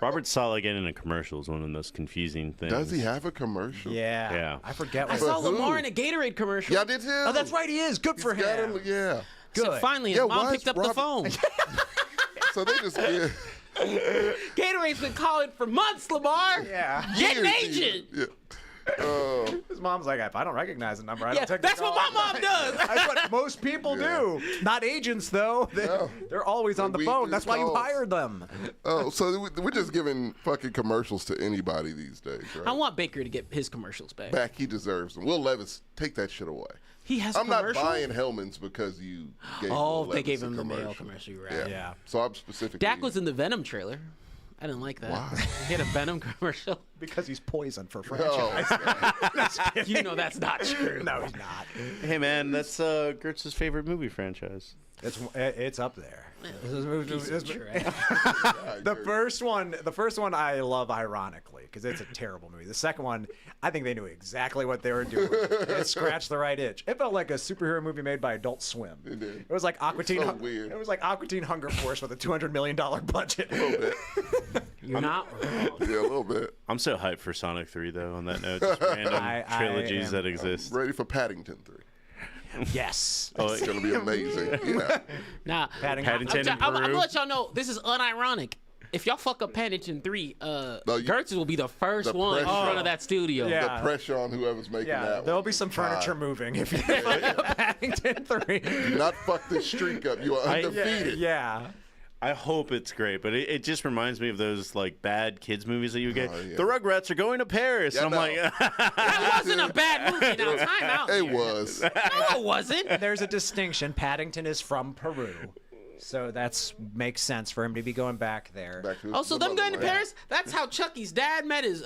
Robert Saleh getting in a commercial is one of the most confusing things. Does he have a commercial? Yeah. I forget I what saw who? Lamar in a Gatorade commercial. Yeah, I did too. Oh, that's right. He is. Good for He's got him. yeah. So Good. finally, his Yeah, mom why picked is up the Robert- phone. So they just Gatorade's been calling for months, Lamar. Yeah. Get an years agent. even. Yeah. His mom's like, if I don't recognize the number, I Yeah, don't take the that's what my call. mom does. That's what most people do. Not agents, though. They're always on the We phone. do That's why you calls. hired them. Oh, so we're just giving fucking commercials to anybody these days, right? I want Baker to get his commercials back. Back, he deserves them. Will Levis, take that shit away. He has I'm not commercials? buying Hellman's because you gave Oh, Will they Levis gave a him the male commercial. commercial, you're right. Yeah. So I'm specifically. Dak was in the Venom trailer. I didn't like that. Why? He had a Venom commercial. Because he's poison for Oh, franchise. You know that's not true. No, he's not. Hey man, that's Gertz's favorite movie franchise. It's up there. Piece of trash. The first one I love ironically because it's a terrible movie. The second one, I think they knew exactly what they were doing. It scratched the right itch. It felt like a superhero movie made by Adult Swim. It did. It was like Aqua Teen. so weird. It was like Aqua Teen Hunger Force with a $200 million budget. a little bit. You're not wrong. Yeah, a little bit. I'm so hyped for Sonic 3, though, on that note. Just random trilogies that exist. Ready for Paddington 3. Yes. It's going to be amazing. Yeah. Nah, Paddington I'm in gonna Peru. let y'all know this is unironic. If y'all fuck up Paddington 3, Gertz will be the first one in pressure. front of that studio. Yeah. The pressure on whoever's making that There'll one. be some furniture moving if you Paddington 3. Do not fuck this streak up. You are undefeated. Yeah. I hope it's great, but it just reminds me of those like bad kids movies that you get. Oh, yeah. The Rugrats are going to Paris, Yeah, and I'm no. like, That wasn't a bad movie. Now, time out. It here. was. No, it wasn't. There's a distinction. Paddington is from Peru. So that's makes sense for him to be going back there. Back to Also, the them going to motherland. Paris, that's how Chucky's dad met his,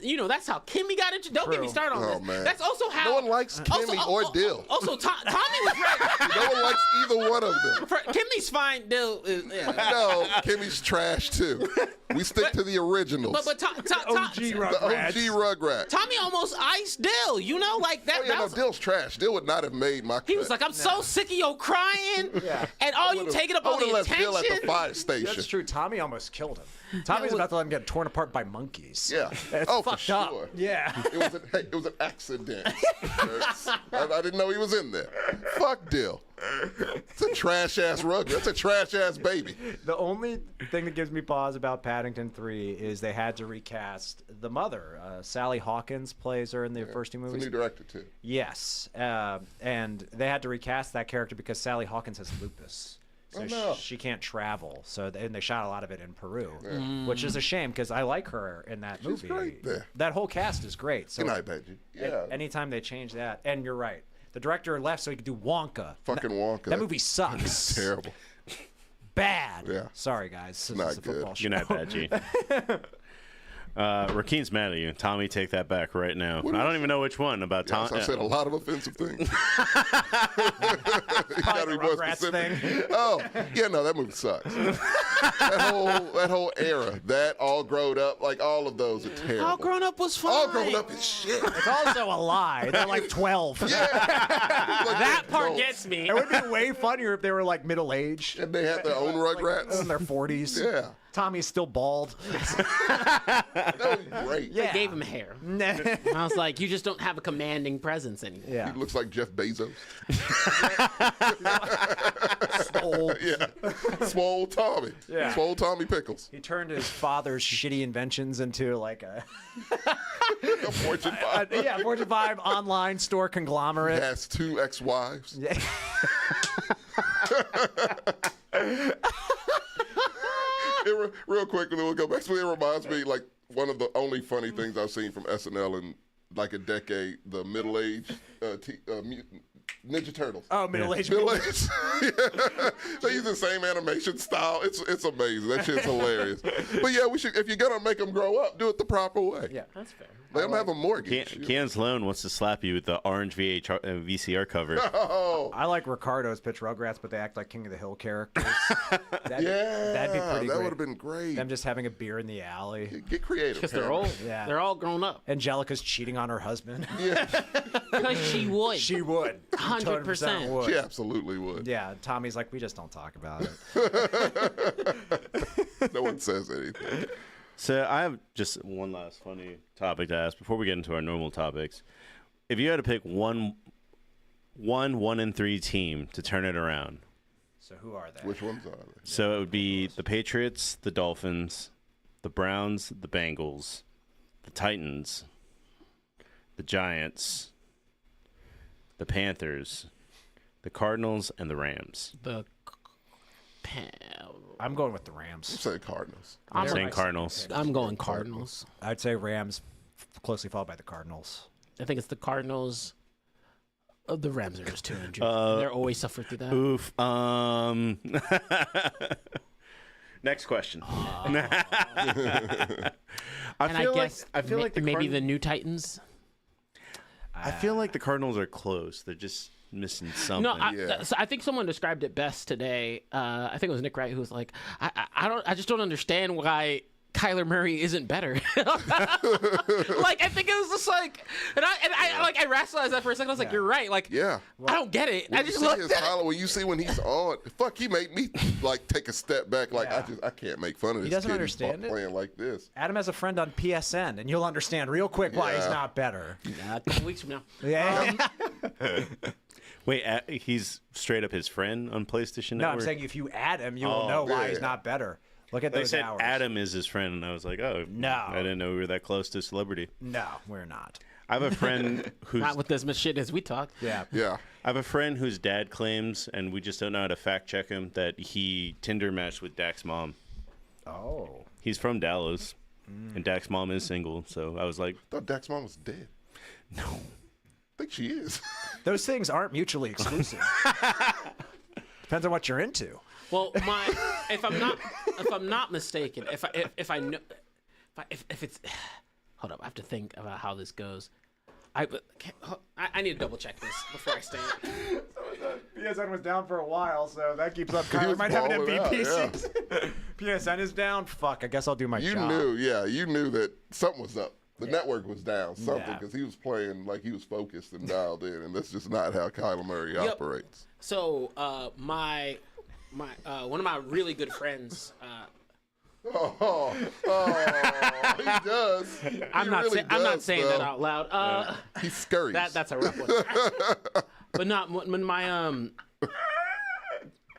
you know, that's how Kimmy got into. Don't get me started on Oh, this. man. That's also how. No one likes Kimmy or Dill. Also, Tommy was right. No one likes either one of them. Kimmy's fine. Dill is, yeah. No, Kimmy's trash too. We stick to the originals. But the OG Rugrats. Tommy almost iced Dill, you know, like that. Oh, yeah, that no, was, Dill's trash. Dill would not have made my cut. he was like, I'm so sick of your crying, and all you taking up I all the would've left Dill at attention. the fire station. That's true. Tommy almost killed him. Tommy's about to let him get torn apart by monkeys. Yeah. That's Oh, for fucked sure. up. Yeah. It was an accident. I didn't know he was in there. Fuck Dill. It's a trash ass Rugrat. That's a trash ass baby. The only thing that gives me pause about Paddington 3 is they had to recast the mother. Sally Hawkins plays her in the first two It's a movies. new director too. Yes. And they had to recast that character because Sally Hawkins has lupus. So Oh, no. she can't travel. So and they shot a lot of it in Peru, which is a shame because I like her in that movie. great there. That whole cast is great. So Good night, Benji. Yeah. anytime they change that, and you're right, the director left so he could do Wonka. Fucking Wonka. That movie sucks. It's terrible. Bad. Yeah. Sorry, guys. This Not is a football good. show. Good night, Badgie. Rakeen's mad at you. Tommy, take that back right now. I don't even know which one about Yes, Tommy. I said a lot of offensive things. You gotta be more Rugrats specific. thing. Oh, yeah, no, that movie sucks. that whole era, that all grown up, like all of those are terrible. All grown up was fine. All grown up is shit. It's also a lie. They're like 12. Like, That they're part adults. gets me. It would be way funnier if they were like middle aged. And they had their own In Rugrats. their 40s. Yeah, Tommy's still bald. that would be great. They gave him hair. I was like, you just don't have a commanding presence anymore. Yeah. He looks like Jeff Bezos. Old. Yeah, Swole Tommy. Yeah. Swole Tommy Pickles. He turned his father's shitty inventions into like a A Fortune 500. Fortune 5 online store conglomerate. Has 2 ex-wives. Yeah. Real quick, and then we'll go back. So it reminds me, like, one of the only funny things I've seen from SNL in like a decade, the middle-aged Ninja Turtles. Oh, middle-aged. Middle-aged. Yeah. They use the same animation style. It's amazing. That shit's hilarious. But yeah, we should. If you're gonna make them grow up, do it the proper way. Yeah. That's fair. Let them have a mortgage. Kean Sloan wants to slap you with the orange VCR cover. Oh, I like Ricardo's pitch Rugrats, but they act like King of the Hill characters. That'd yeah. be pretty that great. would have been great. Them just having a beer in the alley. Get creative. Because they're Cameron. old. Yeah. They're all grown up. Angelica's cheating on her husband. Because she would. She would. 100%. would. She absolutely would. Yeah, Tommy's like, we just don't talk about it. No one says anything. So I have just one last funny topic to ask before we get into our normal topics. If you had to pick one and 3 team to turn it around, So who are they? Which ones are they? so it would be the Patriots, the Dolphins, the Browns, the Bengals, the Titans, the Giants, the Panthers, the Cardinals, and the Rams. I'm going with the Rams. Say Cardinals. I'm saying Cardinals. I'm going Cardinals. I'd say Rams, closely followed by the Cardinals. I think it's the Cardinals. Oh, the Rams are just too injured. They're always suffer through that. Oof. Next question. I feel like the maybe Cardin- the new Titans. I feel like the Cardinals are close. They're just missing something. No, Yeah. I think someone described it best today. I think it was Nick Wright who was like, I just don't understand why Kyler Murray isn't better. Like, I think it was just like, and I rationalized that for a second. I was like, you're right. Like, Yeah. I don't get it. When I you just see looked his at it. highlight, when you see when he's on, fuck, he made me like take a step back. Like I can't make fun of this doesn't kid understand it. playing like this. Adam has a friend on PSN, and you'll understand real quick why he's Yeah. not better. A couple weeks from now. Yeah. Wait, he's straight up his friend on PlayStation No, Network? I'm saying if you add him, you will know why he's not better. Look at They those said hours. Adam is his friend, and I was like, oh. No. I didn't know we were that close to celebrity. No, we're not. I have a friend who's... Not with as much shit as we talk. Yeah. Yeah. I have a friend whose dad claims, and we just don't know how to fact check him, that he Tinder matched with Dak's mom. Oh. He's from Dallas, and Dak's mom is single, so I was like, I thought Dak's mom was dead. no. I think she is. Those things aren't mutually exclusive. Depends on what you're into. Well, if I'm not mistaken, if it's, hold up, I have to think about how this goes. I need to double check this before I say it. PSN was down for a while, so that keeps up. He Kyler was might have an balling out, MVP yeah. season. PSN is down. Fuck, I guess I'll do my You job. knew, you knew that something was up. The network was down, something, Yeah. because he was playing like he was focused and dialed in, and that's just not how Kyler Murray operates. So my one of my really good friends. Oh, he does. I'm not saying that out loud. He scurries. That's a rough one. But not when my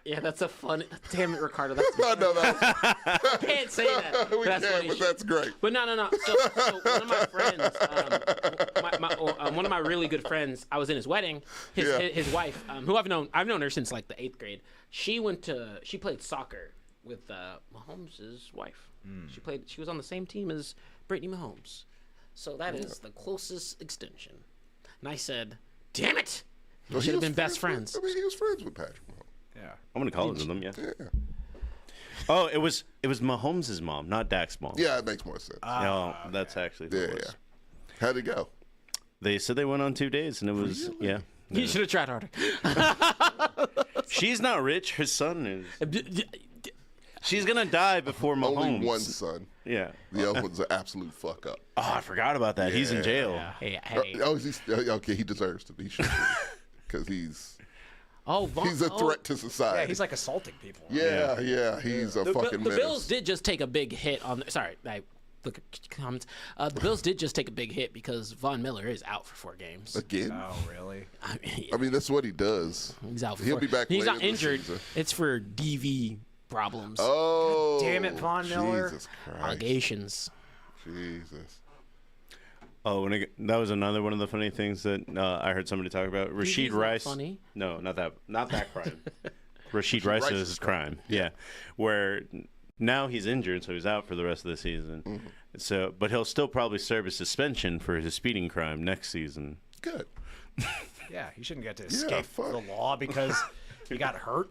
Yeah, that's a funny. Damn it, Ricardo. That's I know that. I can't say that. We That's can't, funny but shit. that's great. But no. So one of my friends, one of my really good friends, I was in his wedding. His wife, who I've known her since like the 8th grade. She played soccer with Mahomes' wife. She was on the same team as Brittany Mahomes. So that is the closest extension. And I said, "Damn it, we should have been best friends." I mean, he was friends with Patrick Mahomes. Yeah. I'm going to call it to them, yeah. Yeah. Oh, it was Mahomes' mom, not Dak's mom. Yeah, it makes more sense. No, that's actually who yeah, it yeah. was. How'd it go? They said they went on 2 days, and it was, yeah. You should have tried harder. She's not rich. Her son is. She's going to die before Mahomes. Only one son. Yeah. The other one's an absolute fuck up. Oh, I forgot about that. He's in jail. Hey. Oh, okay, he deserves to be. Because he's Oh, a threat to society. Yeah, he's like assaulting people. Yeah, he's a fucking The menace. Bills did just take a big hit on. Sorry, I look at comments. The Bills did just take a big hit because Von Miller is out for 4 games. Again? Oh, really? I mean, That's what he does. he's out for He'll 4. be back He's later not this injured. season. It's for DV problems, Oh. Damn it, Von Miller. Jesus Christ. allegations. Jesus. Oh, that was another one of the funny things that I heard somebody talk about. Rashid DV's not Rice. funny. No, not that crime. Rashid Rice's crime. Yeah, where now he's injured, so he's out for the rest of the season. Mm-hmm. So, but he'll still probably serve a suspension for his speeding crime next season. Good. Yeah, he shouldn't get to escape fuck. the law because he got hurt.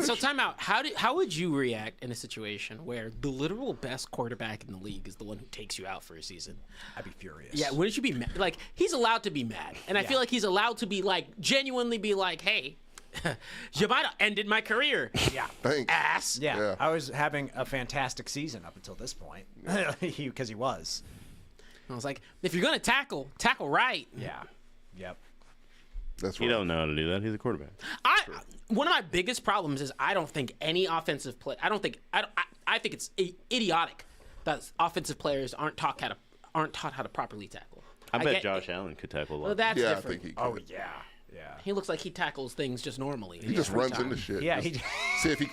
So time out. How would you react in a situation where the literal best quarterback in the league is the one who takes you out for a season? I'd be furious. Yeah, wouldn't you be mad? Like, he's allowed to be mad. And I feel like he's allowed to be, like, genuinely be like, hey, you might have ended my career. Yeah. Thanks. Ass. Yeah, I was having a fantastic season up until this point because he was. I was like, if you're going to tackle right. Yeah. Yep. That's He right. don't know how to do that. He's a quarterback. One of my biggest problems is I don't think any offensive play. I think it's idiotic that offensive players aren't taught how to properly tackle. I bet Josh Allen could tackle a lot. Well, that's Yeah, different. I think he could. Oh, yeah. Yeah. He looks like he tackles things just normally. He just runs into shit. Yeah, Just see if he.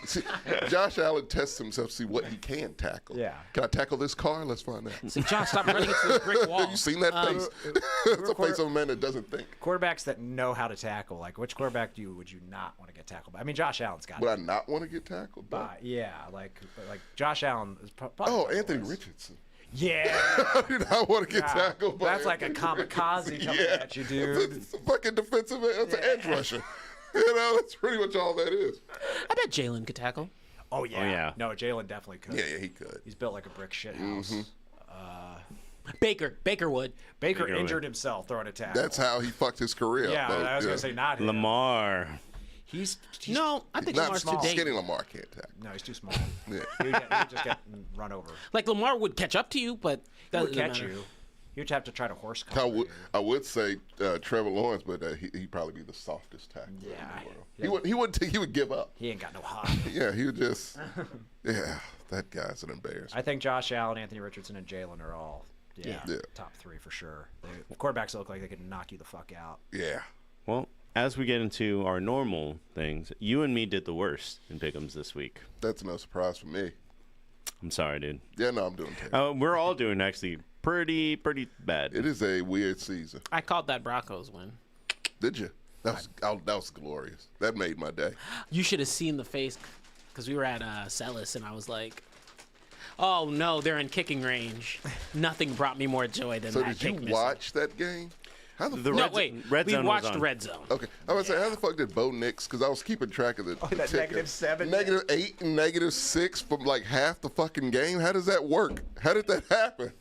Josh Allen tests himself, see what he can tackle. Yeah. Can I tackle this car? Let's find out. So Josh, stop running into the brick wall. Have you seen that face? It's a face of a man that doesn't think. Quarterbacks that know how to tackle, like which quarterback would you not want to get tackled by? I mean, Josh Allen's got Would it. I not want to get tackled? But yeah, like Josh Allen is probably. Oh, Anthony Richardson. Yeah. I do not want to get tackled by That's like a Anthony kamikaze Richardson. coming at you, dude. It's a fucking defensive. It's an edge rusher. You know, that's pretty much all that is. I bet Jalen could tackle. Oh yeah. Oh, yeah. No, Jalen definitely could. Yeah, he could. He's built like a brick shit house. Baker would. Baker Baker injured would. himself throwing a tackle. That's how he fucked his career Yeah, up. I was gonna say not him. Lamar. He's No, I think Not Lamar's too small. dangerous. Skinny Lamar can't tackle. No, he's too small. Yeah. He'd just get run over. Like Lamar would catch up to you, but He would doesn't catch matter. you. You'd have to try to horse I collar would, you. I would say Trevor Lawrence, but he'd probably be the softest tackler in the world. He would give up. He ain't got no hop. Yeah, he would just. Yeah, that guy's an embarrassment. I think Josh Allen, Anthony Richardson, and Jalen are all Yeah. top 3 for sure. The quarterbacks look like they could knock you the fuck out. Yeah. Well, as we get into our normal things, you and me did the worst in pick'ems this week. That's no surprise for me. I'm sorry, dude. Yeah, no, I'm doing terrible. We're all doing actually pretty bad. It is a weird season. I called that Broncos win. Did you? That was glorious. That made my day. You should have seen the face, because we were at Mexcellence, and I was like, "Oh no, they're in kicking range." Nothing brought me more joy than So that. did you kick missing. watch that game? How the The fuck? No, Red wait. Red we Zone was watched on. Red Zone. Okay, I was saying, how the fuck did Bo Nix? Because I was keeping track of the that ticker. -7? -8 and -6 from like half the fucking game. How does that work? How did that happen?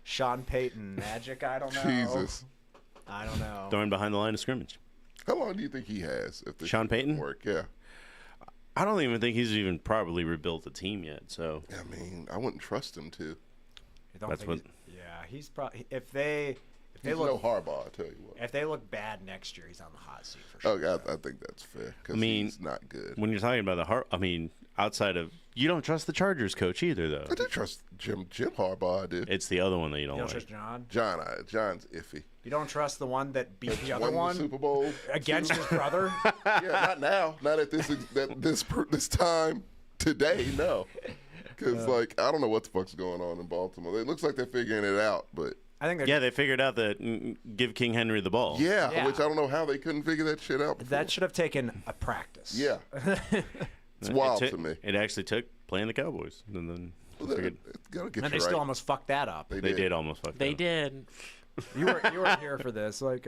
Sean Payton magic, I don't know. Jesus. I don't know. Throwing behind the line of scrimmage. How long do you think he has? If this Sean Payton? work, yeah. I don't even think he's even properly rebuilt the team yet. So I mean, I wouldn't trust him to. You don't That's think what- he's probably if they He's look no Harbaugh, I tell you what. if they look bad next year, he's on the hot seat for sure. Okay, I think that's fair. Because I mean, he's not good. when you're talking about the heart, I mean, outside of you don't trust the Chargers coach either, though. I did trust Jim Harbaugh. I did. It's the other one that you don't You don't like. trust John? John's iffy. You don't trust the one that beat the other Won one the Super Bowl against too. his brother? Yeah, not now. Not at this time today. No, because like I don't know what the fuck's going on in Baltimore. It looks like they're figuring it out, but I think Yeah, they figured out that give King Henry the ball. yeah, Yeah. which I don't know how they couldn't figure that shit out. Before. that should have taken a practice. Yeah, it's wild it to me. It actually took playing the Cowboys, and then Well, they figured gotta get And you they right. still almost fucked that up. they did almost fuck They up. did. You weren't here for this. Like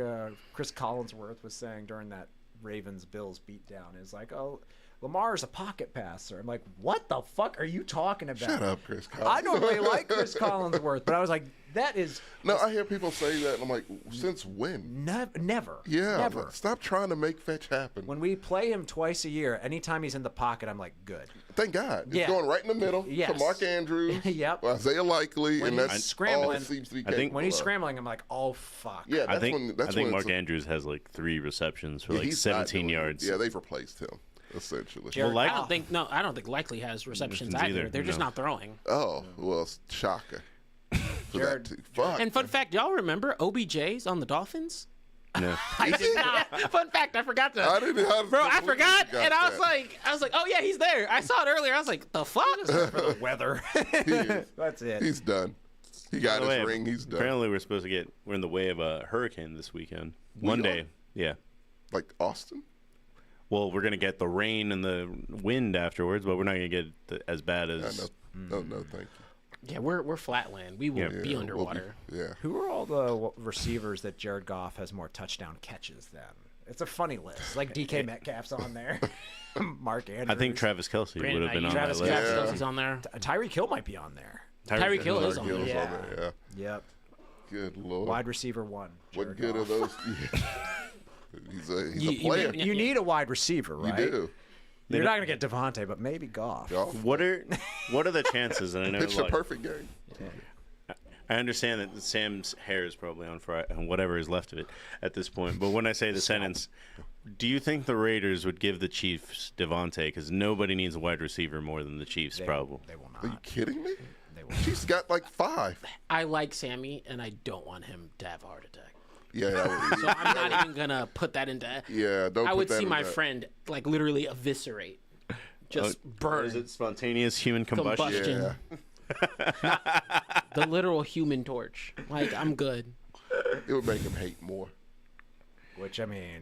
Chris Collinsworth was saying during that Ravens-Bills beatdown, is like, oh, Lamar's a pocket passer. I'm like, what the fuck are you talking about? Shut up, Chris Collins. I don't really like Chris Collinsworth, but I was like, that is No, I hear people say that, and I'm like, since when? never. Yeah, never. but stop trying to make fetch happen. When we play him twice a year, anytime he's in the pocket, I'm like, good. Thank God. It's Yeah. going right in the middle Yes. to Mark Andrews, Yep. Isaiah Likely, When and he's that's scrambling- all it seems to be I think- capable When he's of. scrambling, I'm like, oh fuck. Yeah, that's I think when, that's I think when Mark it's a- Andrews has like 3 receptions for yeah, like he's not 17 doing it. yards. Yeah, they've replaced him, essentially. Jared Well, like- I don't think Likely has receptions Receptions either. either, They're just no. not throwing. Oh, well, it's shocker. For Jared- that too. Fuck. And fun fact, y'all remember OBJ's on the Dolphins? No. I did not. Fun fact, I forgot to. I didn't have Bro, I forgot, got and I was that. like, oh yeah, he's there. I saw it earlier. I was like, the fuck? Weather. He is. That's it. He's done. He got By the his way, ring. He's done. Apparently, we're in the way of a hurricane this weekend. One are? day, yeah. Like Austin? Well, we're gonna get the rain and the wind afterwards, but we're not gonna get as bad as. No, thank you. Yeah, we're flatland. We will Yeah. be Yeah, underwater. Yeah. Who are all the receivers that Jared Goff has more touchdown catches than? It's a funny list. Like DK Metcalf's on there. Mark Andrews. I think Travis Kelsey would have been on Travis that list. Yeah. Kelsey's on there. Tyreek Hill might be on there. Tyreek Hill is on Hill's there. on there, yeah. Yep. Good lord. Wide receiver 1. What Jared good Goff. are those? He's a You- player. you- You need a wide receiver, right? You do. You're not gonna get Devontae, but maybe Goff. Golf. What are the chances? And I know Pitched a like, perfect game. I understand that Sam's hair is probably on fire and whatever is left of it at this point. But when I say the sentence, do you think the Raiders would give the Chiefs Devontae? Because nobody needs a wide receiver more than the Chiefs, probably. They will Are you not. kidding me? They will. She's got like 5. I like Sammy, and I don't want him to have a heart attack. Yeah, I would, So I'm not even gonna put that into. yeah. Don't. I put would that see in my that. friend like literally eviscerate, just burn. Is it spontaneous human combustion? Combustion. The literal Human Torch. Like I'm good. It would make him hate more. Which I mean,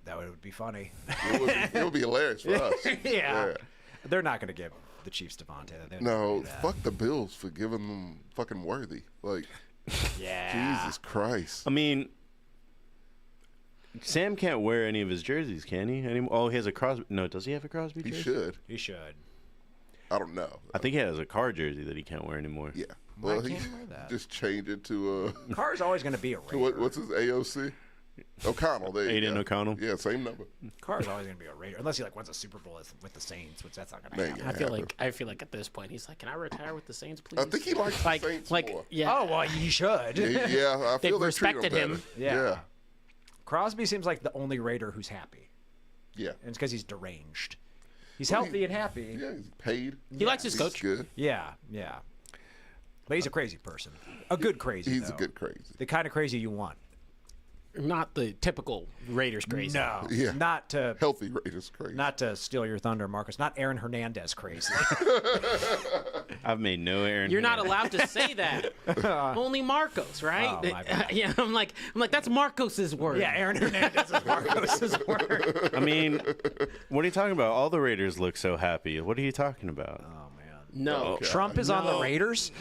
that would be funny. It would be hilarious for us. Yeah. They're not gonna give the Chiefs Devontae. They No, do that. fuck the Bills for giving them fucking Worthy. Like, Yeah. Jesus Christ. I mean, Sam can't wear any of his jerseys, can he? Anymore? Oh, he has a Crosby. No, does he have a Crosby He jersey? should. He should. I don't know. I think he has a Carr jersey that he can't wear anymore. Yeah. Why Well, can't he he wear that? just change it to Carr's always gonna be a Raider. what's his AOC? O'Connell. There you Aiden go. O'Connell. Yeah, same number. Carr's always going to be a Raider, unless he like wins a Super Bowl with the Saints, which that's not going to Man, happen. yeah. I feel like at this point he's like, can I retire with the Saints, please? I think he likes the Saints more. yeah. Oh well, he should. Yeah, I They feel they treat respected him. better. Yeah. Crosby seems like the only Raider who's happy, Yeah. and it's because he's deranged. He's Well, healthy and happy. Yeah, he's paid. He likes his He's coach. good. Yeah, yeah. But he's a crazy person. A good crazy. He's though. a good crazy. The kind of crazy you want. Not the typical Raiders crazy. No. Yeah. Not to Healthy Raiders crazy. not to steal your thunder, Marcus. Not Aaron Hernandez crazy. I've made no Aaron. You're not Hernandez. allowed to say that. Only Marcos, right? Oh, my bad. Yeah, I'm like that's Marcos's word. yeah, Aaron Hernandez is Marcos's word. I mean, what are you talking about? All the Raiders look so happy. What are you talking about? Oh man. No. Trump is on the No. Raiders?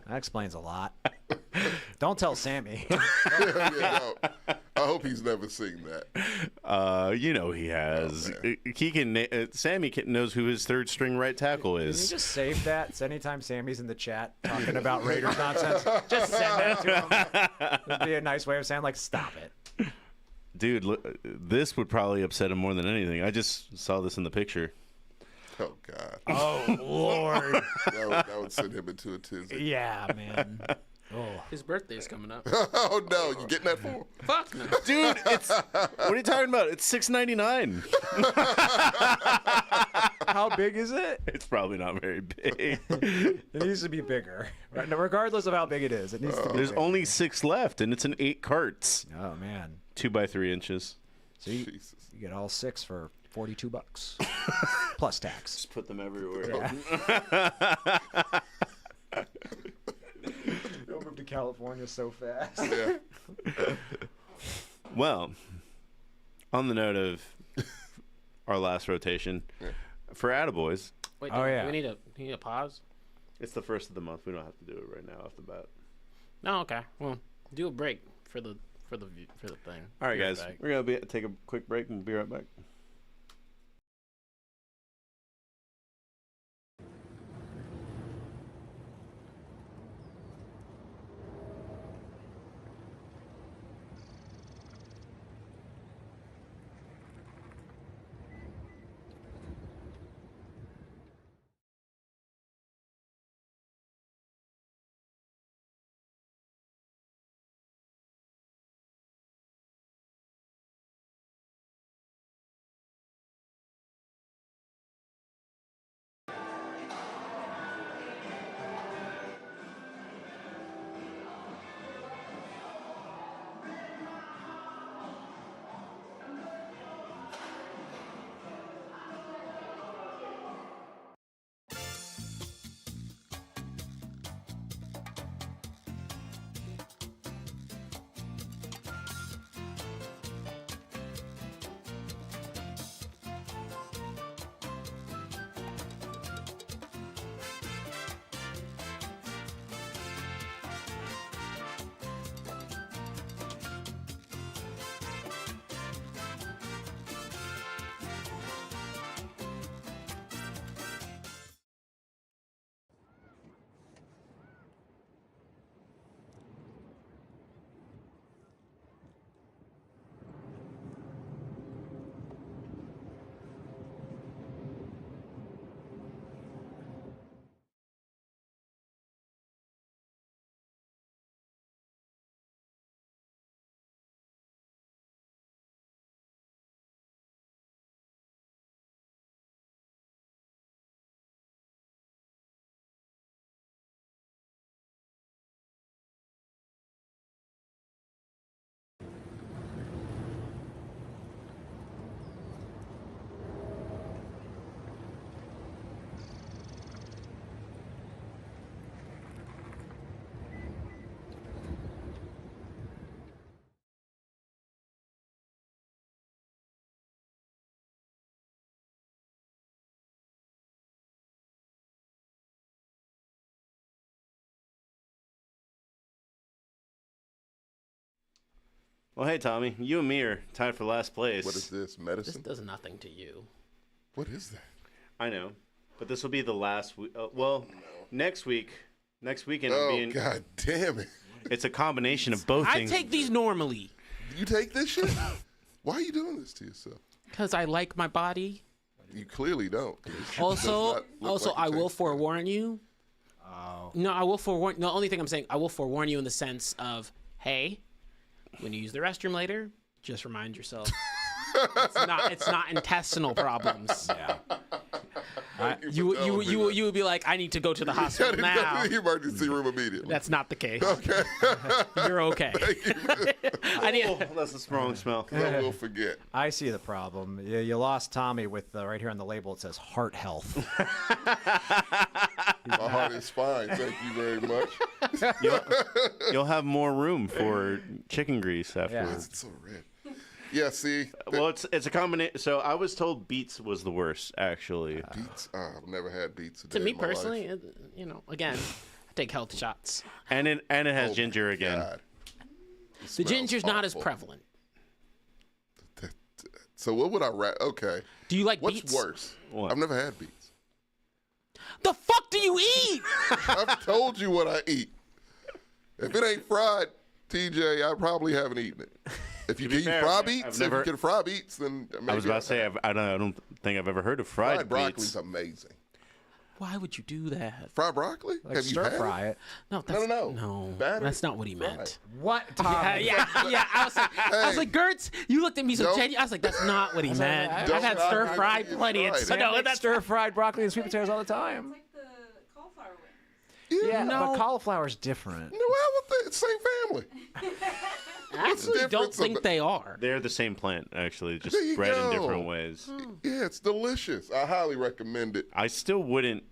That explains a lot. Don't tell Sammy. Yeah, no. I hope he's never seen that. You know he has. He can. Sammy knows who his third string right tackle Can you is. just save that? So anytime Sammy's in the chat talking about Raiders nonsense, just send that to him. That'd be a nice way of saying, like, stop it. Dude, look, this would probably upset him more than anything. I just saw this in the picture. Oh, God. Oh, Lord. That would send him into a tizzy. Yeah, man. Oh. His birthday's coming up. Oh, no. You getting that for him? Fuck no. Dude, it's what are you talking about? It's $6.99. How big is it? It's probably not very big. It needs to be bigger. Right? Now, regardless of how big it is, it needs to be There's bigger. only 6 left, and it's in 8 carts. Oh, man. 2 by 3 inches. So you Jesus. get all 6 for $42 plus tax. Just put them everywhere. You'll move to California so fast. Yeah. Well, on the note of our last rotation, for Attaboys, Wait, Oh, yeah. we need a pause? it's the first of the month. We don't have to do it right now off the bat. No, okay. Well, do a break for the thing. All right, Be right guys, back. we're gonna take a quick break and we'll be right back. Well, hey, Tommy, you and me are tied for last place. What is this? This Medicine? does nothing to you. What is that? I know, but this will be the last week. Well, next weekend will Oh, be in. God damn it. It's a combination of both I things. take these normally You take this shit? Why are you doing this to yourself? because I like my body. You clearly don't. It does Also, not look like I you will take- forewarn you. No, I will forewarn. The only thing I'm saying, I will forewarn you in the sense of, hey, when you use the restroom later, just remind yourself it's not intestinal problems. Yeah. You would be like, I need to go to the hospital now. The emergency room immediately. That's not the case. Okay. You're okay. I need. Oh, that's a strong smell. I will forget. I see the problem. You lost Tommy with right here on the label. It says heart health. My heart is fine. Thank you very much. You'll have more room for chicken grease afterwards. It's so red. Yeah, see. Well, it's a combination. So I was told Beets was the worst, actually. Beets. I've never had beets. To me personally, again, I take health shots. And it has ginger again. God. The ginger's not as awful. prevalent. So what would I Okay. Do you like What's beets? worse? What? I've never had beets. The fuck do you eat? I've told you what I eat. If it ain't fried, TJ, I probably haven't eaten it. If you can eat fair, fried I've beets, never- if you can fry beets, then maybe I was about to say I don't think I've ever heard of fried broccoli's beets. amazing. Why would you do that? Fried broccoli? Like Have you stir had fry it? it. No, that's, No. Batter, that's not what he fry meant. it. What? Yeah. I was like, Gertz, you looked at me so Don't- genuine. I was like, that's not what he meant. don't I've had knock stir it fried until you plenty. try It's it. no, Make that's stir fried broccoli and sweet potatoes all the time. It's like the cauliflower wings. Yeah, No. but cauliflower's different. No, I would think it's the same family. I actually don't difference of think it? they are. They're the same plant, actually, just There you spread in go. different ways. Yeah, it's delicious. I highly recommend it. I still wouldn't.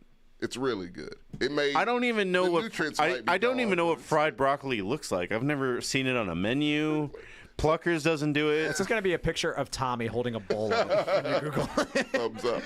It's really good. It made. I don't even know the what nutrients I might be don't even gone, know but what fried broccoli looks like. I've never seen it on a menu. Pluckers doesn't do it. It's just going to be a picture of Tommy holding a bowl up when you Google it. Thumbs up.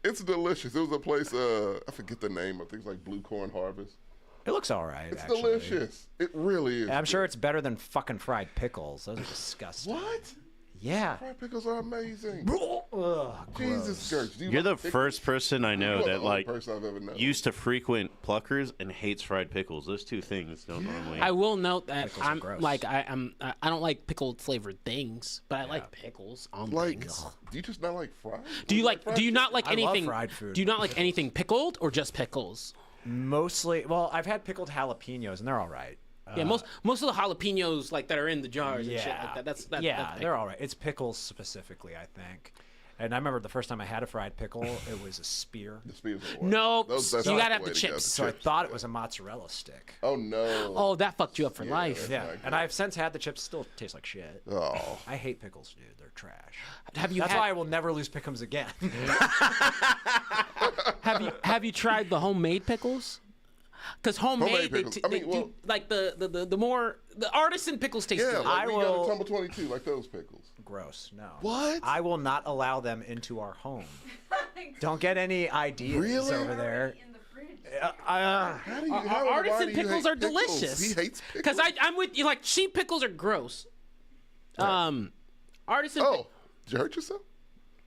It's delicious. It was a place. I forget the name. I think it's like Blue Corn Harvest. It looks all right, It's actually. delicious. It really is. I'm sure good. it's better than fucking fried pickles. Those are disgusting. What? Yeah. Fried pickles are amazing. Ugh, Jesus, Gertz. Do you You're like the pickles? first person I know You're the that only like person I've ever known. used to frequent Pluckers and hates fried pickles. Those two things don't normally. I will note that Pickles are I'm gross. like I don't like pickled flavored things, but I like pickles on like. things. Do you just not like fried? Do you like? fried Do you not chicken? like I love anything? fried food. Do you not like anything pickled or just pickles? Mostly, well, I've had pickled jalapenos, and they're all right. Yeah, most of the jalapenos like that are in the jars and shit like that. That's they're all right. It's pickles specifically, I think. And I remember the first time I had a fried pickle, it was a spear. The spears are the worst. No, That's you not gotta have way the to go. chips. So I thought it was a mozzarella stick. Oh no. Oh, that fucked you up for life. Yeah, not and I've since had the chips. Still taste like shit. Oh. I hate pickles, dude. They're trash. Have you That's had, why I will never lose pickles again. have you tried the homemade pickles? Because homemade, pickles. I mean, well- like the artisan pickles taste Yeah, good. like we got will- a Tumble 22, like those pickles. Gross. No. What? I will not allow them into our home. Don't get any ideas Really? over there. In the fridge. How do you, how, why Artisan do you pickles hate are delicious. He hates pickles. Because I'm with you. Like sheep pickles are gross. Artisan. Oh, did you hurt yourself?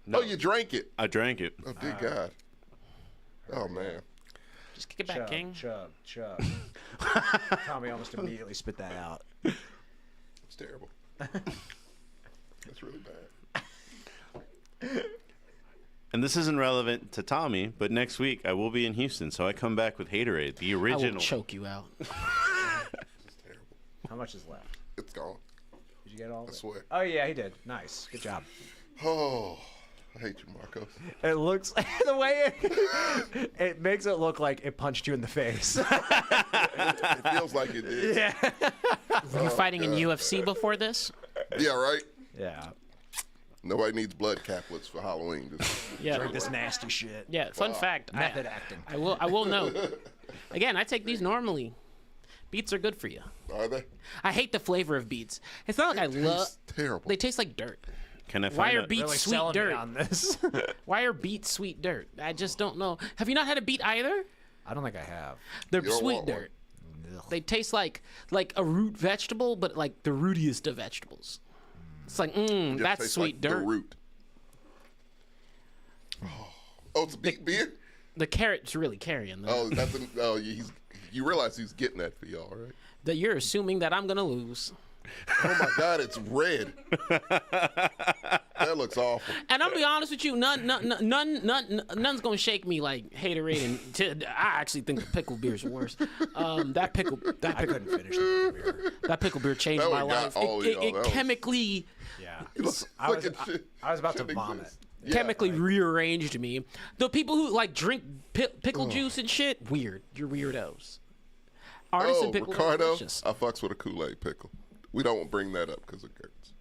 No. Oh, you drank it. I drank it. Oh, dear God. Oh, man. Just kick it back, King. Chug. Tommy almost immediately spit that out. It's terrible. That's really bad. And this isn't relevant to Tommy, but next week I will be in Houston, so I come back with Haterade, the I will original. choke you out. It's terrible. How much is left? It's gone. Did you get all of I it? swear. Oh yeah, he did. Nice. Good job. Oh, I hate you, Marcos. It looks the way it makes it look like it punched you in the face. It feels like it did. yeah. Were you fighting in UFC before this? Yeah, right? Yeah. Nobody needs blood caplets for Halloween. Just, Yeah. Drink this nasty shit. Yeah. Fun fact. Method acting. I will note. Again, I take these normally. Beets are good for you. are they? I hate the flavor of beets. It's not like I love. Tastes terrible. They taste like dirt. Can I Why find are out? beets Really sweet selling me dirt? on this. Why are beets sweet dirt? I just don't know. Have you not had a beet either? I don't think I have. They're You don't sweet want one. dirt. They taste like a root vegetable, but like the rootiest of vegetables. It's like, Just that's tastes sweet like dirt. The root. Oh, it's a beet beer? The carrot's really carrying though. Oh, that's an, oh, yeah, You realize he's getting that for y'all, right? That you're assuming that I'm gonna lose. Oh my God, it's red. That looks awful. And I'm gonna be honest with you, none's gonna shake me like haterade. And I actually think the pickle beer is worse. That pickle I couldn't finish the beer. that pickle beer changed That my one got life. all It y'all. That was- chemically Yeah. I I was about to vomit. chemically rearranged me. The people who like drink pickle juice and shit, weird. You're weirdos. Artisan pickle is Ricardo, delicious. I fucks with a Kool-Aid pickle. We don't bring that up because it hurts.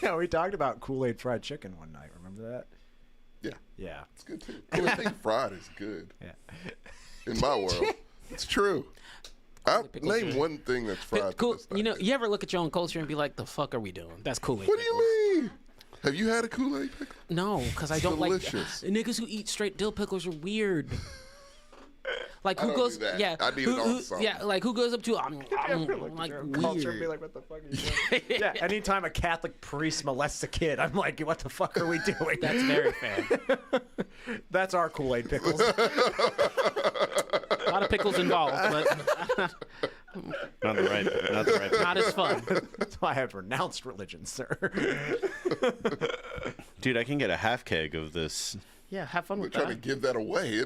Yeah, we talked about Kool-Aid fried chicken one night. Remember that? Yeah, Yeah. it's good too. Kool-Aid fried is good. Yeah. In my world, it's true. I pickle name juice. one thing that's fried. Cool. that's not You know, good. you ever look at your own culture and be like, "The fuck are we doing?" That's Kool-Aid. What do you mean? Have you had a Kool-Aid pickle? No, because I don't delicious. like niggas who eat straight dill pickles are weird. Like who don't goes? do that. Yeah, I need who, it on who- something. yeah, like who goes up to? I'm like Culture and be weird. like, what the fuck are you doing? Yeah, anytime a Catholic priest molests a kid, I'm like, what the fuck are we doing? That's very fair. That's our Kool-Aid pickles. A lot of pickles involved, but Not the right. not as fun. That's why I have renounced religion, sir. Dude, I can get a half keg of this. Yeah, have fun We're with trying to that. give that away.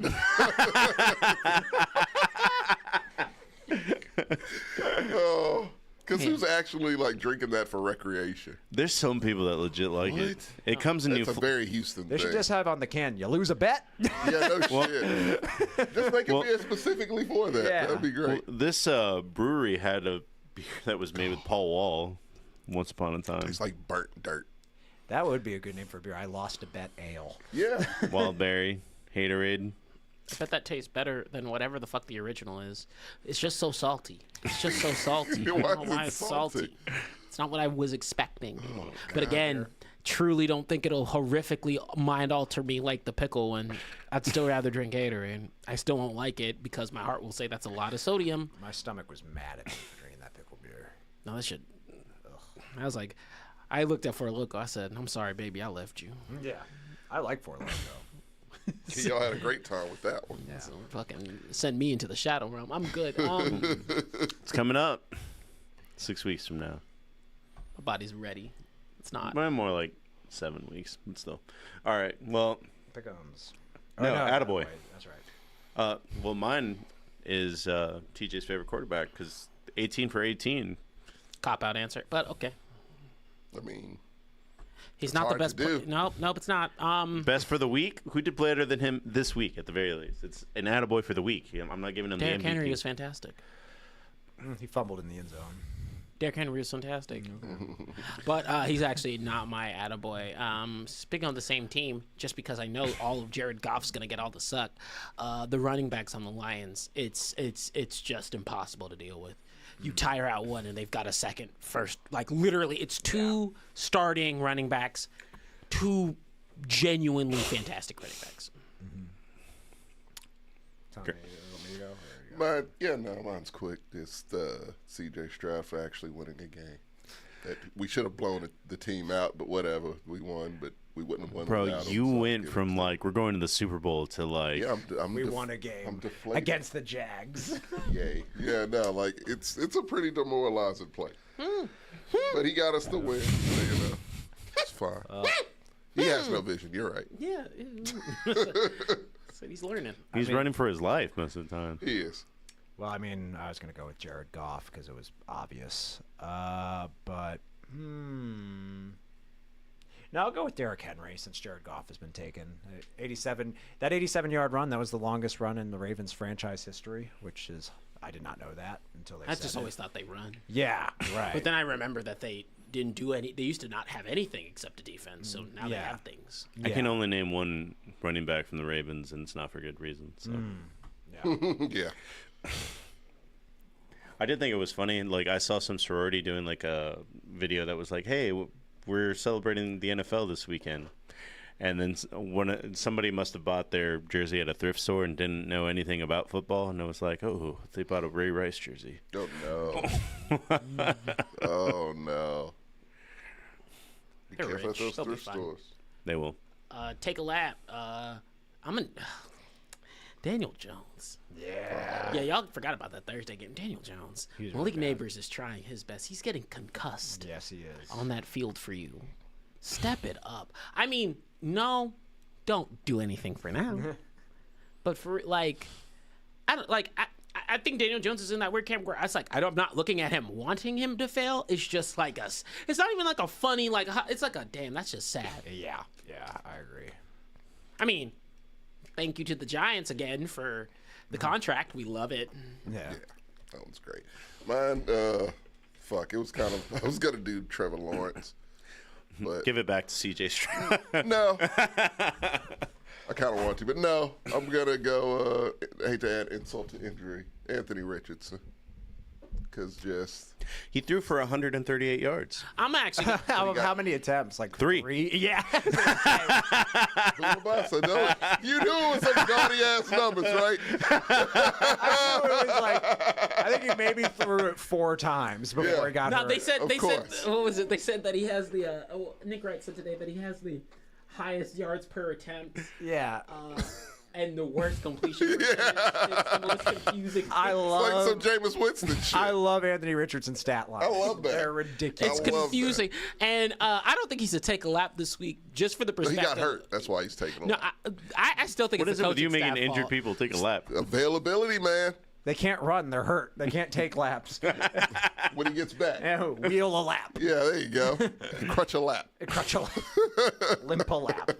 Oh, because who's actually like drinking that for recreation? There's some people that legit like it. What? It comes in new. It's a very Houston They thing. should just have on the can, you lose a bet? Yeah, no shit. Just make a beer specifically for that. Yeah. That'd be great. This brewery had a beer that was made with Paul Wall once upon a time. It's like burnt dirt. That would be a good name for a beer. I lost a bet ale. Yeah. Wildberry, Haterade. I bet that tastes better than whatever the fuck the original is. It's just so salty. It's just so salty. I don't Why know is why it it's salty. salty? It's not what I was expecting. But again, truly don't think it'll horrifically mind alter me like the pickle one. I'd still rather drink Gatorade. I still won't like it because my heart will say that's a lot of sodium. My stomach was mad at me for drinking that pickle beer. No, that shit. I was like, I looked at for a look. I said, "I'm sorry, baby, I left you." Yeah. I like Four Loko. Y'all had a great time with that one. So fucking send me into the shadow realm. I'm good. It's coming up 6 weeks from now. My body's ready. It's not. Well, more like 7 weeks, but still. All right. Well, Pickums. No, attaboy. wait, that's right. well, mine is TJ's favorite quarterback because 18 for 18. Cop out answer, but okay. I mean, He's not the hard to best. do. Nope, it's not. Best for the week. Who did better than him this week at the very least? It's an attaboy for the week. I'm not giving him Derrick the MVP. Henry was fantastic. He fumbled in the end zone. Derrick Henry was fantastic. But he's actually not my attaboy. Speaking on the same team, just because I know all of Jared Goff's going to get all the suck, the running backs on the Lions, it's just impossible to deal with. You tire out one and they've got a second, first. Like, literally, it's two starting running backs, two genuinely fantastic running backs. Tell me, you want me to go? mine's quick. It's C.J. Stroud for actually winning a game. That we should have blown the team out, but whatever. We won, but we wouldn't have won Bro, without him, you so went give it from to like we're going to the Super Bowl to like him. Yeah, We won a game I'm deflated. against the Jags. Yay. Yeah, no, like it's a pretty demoralizing play. But he got us the win, so, you know. It's fine. He has no vision, you're right. Yeah. So he's learning. he's running for his life most of the time. He is. Well, I mean, I was going to go with Jared Goff because it was obvious. But, no, I'll go with Derrick Henry since Jared Goff has been taken. 87, that 87-yard run, that was the longest run in the Ravens franchise history, which is, I did not know that until they I said just it. always thought they run. Yeah, right. But then I remember that they didn't do any. They used to not have anything except a defense. So now they Yeah. have things. I can only name one running back from the Ravens, and it's not for good reason. So Yeah. I did think it was funny. Like I saw some sorority doing like a video that was like, "Hey, we're celebrating the NFL this weekend," and then somebody must have bought their jersey at a thrift store and didn't know anything about football, and it was like, "Oh, they bought a Ray Rice jersey." Oh, no. Oh, no. Be They're careful at rich. those They'll be thrift fine. stores. They will. Take a lap. Daniel Jones. Yeah, y'all forgot about that Thursday game. Daniel Jones. Malik Neighbors is trying his best. He's getting concussed. Yes, he is. On that field for you. Step it up. I mean, no, don't do anything for now. But for like, I don't like. I think Daniel Jones is in that weird camp where I'm not looking at him wanting him to fail. It's just like us. It's not even like a funny like. It's like a damn. That's just sad. Yeah, I agree. I mean, thank you to the Giants again for the contract. We love it. Yeah. That one's great. Mine, fuck, it was kind of, I was going to do Trevor Lawrence. But Give it back to CJ Stroud. no. I kind of want to, but no. I'm going to go, I hate to add insult to injury, Anthony Richardson. Because just... He threw for 138 yards. I'm actually. How many attempts? Like Three. Yeah. You knew it was some gaudy ass numbers, right? I think he maybe threw it 4 times before he got No, hurt. they said course. what was it? They said that he has the. Nick Wright said today that he has the highest yards per attempt. Yeah. And the worst completion percentage. It's the most confusing. I It's like love some Jameis Winston shit. I love Anthony Richardson's stat line. I love that. They're ridiculous. It's I love confusing, and I don't think he's to take a lap this week. Just for the He perspective. got hurt. That's why he's taking a No, lap. I still think What it's is the it with you coaching making staff injured fault. people take a lap? Availability, man. They can't run. They're hurt. They can't take laps. When he gets back. Wheel a lap. Yeah, there you go. Crutch a lap. Crutch a lap. Limp a lap.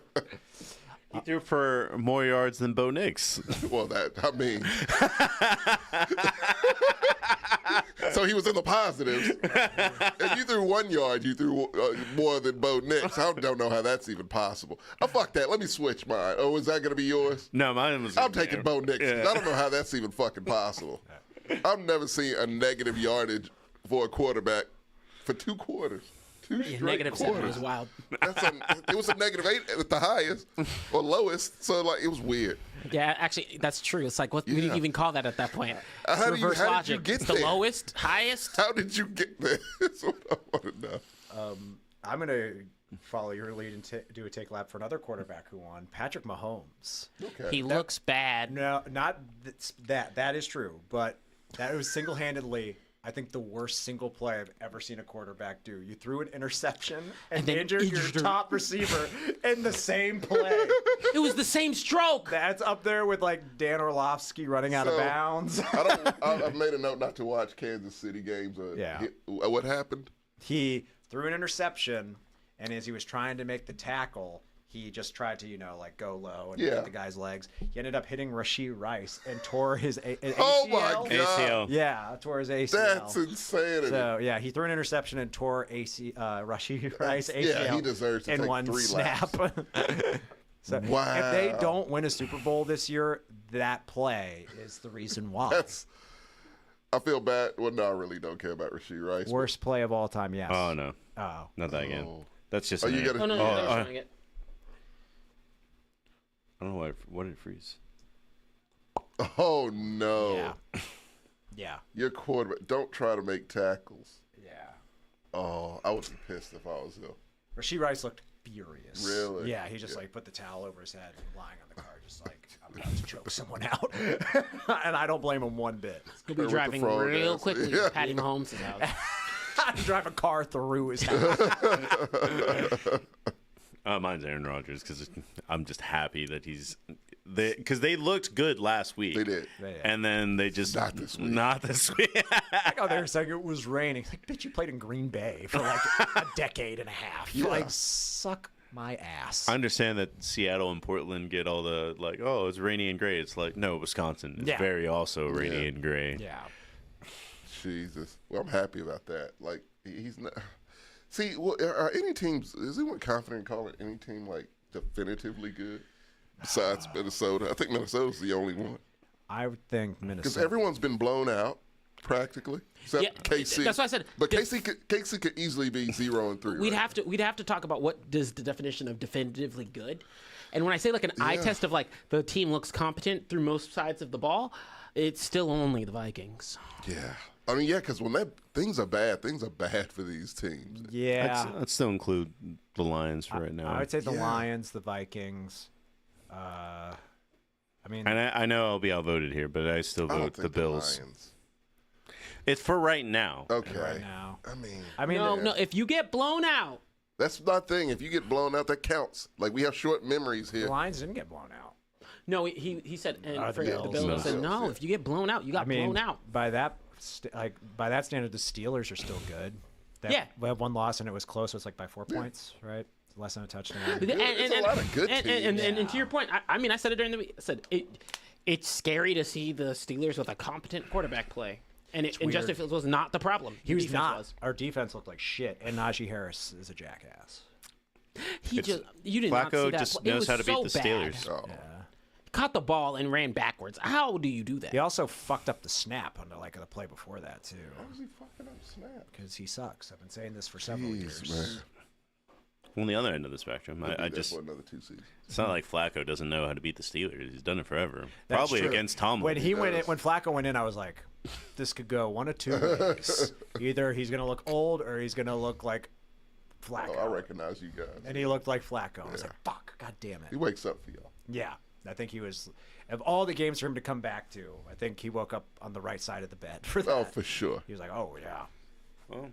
He threw for more yards than Bo Nix. Well, so he was in the positives. If you threw 1 yard, you threw more than Bo Nix. I don't know how that's even possible. Oh, fuck that. Let me switch mine. Oh, is that going to be yours? No, mine was. I'm taking Bo Nix. Yeah. I don't know how that's even fucking possible. I've never seen a negative yardage for a quarterback for 2 quarters. 2 Yeah, straight -7 quarters. was wild. It was a -8 at the highest or lowest, so like it was weird. Yeah, actually, that's true. It's like, what we didn't even call that at that point. It's How did you logic. get It's the there? lowest, highest. How did you get there? That's what I want to know. I'm going to follow your lead and do a take lap for another quarterback who won, Patrick Mahomes. Okay. He looks bad. No, not that. That is true, but that was single-handedly, I think, the worst single play I've ever seen a quarterback do. You threw an interception and then injured your injured- top receiver in the same play. It was the same stroke. That's up there with like Dan Orlovsky running out of So, bounds. I've made a note not to watch Kansas City games. Yeah. What happened? He threw an interception, and as he was trying to make the tackle, he just tried to, like go low and hit the guy's legs. He ended up hitting Rashee Rice and tore his ACL. Oh my God. ACL. Yeah, tore his ACL. That's insanity. So yeah, he threw an interception and tore Rashee Rice ACL. Yeah, he deserves to in take one 3 snap. So Wow. if they don't win a Super Bowl this year, that play is the reason why. I feel bad. Well, no, I really don't care about Rashee Rice. Worst play of all time. Yes. Oh no, Oh. not that again. Oh. That's just. Oh, an you error. gotta- Oh, no, they were showing it. I don't know why. What did it freeze? Oh no. Yeah. Yeah. Your quarterback. Don't try to make tackles. Yeah. Oh, I would be pissed if I was him. Rashee Rice looked furious. Really? Yeah, he just put the towel over his head and lying on the car, just like, I'm about to choke someone out. And I don't blame him one bit. He'll be With the driving frog real ass. quickly Yeah. to Patty Mahomes' house. Drive a car through his house. Mine's Aaron Rodgers because I'm just happy that because they looked good last week. They did. And then they just Not this week. Not this week. Oh, they were saying it was raining. Like, bitch, you played in Green Bay for like a decade and a half. Yeah. Like, suck my ass. I understand that Seattle and Portland get all the oh, it's rainy and gray. It's like, no, Wisconsin is very also rainy and gray. Yeah. Jesus. Well, I'm happy about that. Like, he's not. See, are any teams? Is anyone confident in calling any team like definitively good besides Minnesota? I think Minnesota's the only one I would think because Minnesota. everyone's been blown out practically except KC. That's why I said. But KC could easily be 0-3. We'd have to talk about what does the definition of definitively good, and when I say like an eye test of like the team looks competent through most sides of the ball, it's still only the Vikings. Yeah. I mean, because when things are bad for these teams. Yeah. I'd still include the Lions for right now. I would say the Lions, the Vikings. I mean, And I know I'll be outvoted here, but I still I don't vote think the Bills. Lions. It's for right now. Okay. right now. I mean, No. If you get blown out, that's my thing. If you get blown out, that counts. Like, we have short memories The here. Lions didn't get blown out. no, he said, and the for Bills. the Bills, No. said, no. Yeah. If you get blown out, you got I mean, blown out. by that standard, the Steelers are still good. Yeah. We have one loss and it was close. It was like by 4 points, right? Less than a touchdown. It's a lot of good and to your point, I mean, I said it during the week. I said it's scary to see the Steelers with a competent quarterback play, and Justin weird. Fields was not the problem. He was Defense not. Our defense looked like shit, and Najee Harris is a jackass. You did not see Flacco that. just It knows was how to beat so the bad. Steelers. Oh. Caught the ball and ran backwards. How do you do that? He also fucked up the snap on the play before that too, How was he fucking up snap? because he sucks. I've been saying this for several Jeez, years. man. On the other end of the spectrum, I That's just for another 2 seasons. it's not like Flacco doesn't know how to beat the Steelers. He's done it forever. That's Probably true. against Tomlin. When he went in, does. when Flacco went in, I was like, this could go one of two ways. Either he's gonna look old or he's gonna look like Flacco. Oh, I recognize you guys. And he looked like Flacco. I was like, fuck, god damn He it. wakes up for y'all. Yeah. I think he was, of all the games for him to come back to, I think he woke up on the right side of the bed for that. Oh, for sure. He was like, oh, yeah. Well,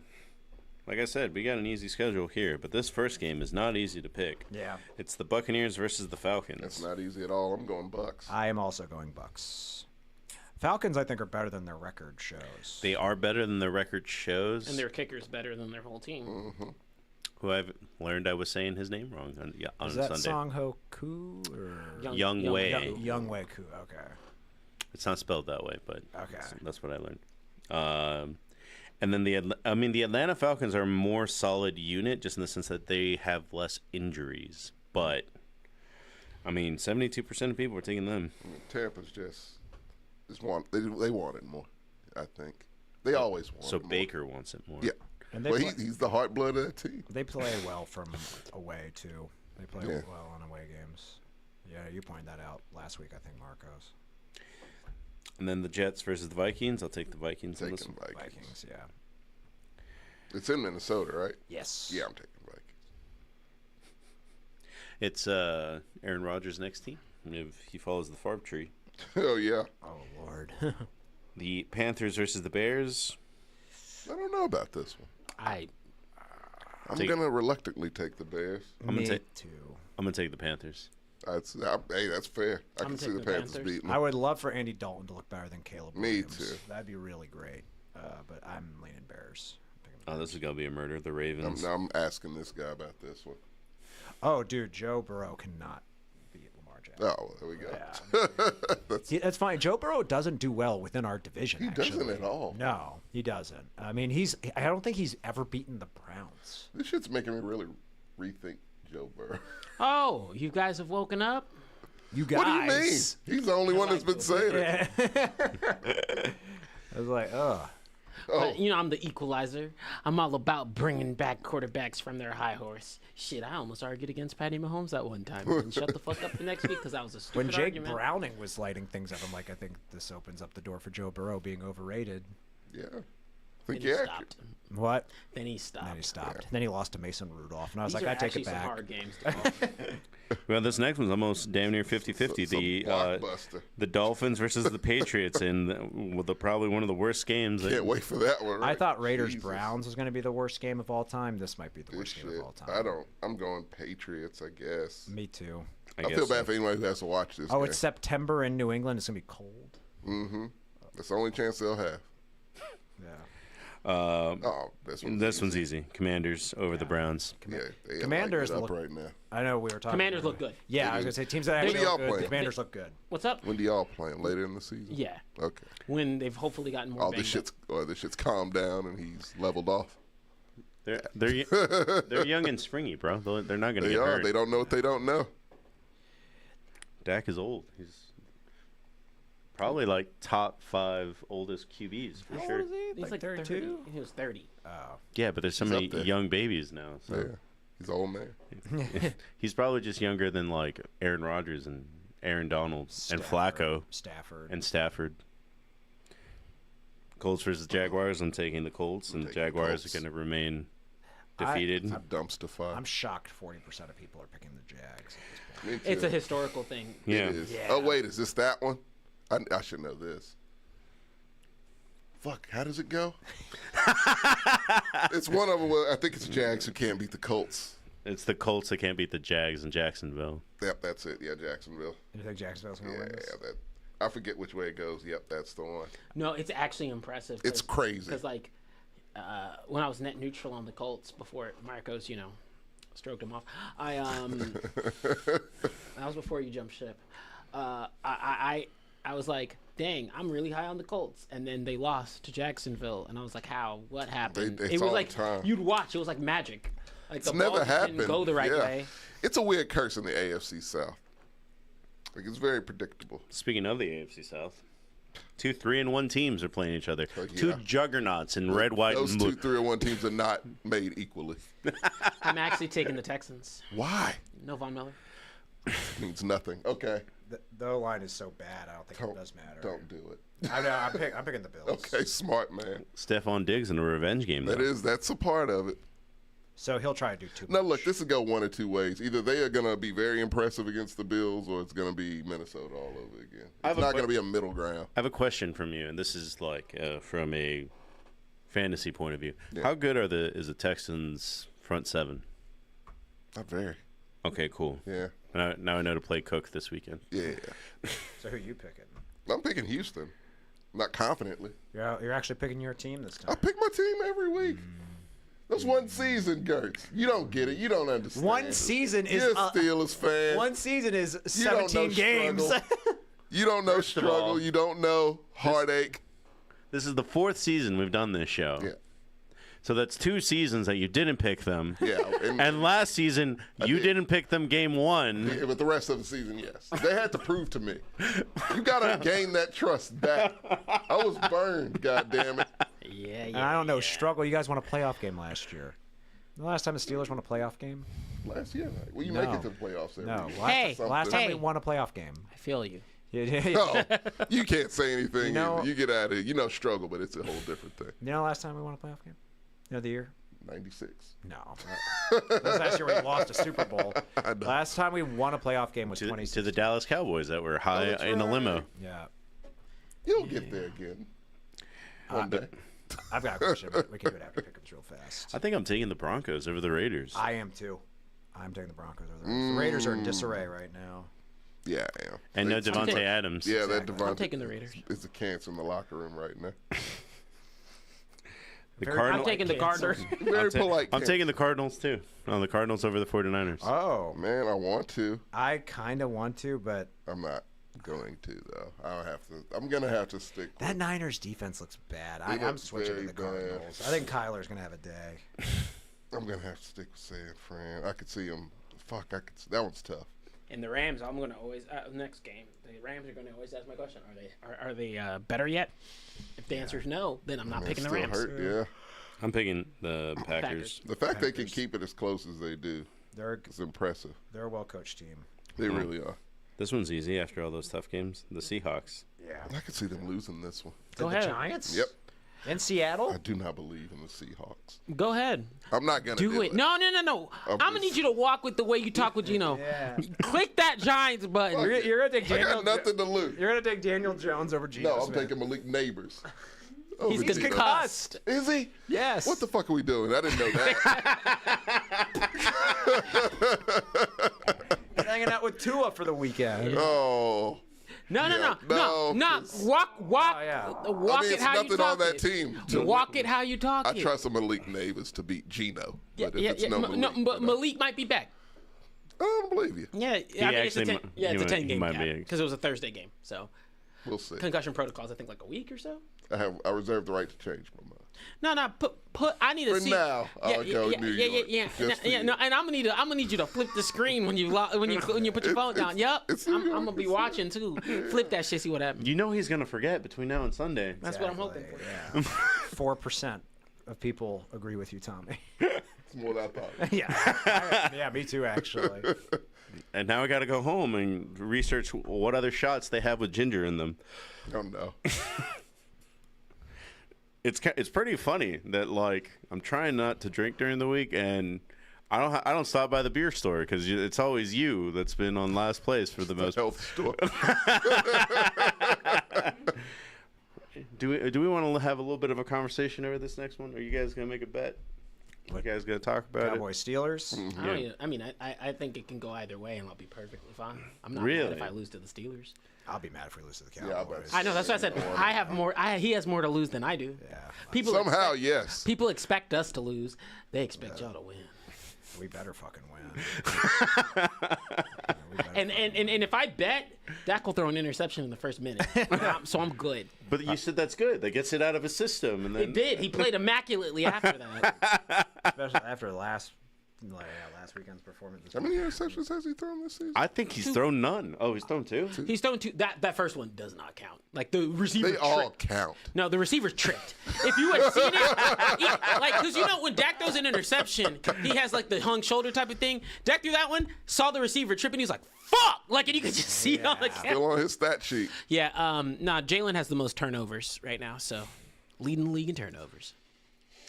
like I said, we got an easy schedule here, but this first game is not easy to pick. Yeah. It's the Buccaneers versus the Falcons. That's not easy at all. I'm going Bucks. I am also going Bucks. Falcons, I think, are better than their record shows. They are better than their record shows. And their kicker's better than their whole team. Who I've learned I was saying his name wrong on Is that Sunday. Song Ho Koo or Young Wei. Young Wei Koo? Okay. It's not spelled that way, but Okay. that's what I learned. And then the Atlanta Falcons are a more solid unit, just in the sense that they have less injuries. But I mean, 72% of people are taking them. Tampa's just they wanted more. I think they always want. So more. Baker wants it more. Yeah. And they Well, play, he's the heart blood of that team. they play well from away, too. They play Yeah. well on away games. Yeah, you pointed that out last week, I think, Marcos. And then the Jets versus the Vikings. I'll take the Vikings in this Taking one. Vikings. Vikings, yeah. It's in Minnesota, right? Yes. Yeah, I'm taking Vikings. It's Aaron Rodgers' next team if he follows the Favre tree. Oh yeah. Oh, Lord. The Panthers versus the Bears. I don't know about this one. I'm Take- gonna reluctantly take the Bears. I'm Me, gonna too. take the Panthers. Hey, that's fair. I can see taking the the Panthers Panthers. beating I them. would love for Andy Dalton to look better than Caleb Me Williams. too. That'd be really great. But I'm leaning Bears. I'm picking the Oh, Bears. this is gonna be a murder. The Ravens. I'm asking this guy about this one. Oh, dude, Joe Burrow cannot beat Lamar Jackson. Oh, there we go. That's fine. Joe Burrow doesn't do well within our division. He doesn't actually. at all. No, he doesn't. I mean, I don't think he's ever beaten the Browns. This shit's making me really rethink Joe Burrow. Oh, you guys have woken up? You guys. What do you mean? He's the only one that's been saying it. I was like, ugh. Oh, But, I'm the equalizer. I'm all about bringing back quarterbacks from their high horse. Shit, I almost argued against Patty Mahomes that one time. And shut the fuck up the next week because that was a stupid When Jake argument. Browning was lighting things up, I'm like, I think this opens up the door for Joe Burrow being overrated. yeah. I Then think he yeah. stopped. What? Then he stopped. And then he stopped. Then he lost to Mason Rudolph, and I was These like, are I take actually it some back. hard games to call. Well, this next one's almost damn near 50-50. Some blockbuster. The Dolphins versus the Patriots in probably one of the worst games. Can't wait for that one. Right? I thought Raiders Jesus. Browns was going to be the worst game of all time. This might be the This worst game shit. of all time. I'm going Patriots, I guess. Me too. I guess feel so. bad for anyone who has to watch this. Oh, game. it's September in New England. It's going to be cold. Mm-hmm. That's the only chance they'll have. Yeah. Oh, This one's easy. Commanders over the Browns. Yeah, they Commanders light it up look- right now. I know we were talking. Commanders look good. Yeah, I was going to say teams that When actually do y'all look good. play? The Commanders look good. What's up? When do y'all playing? Later in the season? Yeah. Okay. When they've hopefully gotten more Oh, banged this shit's calmed down and he's leveled off. They're young and springy, bro. They're not going to They get are. hurt. They don't know what they don't know. Dak is old. He's probably like top 5 oldest QBs for sure. He's like 32? He was 30. Yeah, but there's so He's many up there. young babies now. So. Yeah. He's an old man. He's probably just younger than like Aaron Rodgers and Aaron Donald and Flacco Stafford. and Stafford. Colts versus Jaguars. I'm taking the Colts, and the taking Jaguars Colts. are going to remain. defeated. Dumpster fire. I'm shocked 40% of people are picking the Jags at this point. Me too. It's a historical thing. Yeah. It is. Yeah. Oh wait, is this that one? I should know this. Fuck, how does it go? It's one of them. I think it's Jags who can't beat the Colts. It's the Colts that can't beat the Jags in Jacksonville. Yep, that's it. Yeah, Jacksonville. You think Jacksonville's going to Yeah, win this? that. I forget which way it goes. Yep, that's the one. No, it's actually impressive. It's crazy. Because, like, when I was net neutral on the Colts before Marcos, stroked him off, that was before you jumped ship. I was like, dang, I'm really high on the Colts. And then they lost to Jacksonville. And I was like, how? What happened? It's It was all like, the time. you'd watch. It was like magic. Like, It's the never ball happened. didn't go the right Yeah. way. It's a weird curse in the AFC South. Like it's very predictable. Speaking of the AFC South, 2 3-1 teams are playing each other. Oh, 2 yeah. juggernauts in red, white, Those and 2 blue. 3-1 teams are not made equally. I'm actually taking the Texans. Why? No Von Miller. Means nothing. Okay, The O-line is so bad, I don't think don't it does matter. don't do it. I know, I'm picking the Bills. Okay, smart man. Stephon Diggs in a revenge game. Though. That's a part of it. So he'll try to do too much. Now look, this will go one of two ways. Either they are going to be very impressive against the Bills, or it's going to be Minnesota all over again. It's not going to be a middle ground. I have a question from you, and this is like from a fantasy point of view. Yeah. How good is the Texans front seven? Not very. Okay, cool. Yeah. Now I know to play Cook this weekend. Yeah. So who are you picking? I'm picking Houston. Not confidently. You're actually picking your team this I time. pick my team every week. That's one season, Gertz. You don't get it. You don't understand. One season is You're a Steelers fan. One season is You don't 17 know games. struggle. You don't know of all, struggle. You don't know heartache. This is the 4th season we've done this show. Yeah. So that's 2 seasons that you didn't pick them. Yeah. And last season, you did. didn't pick them game 1. Yeah, but the rest of the season, yes. They had to prove to me. You got to gain that trust back. I was burned, goddammit. Yeah, And I don't know, struggle. You guys won a playoff game last year. The last time the Steelers won a playoff game? Last year, right? Well, you No. make it to the playoffs every No. year. Hey, Last time we Hey. won a playoff game. I feel you. You No, you can't say anything. You know- You get out of here. You know struggle, but it's a whole different thing. know last time we won a playoff game? You know the year? 96. No. That was last year we lost a Super Bowl. I know. Last time we won a playoff game was To 2016. the Dallas Cowboys that were high that's in a limo. right. Yeah. You'll get there again. One day. I've got a question, but we can do it after pickups real fast. I think I'm taking the Broncos over the Raiders. I am too. I'm taking the Broncos over the Raiders. The Raiders are in disarray right now. Yeah, I am. and no It's- Devontae taking- Adams. Yeah, that Exactly. Devontae. I'm taking the Raiders. It's a cancer in the locker room right now. The Very- Cardinals. I'm taking the Cardinals. Very polite. I'm cancer. taking the Cardinals too. The Cardinals over the 49ers. Oh, Man, I want to. I kind of want to, but I'm not going to though. I'll have to. I'm gonna have to stick. that Niners defense looks bad. They I'm look switching to very the bad. Cardinals. I think Kyler's going to have a day. I'm gonna have to stick with San Fran. I could see him. Fuck, I could. That one's tough. And the Rams, I'm gonna always next game. The Rams are gonna always ask my question: Are they better yet? If the answer is no, then I'm not They picking the still Rams. hurt, yeah. I'm picking the Packers. Packers. The fact they can keep it as close as they do They're is impressive. a well-coached team. They really are. This one's easy after all those tough games. The Seahawks. Yeah. I could see them losing this one. Go The ahead. Giants? Yep. In Seattle? I do not believe in the Seahawks. Go ahead. I'm not gonna Do it. No. I'm gonna need you to walk with the way you talk with Gino. Yeah. Click that Giants button. You're going to take I Daniel. got nothing to lose. You're going to take Daniel Jones over Geno No, I'm Smith. taking Malik Neighbors. He's over Geno. concussed. Is he? Yes. What the fuck are we doing? I didn't know that. He's hanging out with Tua for the weekend. Oh. No. no, Walk. Oh, yeah. Walk I mean, it it's how you nothing talk on that it. team. Walk it how you talk I it. trust a Malik Neighbors to beat Geno. Yeah, But if it's no Malik, but Malik might be back. I don't believe you. Yeah, He it's a actually 10, mi- yeah, it's he a might- 10 he game might be. because it was a Thursday game. So We'll see. concussion protocols, I think like a week or so. I reserve the right to change my mind. No. Put. I need to For see. now, I'll go New York. Yeah. Just for you. No, and I'm gonna need you to flip the screen when you put your phone down. Yep. it's I'm New York, gonna be it's- watching too. Flip that shit. See what happens. You know he's gonna forget between now and Sunday. That's what I'm hoping for. Yeah. 4% of people agree with you, Tommy. It's more than I thought. Yeah, me too, actually. And now I got to go home and research what other shots they have with ginger in them. Oh no. it's pretty funny that like I'm trying not to drink during the week and I don't stop by the beer store because it's always you that's been on last place for the most health store. Do we want to have a little bit of a conversation over this next one? Are you guys gonna make a bet? You guys gonna talk about Cowboys Steelers. I mean, I think it can go either way, and I'll be perfectly fine. I'm not Really? mad if I lose to the Steelers. I'll be mad if we lose to the Yeah, I Cowboys. bet. I know, that's what I said. I have more. He has more to lose than I do. Yeah, People Somehow, expect, yes. people expect us to lose. They expect y'all to win. we better fucking win. And if I bet, Dak will throw an interception in the first minute, so I'm good. But you said that's good. That gets it out of his system, and He then did. He played immaculately after that. Especially after last weekend's performance. How many interceptions has he thrown this season? I think he's thrown none. Oh, he's thrown two. He's thrown two. That first one does not count. Like the receiver. They all tripped. count. No, the receiver's tripped. If you had seen it, because when Dak throws an interception, he has like the hung shoulder type of thing. Dak threw that one, saw the receiver trip, and he was like, "Fuck!" Like, and you could just see it on the camera. Still on his stat sheet. Yeah. Jalen has the most turnovers right now, so leading the league in turnovers.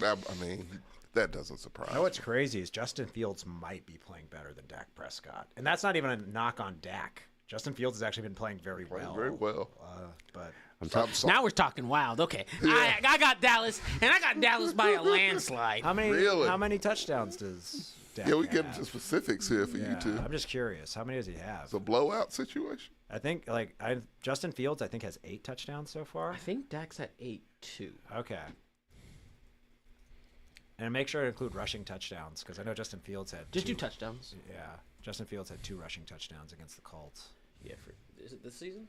I mean, that doesn't surprise You know what's crazy is Justin Fields might be playing better than Dak Prescott, and that's not even a knock on Dak. Justin Fields has actually been playing very well. Very well. But I'm sorry. Now we're talking wild. Okay, I got Dallas, and I got Dallas by a landslide. how many Really? how many touchdowns does Dak Yeah, we have? get into specifics here for you two. I'm just curious. How many does he have? It's a blowout situation. I think Justin Fields I think has 8 touchdowns so far. I think Dak's at 8-2. Okay. And make sure to include rushing touchdowns because I know Justin Fields had Just 2. do touchdowns. Yeah, Justin Fields had 2 rushing touchdowns against the Colts. Yeah, is it this season?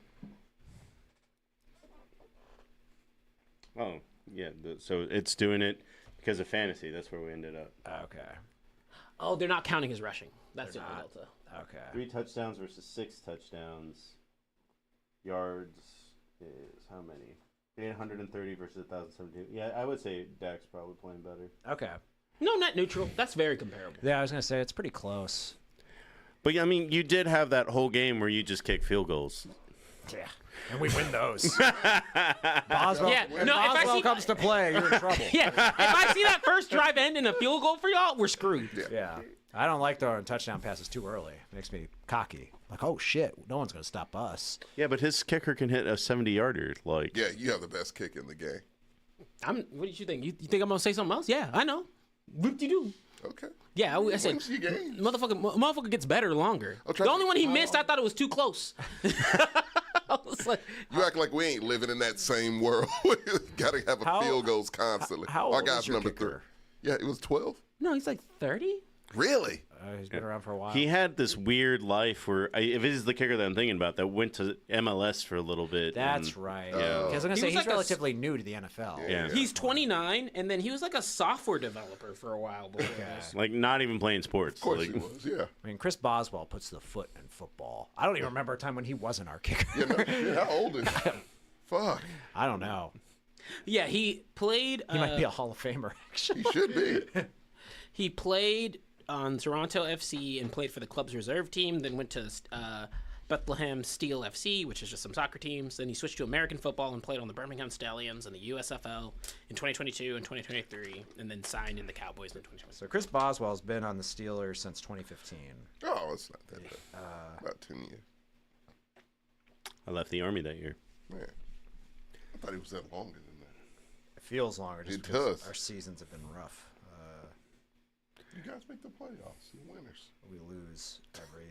Oh, yeah. So it's doing it because of fantasy. That's where we ended up. Okay. Oh, they're not counting his rushing. That's the They're only not. delta. Okay. 3 touchdowns versus 6 touchdowns. Yards is how many? 830 versus 1,017. Yeah, I would say Dak's probably playing better. Okay. No, not neutral. That's very comparable. Yeah, I was gonna say it's pretty close. But I mean, you did have that whole game where you just kick field goals. Yeah. And we win those. Boswell, Yeah, when no, if I Boswell see- comes to play, you're in trouble. Yeah, if I see that first drive end in a field goal for y'all, we're screwed. Yeah. I don't like throwing touchdown passes too early. It makes me cocky. Like, oh shit, no one's gonna stop us. Yeah, but his kicker can hit a 70-yarder. Like, Yeah, you have the best kick in the game. What did you think? You think I'm gonna say something else? Yeah, I know. What you do? Okay. Yeah, I said, Wins your games. motherfucker gets better longer. try The to- only one he missed, I thought it was too close. I was like, You act like we ain't living in that same world. Got to have a How- field goals constantly. how Our old guy's is your number kicker? 3. Yeah, it was 12. no, he's like 30. Really? He's been around for a while. he had this weird life where, if it is the kicker that I'm thinking about, that went to MLS for a little bit. That's and- right. Yeah. Because I was gonna He say was he's like a relatively new to the NFL. Yeah. He's 29, and then he was like a software developer for a while before this. Like, not even playing sports. Of course like, he was, yeah. I mean, Chris Boswell puts the foot in football. I don't even remember a time when he wasn't our kicker. How old is he? Fuck. I don't know. Yeah, he played. He might be a Hall of Famer, actually. He should be. He played on Toronto FC and played for the club's reserve team. Then went to Bethlehem Steel FC, which is just some soccer teams. Then he switched to American football and played on the Birmingham Stallions and the USFL in 2022 and 2023, and then signed in the Cowboys in 2020. So Chris Boswell's been on the Steelers since 2015. Oh, it's not that bad. About 10 years. I left the Army that year. Man. I thought he was that longer than that. It feels longer just It because does. our seasons have been rough. You guys make the playoffs. You're winners. We lose every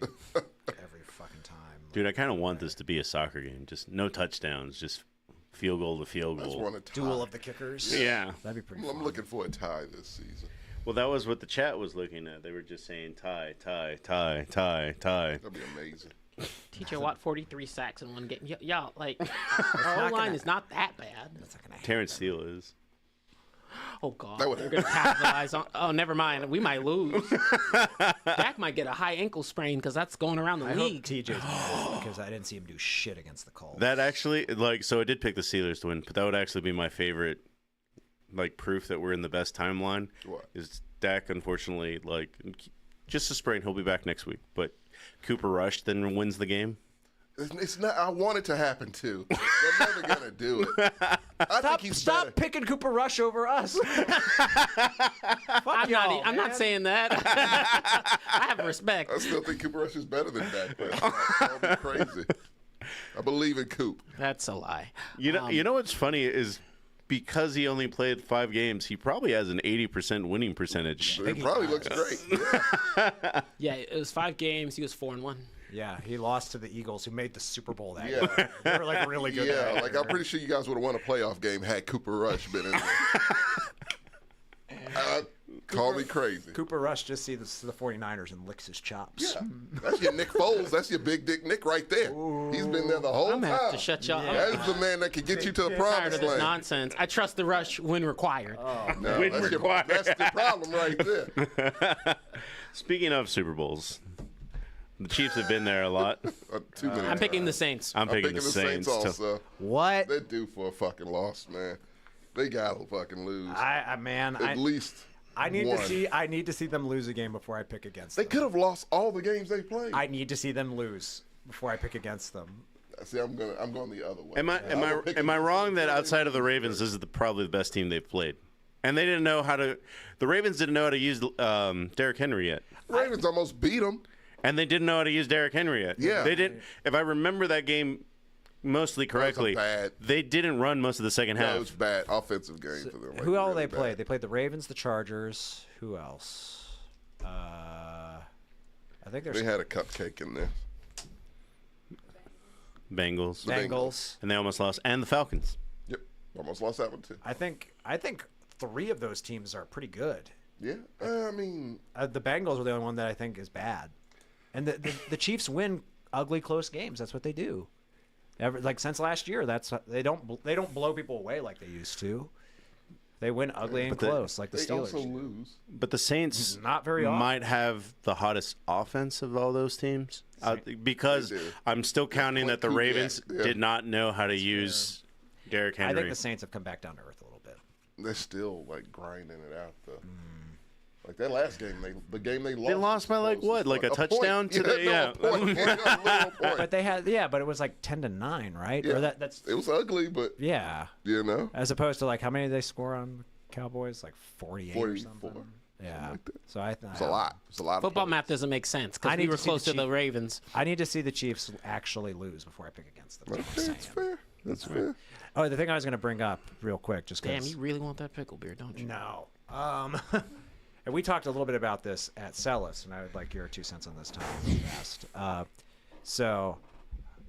fucking time. Dude, I kind of want this to be a soccer game. Just no touchdowns, just field goal to field I just goal. want a tie. Duel of the kickers. Yeah. That'd be pretty I'm fun. looking for a tie this season. Well, that was what the chat was looking at. They were just saying tie, tie, tie, tie, tie. That'd be amazing. TJ Watt 43 sacks in one game. Y'all, like, our O-line is not that bad. That's not gonna happen. Terrence Steele is. Oh, God. That would- They're going to capitalize on. Oh, never mind. We might lose. Dak might get a high ankle sprain because that's going around the I hope league. TJ's gonna because I didn't see him do shit against the Colts. That actually, like, so I did pick the Steelers to win, but that would actually be my favorite, like, proof that we're in the best timeline. What? Is Dak, unfortunately, like, just a sprain. He'll be back next week. But Cooper Rush then wins the game. It's not. I want it to happen too. They're never gonna do it. I think he's Stop better. picking Cooper Rush over us. I'm not saying that. I have respect. I still think Cooper Rush is better than Dak Prescott. That would be crazy. I believe in Coop. That's a lie. You know what's funny is because he only played 5 games, he probably has an 80% winning percentage. It probably looks great. Yeah. Yeah, it was 5 games. He was 4-1. Yeah, he lost to the Eagles, who made the Super Bowl that Yeah. year. They were like really good. Yeah, that like year. I'm pretty sure you guys would have won a playoff game had Cooper Rush been in there. Call me crazy. Cooper Rush just sees the 49ers and licks his chops. Yeah, that's your Nick Foles. That's your big dick Nick right there. He's been there the whole I'm time. gonna have to shut y'all up. That's the man that can get you to the Tired promised of this land. nonsense. I trust the Rush when required. No, When that's required. that's the problem right there. Speaking of Super Bowls, the Chiefs have been there a lot. Too many I'm picking the times. Saints. I'm picking the Saints. also. What? They're due for a fucking loss, man. They gotta fucking lose. At least. I need one. to see them lose a game before I pick against They them. could have lost all the games they played. I need to see them lose before I pick against them. See, I'm going the other way. Am I wrong that outside of the Ravens, this is probably the best team they've played? And they didn't know how to. The Ravens didn't know how to use Derrick Henry yet. Ravens almost beat them. And they didn't know how to use Derrick Henry yet. Yeah. They didn't. If I remember that game mostly correctly, they didn't run most of the second No, half. it was bad offensive game for them. Who all really they bad. played? They played the Ravens, the Chargers. Who else? I think there's They had a cupcake in there. Bengals. Bengals. And they almost lost. And the Falcons. Yep, almost lost that one too. I think 3 of those teams are pretty good. Yeah, I mean, The Bengals are the only one that I think is bad, and the Chiefs win ugly close games. That's what they do. Since last year, they don't blow people away like they used to. They win ugly and close like the they Steelers. also lose. But the Saints Not very often. might have the hottest offense of all those teams. Because They do. I'm still counting that the Kubiak, Ravens yeah. did not know how to use Derrick Henry. I think the Saints have come back down to earth a little bit. They're still like grinding it out though. Like that last game, the game they lost. They lost by like what? Like a touchdown point. to the A point. A point. But they had but it was like 10-9, right? Yeah. Or that's It was ugly, but yeah. you know, As opposed to like how many did they score on the Cowboys? Like 48 or 44. something. Yeah. like that. So I it's a lot. It's a lot. of Football points. math doesn't make sense I because need we were to see the close to the Chiefs. Ravens. I need to see the Chiefs actually lose before I pick against them. That's what I'm That's saying. fair. That's fair. Oh, the thing I was going to bring up real quick, just Damn, because. you really want that pickle beer, don't you? No. And we talked a little bit about this at Celis, and I would like your 2 cents on this, Tom. Fast. So,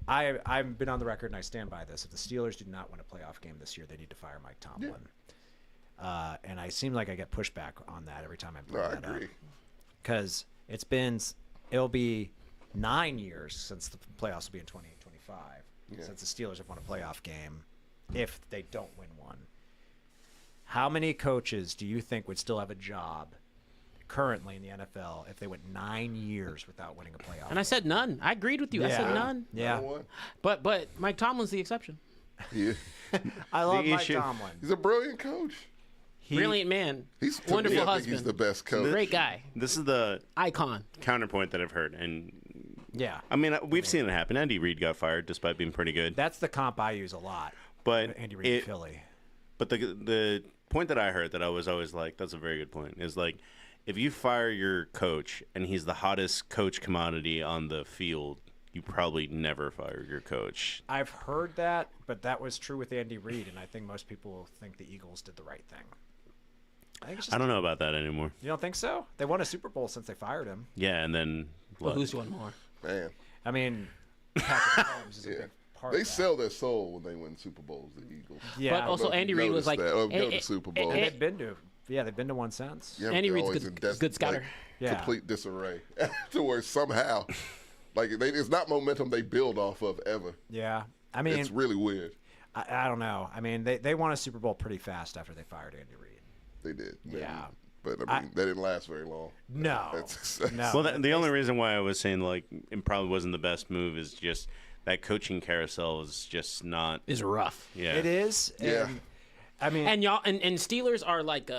I've been on the record, and I stand by this. If the Steelers do not win a playoff game this year, they need to fire Mike Tomlin. And I seem like I get pushback on that every time I No, bring I that up. agree. Because it'll be 9 years since the playoffs will be in 2025, since the Steelers have won a playoff game, if they don't win one. How many coaches do you think would still have a job currently in the NFL if they went 9 years without winning a playoff? And I said none. I agreed with you. I said none. Yeah. No one. But Mike Tomlin's the exception. Yeah. I love Mike issue- Tomlin. He's a brilliant coach. Brilliant man. He's to Wonderful me, I think husband. he's the best coach. Great guy. This is the Icon. counterpoint that I've heard. And Yeah. I mean, we've seen it happen. Andy Reid got fired despite being pretty good. That's the comp I use a lot. But Andy Reid in Philly. But the point that I heard that I was always like, that's a very good point, is like, if you fire your coach and he's the hottest coach commodity on the field, you probably never fire your coach. I've heard that, but that was true with Andy Reid, and I think most people think the Eagles did the right thing. I think it's just, I don't know about that anymore. You don't think so? They won a Super Bowl since they fired him. Yeah, and then Well, what? who's won more? Man, I mean, Patrick Mahomes is a yeah. big part They of that. sell their soul when they win Super Bowls. The Eagles. Yeah, But also I don't know if Andy you Reid was noticed like, that. Oh, go eh, to Super Bowl. and they've been to one since. Yeah, Andy they're Reid's always good- in good scouter. Like, Yeah. Complete disarray. To where somehow, like it's not momentum they build off of ever. Yeah, I mean, It's really weird. I don't know. I mean, they won a Super Bowl pretty fast after they fired Andy Reid. They did. Yeah. But I mean, they didn't last very long. No, That's- no. Well, the only reason why I was saying like it probably wasn't the best move is just that coaching carousel is just not. Is rough. Yeah, It is. Yeah. And, I mean, And y'all and Steelers are like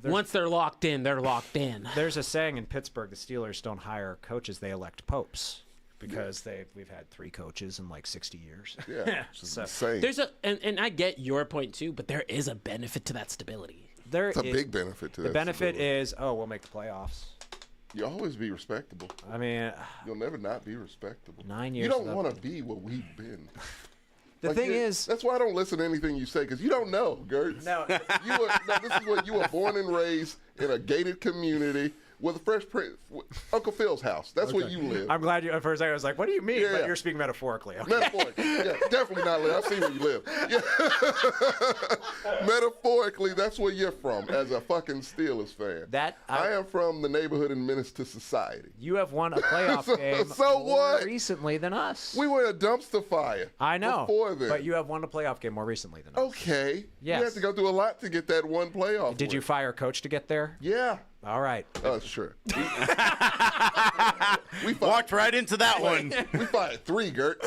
once they're locked in, they're locked in. there's a saying in Pittsburgh: the Steelers don't hire coaches; they elect popes. because we've had 3 coaches in like 60 years. Yeah, it's insane. There's and I get your point too, but there is a benefit to that stability. It's a big benefit to that. The benefit stability. is, we'll make the playoffs. You always be respectable. I mean, You'll never not be respectable. 9 years. You don't without- want to be what we've been. The thing is, that's why I don't listen to anything you say, because you don't know, Gertz. No. This is what you were born and raised in a gated community with a Fresh Prince, Uncle Phil's house. That's where you live. I'm glad you. At first, I was like, "What do you mean?" Yeah, But yeah. you're speaking metaphorically. Okay. Metaphorically, yeah, definitely not live. I've seen where you live. Yeah. Metaphorically, that's where you're from, as a fucking Steelers fan. I am from the neighborhood and menace to society. You have won a playoff game So more what? recently than us. We were in a dumpster fire. I know. Before then. But you have won a playoff game more recently than us. Okay. Yes. You have to go through a lot to get that one playoff. Did you fire a coach to get there? Yeah. All right. Sure. We walked right into that one. We fired 3, Gert.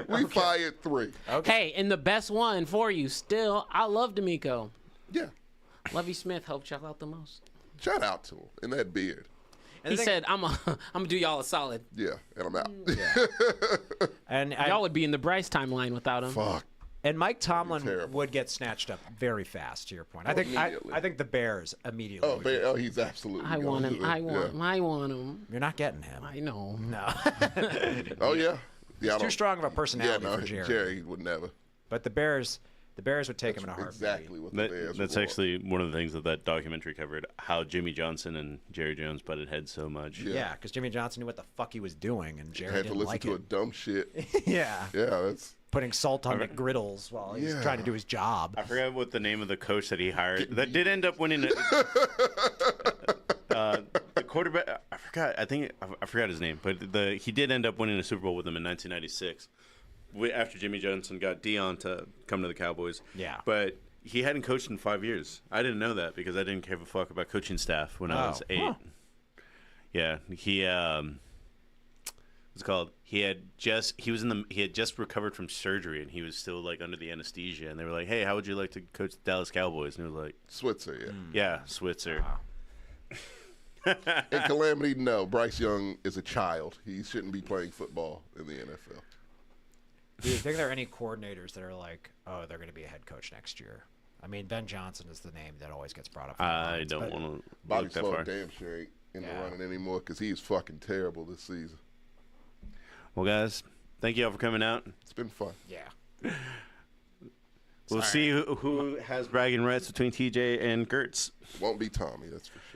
We fired 3. Okay. Hey, and the best one for you still, I love D'Amico. Yeah. Lovey Smith helped y'all out the most. Shout out to him and that beard. He said, I'm gonna do y'all a solid. Yeah, and I'm out. And y'all would be in the Bryce timeline without him. Fuck. And Mike Tomlin would get snatched up very fast. To your point, I think the Bears immediately. Oh, he's absolutely. I want him. I want him. You're not getting him. I know. No. Oh yeah. He's too strong of a personality for Jerry. Jerry would never. But the Bears would take him in a heartbeat. Exactly what the Bears. That's actually one of the things that documentary covered, how Jimmy Johnson and Jerry Jones butted heads so much. Yeah, because Jimmy Johnson knew what the fuck he was doing, and Jerry had to didn't listen like to it. a dumb shit. Yeah. Yeah, that's putting salt on McGriddles while he's trying to do his job. I forgot what the name of the coach that he hired that did end up winning it. The quarterback, I forgot his name, but he did end up winning a Super Bowl with them in 1996 after Jimmy Johnson got Dion to come to the Cowboys. Yeah. But he hadn't coached in 5 years. I didn't know that because I didn't give a fuck about coaching staff when I was 8. Huh. Yeah, he what's it called? He had just recovered from surgery and he was still like under the anesthesia, and they were like, "Hey, how would you like to coach the Dallas Cowboys?" And he was like, Switzer. Yeah. "Yeah, Switzer." And Calamity, no. Bryce Young is a child. He shouldn't be playing football in the NFL. Do you think there are any coordinators that are like, oh, they're going to be a head coach next year? I mean, Ben Johnson is the name that always gets brought up. I don't want to Bobby look that far. damn sure ain't in the running anymore because he's fucking terrible this season. Well, guys, thank you all for coming out. It's been fun. Yeah. We'll see who has bragging rights between TJ and Gertz. Won't be Tommy, that's for sure.